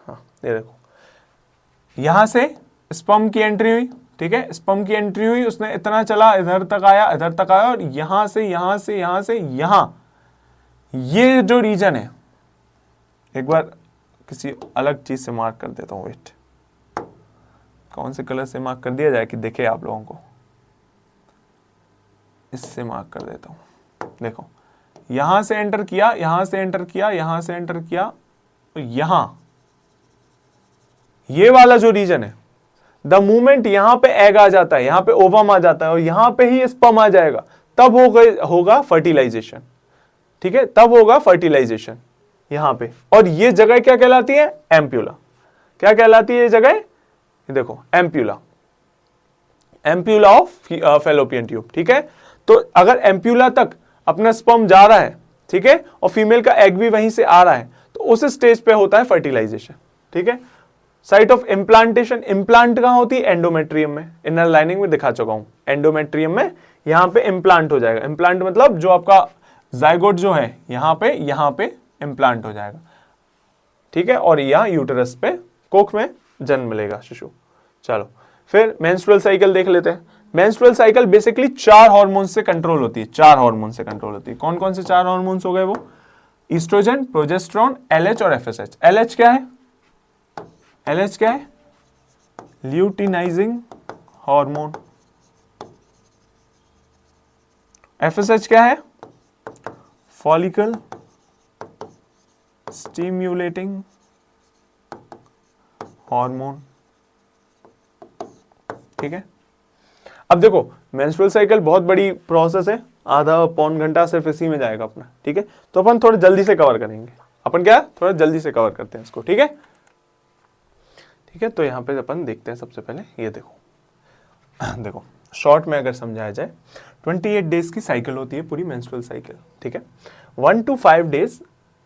[SPEAKER 1] हाँ ये देखो, यहां से स्पर्म की एंट्री हुई, ठीक है, स्पर्म की एंट्री हुई, उसने इतना चला, इधर तक आया, और यहां से यहां, ये जो रीजन है, एक बार किसी अलग चीज से मार्क कर देता हूं, वेट, कौन से कलर से मार्क कर दिया जाए कि दिखे आप लोगों को, इससे मार्क कर देता हूं। देखो यहां से एंटर किया, यहां से एंटर किया, तो यहां ये वाला जो रीजन है, द मूवमेंट यहां पे एग आ जाता है, यहां पे ओवम आ जाता है, और यहां पे ही स्पर्म आ जाएगा, तब होगा फर्टिलाइजेशन, ठीक है, तब होगा फर्टिलाइजेशन यहां पे। और ये जगह क्या कहलाती है, एम्प्यूला। क्या कहलाती है ये जगह, देखो एम्प्यूला ऑफ फैलोपियन ट्यूब, ठीक है। तो अगर एम्प्यूला तक अपना स्पर्म जा रहा है, ठीक है, और फीमेल का एग भी वहीं से आ रहा है, तो उस स्टेज पे होता है फर्टिलाइजेशन, ठीक है। साइट ऑफ इम्प्लांटेशन, इम्प्लांट कहां होती है, एंडोमेट्रियम में, इनर लाइनिंग में दिखा चुका हूं, एंडोमेट्रियम में यहां पे इम्प्लांट हो जाएगा। इम्प्लांट मतलब जो आपका जाइगोट जो है यहां पे इम्प्लांट हो जाएगा, ठीक है, और यहां यूटेरस पे कोख में जन्म लेगा शिशु। चलो फिर मेंस्ट्रुअल साइकिल देख लेते हैं। मेंस्ट्रुअल साइकिल बेसिकली 4 हार्मोन से कंट्रोल होती है, 4 हार्मोन से कंट्रोल होती है। कौन कौन से 4 हार्मोन्स हो गए वो, ईस्ट्रोजन, प्रोजेस्टेरॉन, LH और FSH। LH क्या है? LH क्या है? Luteinizing hormone. FSH क्या है? Follicle stimulating hormone. ठीक है, अब देखो मेंस्ट्रुअल साइकिल बहुत बड़ी प्रोसेस है, आधा पौन घंटा सिर्फ इसी में जाएगा अपना। ठीक है, तो अपन थोड़ा जल्दी से कवर करेंगे। अपन क्या थोड़ा जल्दी से कवर करते हैं इसको। ठीक है, ठीक है, तो यहाँ पे अपन देखते हैं सबसे पहले ये देखो देखो शॉर्ट में अगर समझाया जाए 28 डेज की साइकिल होती है पूरी मेंस्ट्रुअल साइकिल। ठीक है, 1 to 5 डेज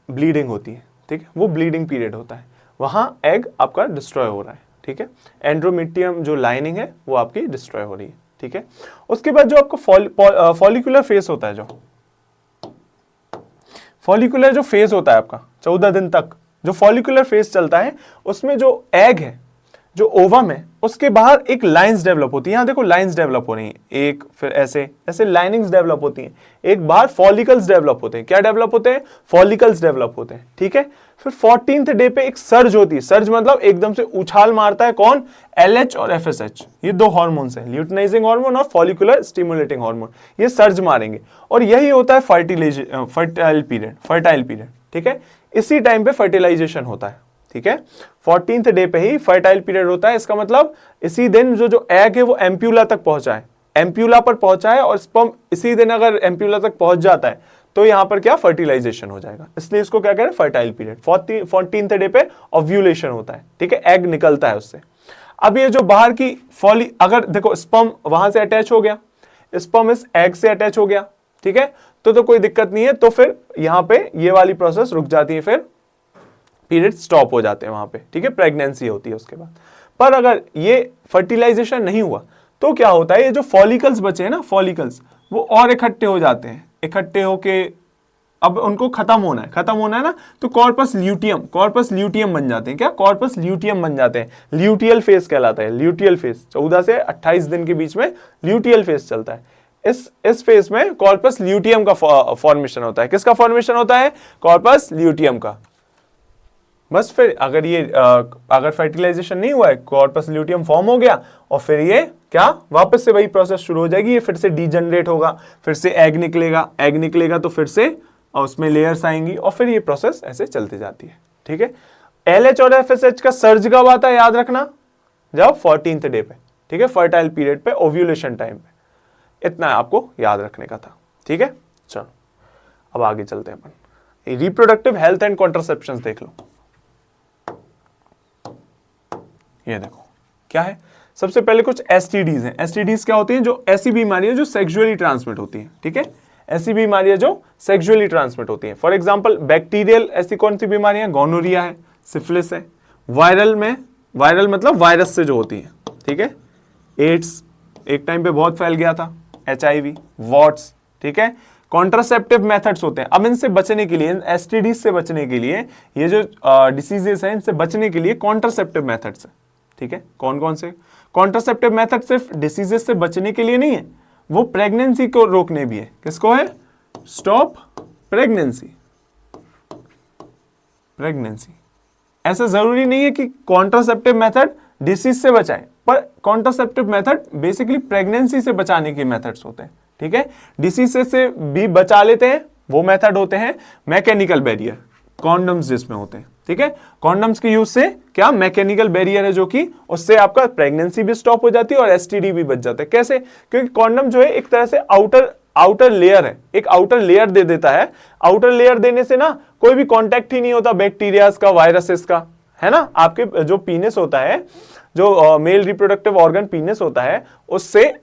[SPEAKER 1] ब्लीडिंग होती है। ठीक है, वो ब्लीडिंग पीरियड होता है, वहां एग आपका डिस्ट्रॉय हो रहा है। ठीक है, एंड्रोमेट्रियम जो लाइनिंग है वो आपकी डिस्ट्रॉय हो रही है। ठीक है, उसके बाद जो आपका फॉलिकुलर फेस होता है, जो फॉलिकुलर जो फेज होता है आपका 14 दिन तक जो फॉलिकुलर फेज चलता है, उसमें जो एग है, जो ओवम है, उसके बाहर एक लाइंस डेवलप होती है। यहां देखो लाइंस डेवलप हो रही है, एक फिर ऐसे ऐसे लाइनिंग्स डेवलप होती हैं, एक बाहर फॉलिकल्स डेवलप होते हैं। क्या डेवलप होते हैं? फॉलिकल्स डेवलप होते हैं। ठीक है, फिर 14th डे पे एक सर्ज होती है। सर्ज मतलब एकदम से उछाल मारता है कौन? LH और FSH, ये दो हार्मोन्स हैं, ल्यूटिनाइजिंग हार्मोन और फॉलिकुलर स्टिमुलेटिंग हार्मोन, ये सर्ज मारेंगे और यही होता है फर्टाइल पीरियड। ठीक है, इसी टाइम पे फर्टिलाइजेशन होता है। ठीक है, 14th डे पे ही फर्टाइल पीरियड होता है। इसका मतलब इसी दिन जो एग है वो एम्प्यूला तक पहुंचा है, एम्प्यूला पर पहुंचा है, और स्पर्म इसी दिन अगर एम्प्यूला तक पहुंच जाता है तो यहां पर क्या फर्टिलाइजेशन हो जाएगा, इसलिए इसको क्या कह रहे हैं? Fertile period. 14th डे पे ओव्यूलेशन होता है। ठीक है, एग निकलता है उससे। अब ये जो बाहर की अगर देखो स्पर्म वहां से अटैच हो गया, स्पर्म इस एग से अटैच हो गया। ठीक है, तो कोई दिक्कत नहीं है, तो फिर यहां पे ये वाली प्रोसेस रुक जाती है, फिर पीरियड स्टॉप हो जाते हैं वहां पे। ठीक है, प्रेगनेंसी होती है उसके बाद। पर अगर ये फर्टिलाइजेशन नहीं हुआ तो क्या होता है? ये जो फॉलिकल्स बचे हैं ना, फॉलिकल्स वो और इकट्ठे हो जाते हैं, इकट्ठे होके अब उनको खत्म होना है ना, तो कॉर्पस ल्यूटियम बन जाते हैं। क्या? कॉर्पस ल्यूटियम बन जाते हैं। ल्यूटियल फेज कहलाता है, ल्यूटियल फेज 14 से 28 दिन के बीच में ल्यूटियल फेज चलता है। इस फेज में कॉर्पस ल्यूटियम का फॉर्मेशन होता है। किसका फॉर्मेशन होता है? कॉर्पस ल्यूटियम का। बस फिर अगर फर्टिलाइजेशन नहीं हुआ है, कॉर्पस ल्यूटियम फॉर्म हो गया और फिर ये क्या वापस से वही प्रोसेस शुरू हो जाएगी, ये फिर से डीजनरेट होगा, फिर से एग निकलेगा तो फिर से उसमें लेयर्स आएंगी और फिर ये प्रोसेस ऐसे चलती जाती है। ठीक है, LH और FSH का सर्ज कब आता है याद रखना? जब 14th डे पे। ठीक है, फर्टाइल पीरियड पे, ओव्यूलेशन टाइम पे। इतना आपको याद रखने का था। ठीक है, चलो अब आगे चलते हैं अपन। रिप्रोडक्टिव हेल्थ एंड कॉन्ट्रासेप्शन देख लो। ये देखो क्या है, सबसे पहले कुछ STDs हैं। STDs क्या होती हैं? जो ऐसी बीमारियां जो सेक्सुअली ट्रांसमिट होती हैं। ठीक है, ऐसी बीमारियां जो सेक्सुअली ट्रांसमिट होती हैं। फॉर एग्जांपल बैक्टीरियल ऐसी कौन सी बीमारियां? गोनोरिया है, सिफिलिस है। वायरल मतलब वायरस से जो होती है। ठीक है, एड्स एक टाइम पे बहुत फैल गया था, HIV, वॉट्स। ठीक है, कॉन्ट्रासेप्टिव मेथड्स होते हैं। अब इनसे बचने के लिए, इन STDs से बचने के लिए, ये जो डिसीजेस हैं इनसे बचने के लिए कॉन्ट्रासेप्टिव मेथड्स है। ठीक है, कौन कौन से? कॉन्ट्रासेप्टिव मेथड सिर्फ डिसीजेस से बचने के लिए नहीं है, वो प्रेगनेंसी को रोकने भी है। किसको है? Stop pregnancy. ऐसा जरूरी नहीं है कि कॉन्ट्रासेप्टिव मेथड डिसीज से बचाए, पर कॉन्ट्रासेप्टिव मेथड बेसिकली प्रेगनेंसी से बचाने के मेथड्स होते हैं। ठीक है, डिसीज से भी बचा लेते हैं, वो मेथड होते हैं मैकेनिकल बैरियर, कॉन्डम्स जिसमें होते हैं। ठीक है, कॉन्डम्स के यूज से क्या मैकेनिकल बैरियर है, जो कि उससे आपका प्रेगनेंसी भी स्टॉप हो जाती है और STD भी बच जाता है। कैसे? क्योंकि कॉन्डम जो है एक तरह से आउटर लेयर है, एक आउटर लेयर दे देता है। आउटर लेयर देने से ना कोई भी कांटेक्ट ही नहीं होता बैक्टीरियाज का, वायरसेस का, है ना। आपके जो पीनिस होता है, जो मेल रिप्रोडक्टिव ऑर्गन पीनिस होता है, उससे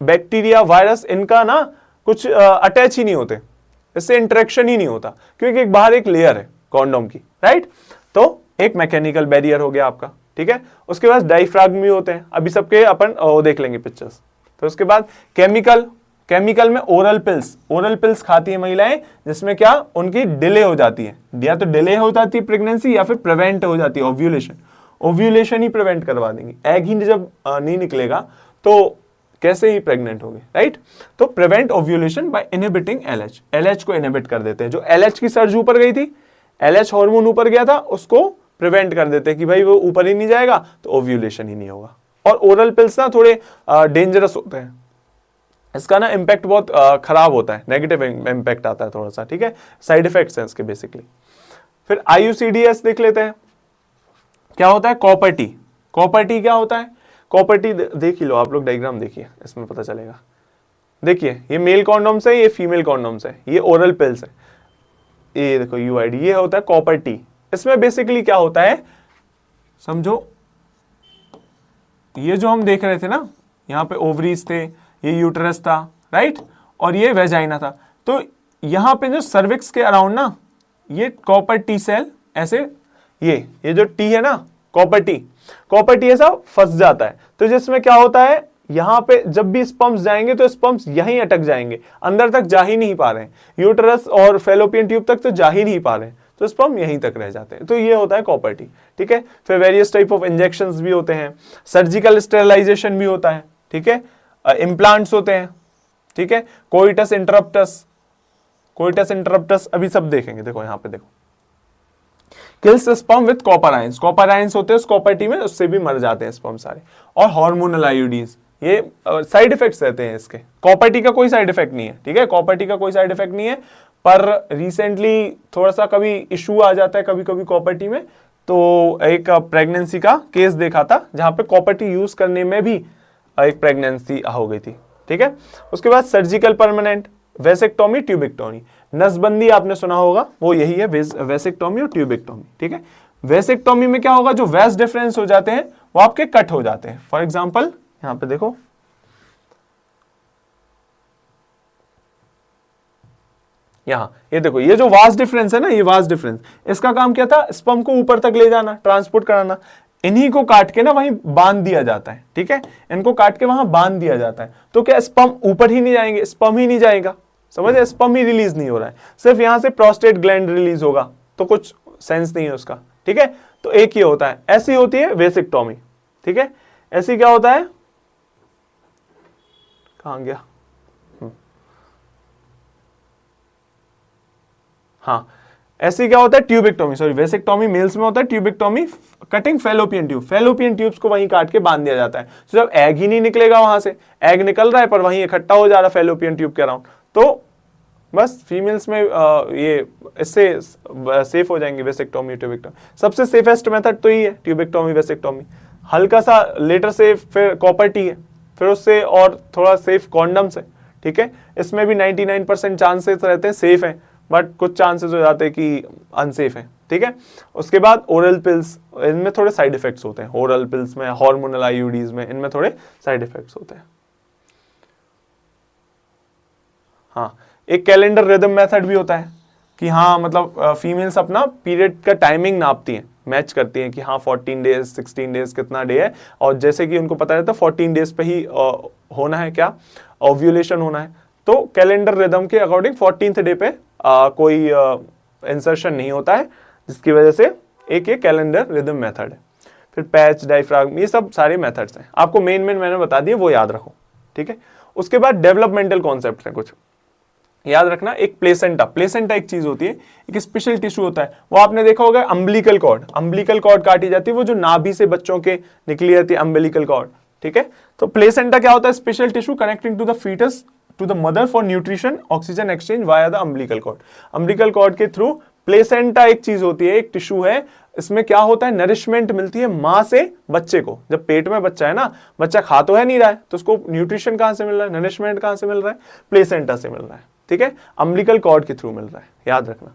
[SPEAKER 1] बैक्टीरिया, वायरस, इनका ना कुछ अटैच ही नहीं होते, इससे इंटरेक्शन ही नहीं होता, क्योंकि एक बाहर एक लेयर है कॉन्डोम की, राइट। तो एक मैकेनिकल बैरियर हो गया आपका। ठीक है, उसके बाद डायफ्राग्म भी होते हैं, अभी सबके अपन देख लेंगे पिक्चर्स। तो उसके बाद केमिकल में ओरल पिल्स खाती है महिलाएं, जिसमें क्या उनकी डिले हो जाती है, या तो डिले हो जाती है प्रेगनेंसी या फिर प्रिवेंट हो जाती है ओव्यूलेशन ही प्रिवेंट करवा देंगी। एग ही जब नहीं निकलेगा तो कैसे ही प्रेग्नेंट होगी, राइट। तो prevent ovulation by inhibiting LH, LH को इनहिबिट कर देते हैं। जो एलएच की सर्ज ऊपर गई थी, एलएच हार्मोन ऊपर गया था, उसको प्रिवेंट कर देते हैं कि भाई वो ऊपर ही नहीं जाएगा तो ओव्यूलेशन ही नहीं होगा। और ओरल पिल्स ना थोड़े डेंजरस होते हैं, इसका ना इम्पैक्ट बहुत खराब होता है, नेगेटिव इम्पैक्ट आता है थोड़ा सा, ठीक है, साइड इफेक्ट्स हैं इसके बेसिकली। फिर IUCDs देख लेते हैं, क्या होता है कॉपर टी। कॉपर टी क्या होता है, कॉपर टी देख ही लो आप लोग, डायग्राम देखिए इसमें पता चलेगा। देखिए ये मेल कॉन्डोम्स है, ये फीमेल कॉन्डोम्स है, ये ओरल पिल्स है, ये देखो UID, ये होता है कॉपर टी। इसमें बेसिकली क्या होता है समझो, ये जो हम देख रहे थे ना, यहाँ पे ओवरीज थे, ये यूटरस था, राइट, और ये वेजाइना था। तो यहाँ पे जो सर्विक्स के अराउंड ना, ये कॉपर टी सेल ऐसे, ये जो टी है ना, कॉपर टी ऐसा फंस जाता है। तो जिसमें क्या होता है, यहाँ पे जब भी स्पर्म्स जाएंगे तो स्पर्म्स यहीं अटक जाएंगे, अंदर तक जा ही नहीं पा रहे हैं, यूटरस और फेलोपियन ट्यूब तक तो जा ही नहीं पा रहे हैं, तो स्पर्म यहीं तक रह जाते हैं। तो ये होता है कॉपर टी, ठीक है। फिर वेरियस टाइप ऑफ इंजेक्शंस भी होते हैं, सर्जिकल स्टेरिलाइजेशन भी होता है, ठीक है, इम्प्लांट्स होते हैं, ठीक है, कोइटस इंटरप्टस अभी सब देखेंगे। देखो यहाँ पे देखो, kills sperm with copper ions, copper ions होते हैं उस कॉपर टी में, उससे भी मर जाते हैं स्पर्म सारे। और हार्मोनल आयोडीज, ये साइड इफेक्ट्स रहते हैं इसके। कॉपर टी का कोई साइड इफेक्ट नहीं है, ठीक है, कॉपर टी का कोई साइड इफेक्ट नहीं है, पर रिसेंटली थोड़ा सा कभी इशू आ जाता है कभी कभी कॉपर टी में। तो एक प्रेगनेंसी का केस देखा था जहां पे कॉपर टी यूज करने में भी एक प्रेगनेंसी हो गई थी, ठीक है। उसके बाद सर्जिकल परमानेंट, वेसेक्टोमी, ट्यूबिक्टोमी। नसबंदी आपने सुना होगा, वो यही है, वेसेक्टोमी और ट्यूबिक्टोमी, ठीक है। वेसेक्टोमी में क्या होगा, जो वेस डिफरेंस हो जाते हैं वो आपके कट हो जाते हैं। फॉर एग्जांपल यहां पे देखो, यहाँ ये देखो, ये जो वास डिफरेंस है ना, ये वास डिफरेंस, इसका काम क्या था, स्पर्म को ऊपर तक ले जाना, ट्रांसपोर्ट कराना। इन्हीं को काट के ना वहीं बांध दिया जाता है, ठीक है, इनको काट के वहां बांध दिया जाता है। तो क्या स्पर्म ऊपर ही नहीं जाएंगे, स्पर्म ही नहीं जाएगा, समझे, स्पर्म ही रिलीज नहीं हो रहा है, सिर्फ यहां से प्रोस्टेट ग्लैंड रिलीज होगा, तो कुछ सेंस नहीं है उसका, ठीक है। तो एक ही होता है, ऐसी होती है वेसेक्टोमी, ठीक है। ऐसी क्या होता है, कहां गया, हाँ, ऐसे क्या होता है ट्यूबिक्टोमी, सॉरी वेसेक्टोमी मेल्स में होता है, tubectomy cutting fallopian tube, fallopian tubes को वहीं काट के बांध दिया जाता है। तो जब एग ही नहीं निकलेगा वहां से, एग निकल रहा है पर वहीं इकट्ठा हो जा रहा है फेलोपियन ट्यूब के अराउंड, तो बस फीमेल्स में ये इससे सेफ हो जाएंगे वेसेक्टोमी ट्यूबिक्टोमी। सबसे सेफेस्ट मेथड तो ही है ट्यूबिक्टोमी वेसेक्टोमी, हल्का सा लेटर से फिर कॉपर टी है, फिर उससे और थोड़ा सेफ कॉन्डम्स है, ठीक है। इसमें भी 99% चांसेस रहते हैं सेफ है, बट कुछ चांसेस हो जाते हैं कि अनसेफ है, ठीक है। उसके बाद ओरल पिल्स, इनमें थोड़े साइड इफेक्ट्स होते हैं, ओरल पिल्स में, हार्मोनल आईयूडीज में, इनमें थोड़े साइड इफेक्ट्स होते हैं। हाँ, एक कैलेंडर रिदम मेथड भी होता है कि हाँ मतलब फीमेल्स अपना पीरियड का टाइमिंग नापती हैं, मैच करती हैं कि हाँ 14 डेज 16 डेज कितना डे है, और जैसे कि उनको पता रहता है 14 डेज पे ही होना है, क्या ओव्यूलेशन होना है, तो कैलेंडर रिदम के अकॉर्डिंग 14th डे पे कोई इंसर्शन नहीं होता है, जिसकी वजह से एक ये कैलेंडर रिदम मेथड है। फिर पैच, डायफ्राग्म, ये सब सारे मेथड्स हैं, आपको मेन मैंने बता दिए, वो याद रखो, ठीक है। उसके बाद डेवलपमेंटल कॉन्सेप्ट्स हैं कुछ, याद रखना। एक प्लेसेंटा, प्लेसेंटा एक चीज होती है, एक स्पेशल टिश्यू होता है, वो आपने देखा होगा अम्बिलिकल कॉर्ड, अम्बिलिकल कॉर्ड काटी जाती है, वो जो नाभि से बच्चों के निकली जाती है अम्बिलिकल कॉर्ड, ठीक है। तो प्लेसेंटा क्या होता है, special tissue connecting to the foetus to the mother for nutrition oxygen exchange via the umbilical cord. Umbilical cord के थ्रू प्लेसेंटा एक चीज होती है, एक टिश्यू है, इसमें क्या होता है, नरिशमेंट मिलती है माँ से बच्चे को। जब पेट में बच्चा है ना, बच्चा खा तो है नहीं रहा है, तो उसको न्यूट्रिशन कहां से मिल रहा है, नरिशमेंट कहां से मिल रहा है, प्लेसेंटा से मिल रहा है, ठीक है, अम्बिलिकल कॉर्ड के थ्रू मिल रहा है, याद रखना।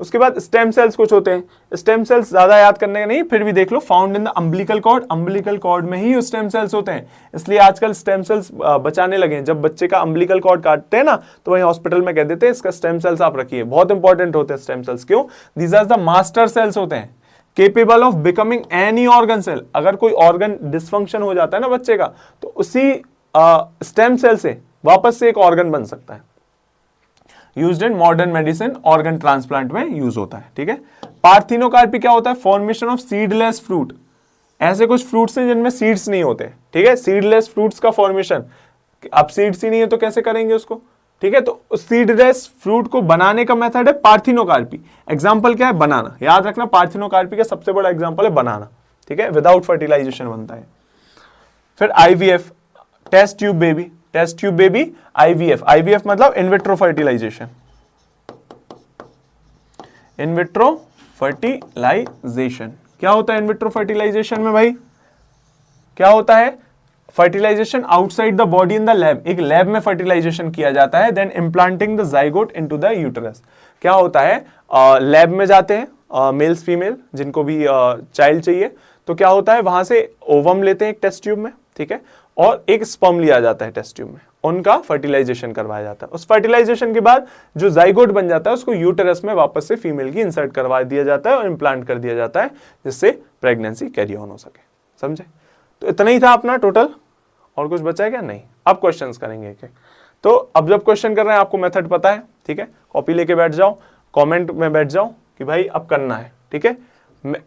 [SPEAKER 1] उसके बाद स्टेम सेल्स कुछ होते हैं, स्टेम सेल्स ज्यादा याद करने का नहीं, फिर भी देख लो, found in the umbilical cord, umbilical cord में ही स्टेम सेल्स होते हैं, इसलिए आजकल स्टेम सेल्स बचाने लगे हैं। जब बच्चे का अम्बिलिकल कॉर्ड काटते हैं ना, तो वहीं हॉस्पिटल में कह देते हैं इसका स्टेम सेल्स आप रखिए, बहुत इंपॉर्टेंट होते हैं स्टेम सेल्स। क्यों? These are the master cells होते हैं, capable of becoming any organ cell. अगर कोई ऑर्गन डिसफंक्शन हो जाता है ना बच्चे का, तो उसी स्टेम सेल से वापस से एक ऑर्गन बन सकता है। Used in modern medicine, organ transplant में यूज होता है, ठीक है। पार्थिनोकार्पी क्या होता है, फॉर्मेशन ऑफ सीडलेस फ्रूट। ऐसे कुछ फ्रूट्स हैं जिनमें सीड्स नहीं होते, ठीक है, सीडलेस फ्रूट्स का फॉर्मेशन, अब सीड्स ही नहीं है तो कैसे करेंगे उसको, ठीक है। तो सीडलेस फ्रूट को बनाने का मेथड है पार्थिनोकार्पी। एग्जांपल क्या है, बनाना, याद रखना पार्थिनोकार्पी का सबसे बड़ा एग्जांपल है बनाना, ठीक है, विदाउट फर्टिलाइजेशन बनता है। फिर IVF, test tube baby, test tube baby, IVF, IVF मतलब इनविट्रो फर्टिलाइजेशन, इनविट्रो फर्टिलाइजेशन। क्या होता है इनविट्रो फर्टिलाइजेशन में भाई, क्या होता है, fertilisation outside the body in the lab, एक लैब में फर्टिलाइजेशन किया जाता है, then implanting the zygote into the uterus. क्या होता है, लैब में जाते हैं मेल्स फीमेल जिनको भी चाइल्ड चाहिए, तो क्या होता है वहां से ओवम लेते हैं एक टेस्ट ट्यूब में, ठीक है, और एक स्पर्म लिया जाता है टेस्ट ट्यूब में, उनका फर्टिलाइजेशन करवाया जाता है। उस फर्टिलाइजेशन के बाद जो जाइगोट बन जाता है उसको यूटेरस में वापस से फीमेल की इंसर्ट करवा दिया जाता है और इम्प्लांट कर दिया जाता है, जिससे प्रेगनेंसी कैरी ऑन हो सके। समझे? तो इतना ही था अपना टोटल, और कुछ बचा है क्या? नहीं। अब क्वेश्चंस करेंगे एक एक। तो अब जब क्वेश्चन कर रहे हैं आपको मेथड पता है, ठीक है, कॉपी लेके बैठ जाओ, कमेंट में बैठ जाओ कि भाई अब करना है, ठीक है।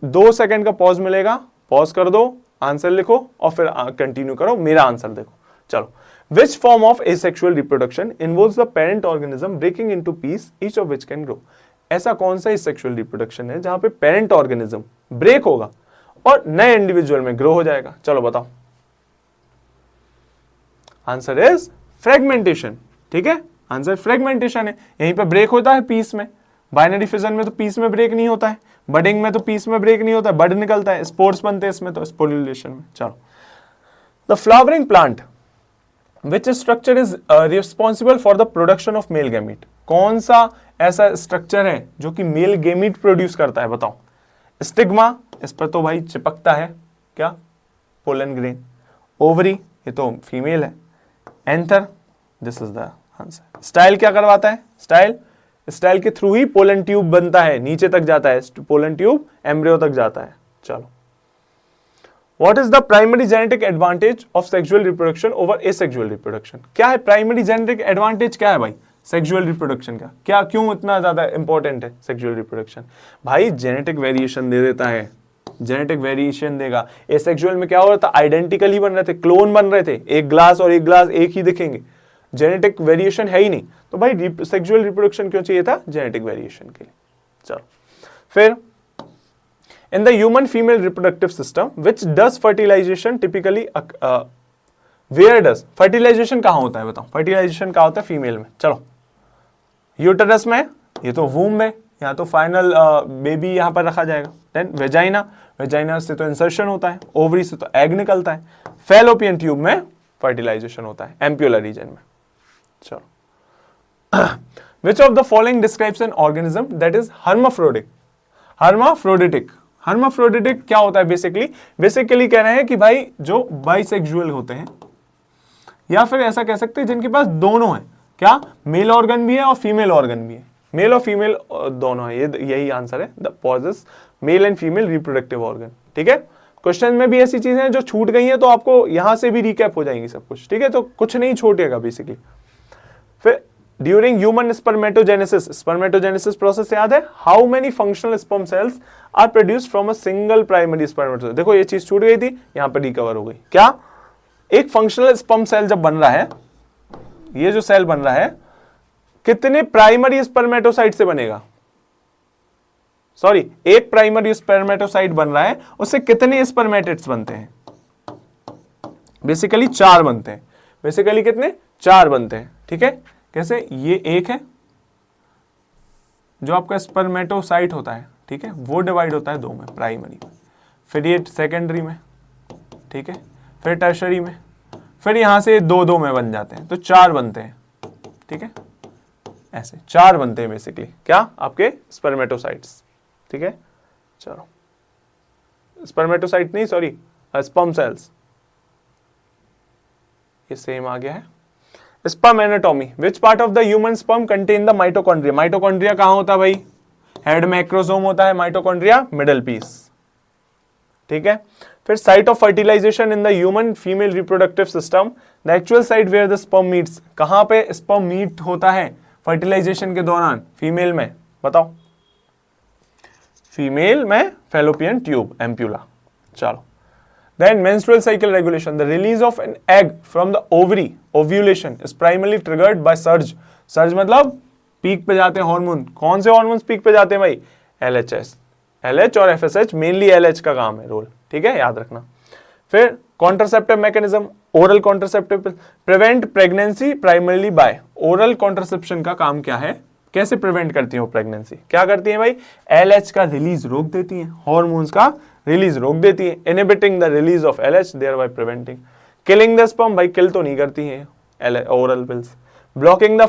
[SPEAKER 1] 2 सेकंड का पॉज मिलेगा, पॉज कर दो, आंसर लिखो और फिर कंटिन्यू करो, मेरा आंसर देखो। चलो, which form of asexual reproduction involves the parent organism breaking into piece each of which can grow. ऐसा कौन सा एसेक्सुअल रिप्रोडक्शन है जहां पे पेरेंट ऑर्गेनिज्म ब्रेक होगा और नए इंडिविजुअल में ग्रो हो जाएगा? चलो बताओ। आंसर इज फ्रेगमेंटेशन, ठीक है, आंसर फ्रेगमेंटेशन है। यहीं पे ब्रेक होता है पीस में, बाइनरी फिजन में तो पीस में ब्रेक नहीं होता है, बडिंग में तो पीस में ब्रेक नहीं होता है, बड निकलता है, स्पोर्स बनते हैं इसमें तो स्पोरुलेशन में। चलो, the flowering plant which structure is responsible for the production of male gamete. कौन सा ऐसा स्ट्रक्चर है जो कि मेल गैमीट प्रोड्यूस करता है? बताओ। स्टिग्मा, इस पर तो भाई चिपकता है क्या, पोलन ग्रेन। ओवरी, ये तो फीमेल है। Anther, this is the answer. Style क्या करवाता है? स्टाइल, स्टाइल के थ्रू ही पोलन ट्यूब बनता है, नीचे तक जाता है पोलन ट्यूब, एम्ब्रियो तक जाता है। चलो, what is the primary genetic advantage of sexual reproduction over asexual reproduction? क्या है प्राइमरी जेनेटिक एडवांटेज, क्या है भाई सेक्सुअल रिप्रोडक्शन का? क्या, क्यों इतना ज्यादा इंपॉर्टेंट है सेक्सुअल रिप्रोडक्शन? भाई जेनेटिक वेरिएशन दे देता है, जेनेटिक वेरिएशन देगा। एसेक्सुअल में क्या हो रहा था, आइडेंटिकल ही बन रहे थे, क्लोन बन रहे थे, एक ग्लास और एक ग्लास एक ही दिखेंगे, जेनेटिक वेरिएशन है ही नहीं। तो भाई सेक्सुअल रिप्रोडक्शन क्यों चाहिए था? जेनेटिक वेरिएशन के लिए। चलो, फिर in the human female reproductive system which does fertilisation typically, where does fertilisation कहां होता है? बताओ, फर्टिलाइजेशन कहां होता है फीमेल में? चलो, यूटेरस में, ये तो वूम में, यहाँ तो फाइनल बेबी यहाँ पर रखा जाएगा। देन वेजाइना, वेजाइना से तो इंसर्शन होता है, ओवरी से तो एग निकलता है, फैलोपियन ट्यूब में फर्टिलाइजेशन होता है, एम्प्यूला रीजन में। चलो, which of the following describes an organism that is hermaphrodic? Hermaphroditic, hermaphroditic क्या होता है बेसिकली? बेसिकली कह रहे हैं कि भाई जो बाइसेक्सुअल होते हैं, या फिर ऐसा कह सकते हैं जिनके पास दोनों है, क्या मेल ऑर्गन भी है और फीमेल ऑर्गन भी है, मेल और फीमेल दोनों है, ये यही आंसर है, the possesses male and female reproductive organ. ठीक है, क्वेश्चन में भी ऐसी चीजें हैं जो छूट गई हैं, तो आपको यहां से भी रिकैप हो जाएंगी सब कुछ, ठीक है, तो कुछ नहीं छूटेगा बेसिकली। फिर during human spermatogenesis, spermatogenesis process याद है, how many functional sperm cells are produced from a single primary spermatozoid? देखो ये चीज छूट गई थी, यहां पर रिकवर हो गई। क्या, एक फंक्शनल स्पर्म सेल जब बन रहा है, ये जो सेल बन रहा है कितने प्राइमरी स्पर्मेटोसाइट से बनेगा? सॉरी, एक प्राइमरी स्पर्मेटोसाइट बन रहा है, उससे कितने स्पर्मेटिड्स बनते हैं? बेसिकली 4 बनते हैं। बेसिकली कितने? 4 बनते हैं। ठीक है, कैसे? ये एक है जो आपका स्पर्मेटोसाइट होता है, ठीक है, वो डिवाइड होता है 2 में, प्राइमरी में, फिर ये सेकेंडरी में, ठीक है, फिर टर्शरी में, फिर यहां से 2-2 में बन जाते हैं, तो 4 बनते हैं। ठीक है, ऐसे 4 बनते हैं बेसिकली, क्या आपके स्पर्मेटोसाइट्स। ठीक है, चलो, स्पर्मेटोसाइट नहीं, सॉरी, स्पर्म सेल्स, ये सेम आ गया है। Sperm anatomy, which part of the human sperm contain the mitochondria? Mitochondria कहां होता है भाई? हेड में एक्रोसोम होता है, माइटोकॉन्ड्रिया मिडल पीस। ठीक है, फिर site of fertilisation in the human female reproductive system, the actual site where the sperm meets, कहां पे स्पर्म मीट होता है फर्टिलाइजेशन के दौरान? फीमेल में, बताओ। फीमेल में फैलोपियन ट्यूब, एम्प्यूला। चलो, Then menstrual cycle regulation. The release of an egg from the ovary, ovulation, is primarily triggered by surge. Surge मतलब पीक पे जाते हैं हार्मोन. कौन से हार्मोन्स पीक पे जाते हैं भाई? LHS, LH और FSH, मेनली LH का काम है रोल. ठीक है, याद रखना. फिर contraceptive mechanism, oral contraceptive, prevent pregnancy primarily bye. Oral contraception का काम क्या है? कैसे प्रिवेंट करती है वो प्रेगनेंसी? क्या करती है भाई? LH का रिलीज रोक देती है, हार्मोन्स का रिलीज रोक देती है, inhibiting the release of LH, thereby preventing. Killing the sperm, भाई किल तो नहीं करती है oral pills. Blocking the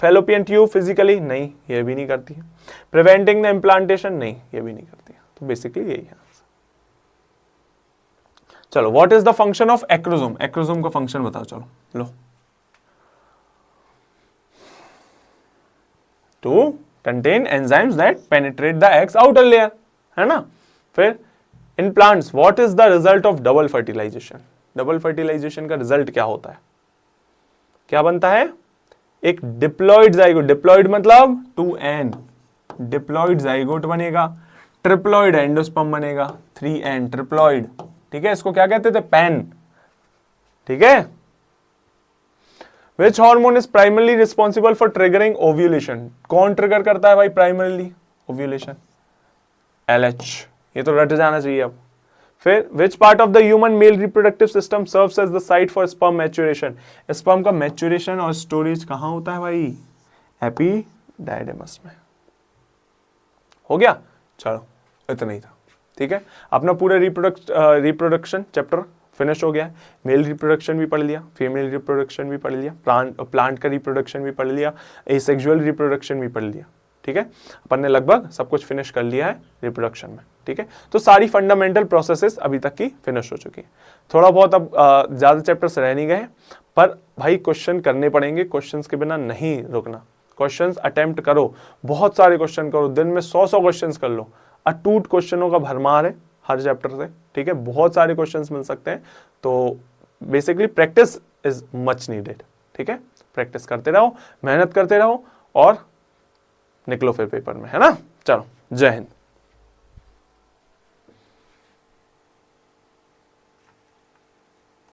[SPEAKER 1] fallopian tube physically, नहीं ये भी नहीं करती है. प्रिवेंटिंग द इम्प्लांटेशन, नहीं ये भी नहीं करती है. तो बेसिकली यही है. चलो, what is the function of acrosome? Acrosome का फंक्शन बताओ. चलो लो. To contain enzymes that penetrate the egg's outer layer, है ना. फिर in plants what is the result of double fertilization? Double fertilization का रिजल्ट क्या होता है? क्या बनता है? एक डिप्लॉइड जाइगोट. डिप्लॉइड मतलब 2n. डिप्लॉइड जाइगोट बनेगा. ट्रिप्लॉइड एंडोस्पर्म बनेगा. 3n triploid. ठीक है, इसको क्या कहते थे? पैन. ठीक है. Which hormone is primarily responsible for triggering ovulation? कौन ट्रिगर करता है भाई प्राइमरली ओव्यूलेशन? LH. ये तो रट जाना चाहिए अब. फिर which part of the human male reproductive system serves as the site for sperm maturation? Sperm का मैच्योरेशन और स्टोरेज कहां होता है भाई? एपिडाइडिमस में. हो गया. चलो, इतना ही था. ठीक है, अपना पूरा रिप्रोडक्शन चैप्टर फिनिश हो गया है. मेल रिप्रोडक्शन भी पढ़ लिया, फीमेल रिप्रोडक्शन भी पढ़ लिया, प्लांट का रिप्रोडक्शन भी पढ़ लिया, एसेक्सुअल रिप्रोडक्शन भी पढ़ लिया. ठीक है, अपन ने लगभग सब कुछ फिनिश कर लिया है रिप्रोडक्शन में. ठीक है, तो सारी फंडामेंटल प्रोसेसेस अभी तक की फिनिश हो चुकी है. थोड़ा बहुत अब ज्यादा चैप्टर्स रह नहीं गए, पर भाई क्वेश्चन करने पड़ेंगे. क्वेश्चंस के बिना नहीं रुकना. क्वेश्चंस अटेम्प्ट करो, बहुत सारे क्वेश्चन करो, दिन में 100 क्वेश्चंस कर लो. अटूट क्वेश्चनों का भरमार है हर चैप्टर से. ठीक है, बहुत सारे क्वेश्चंस मिल सकते हैं. तो basically practice is much needed. ठीक है, प्रैक्टिस करते रहो, मेहनत करते रहो और निकलो फिर पेपर में, है ना. चलो, जय हिंद.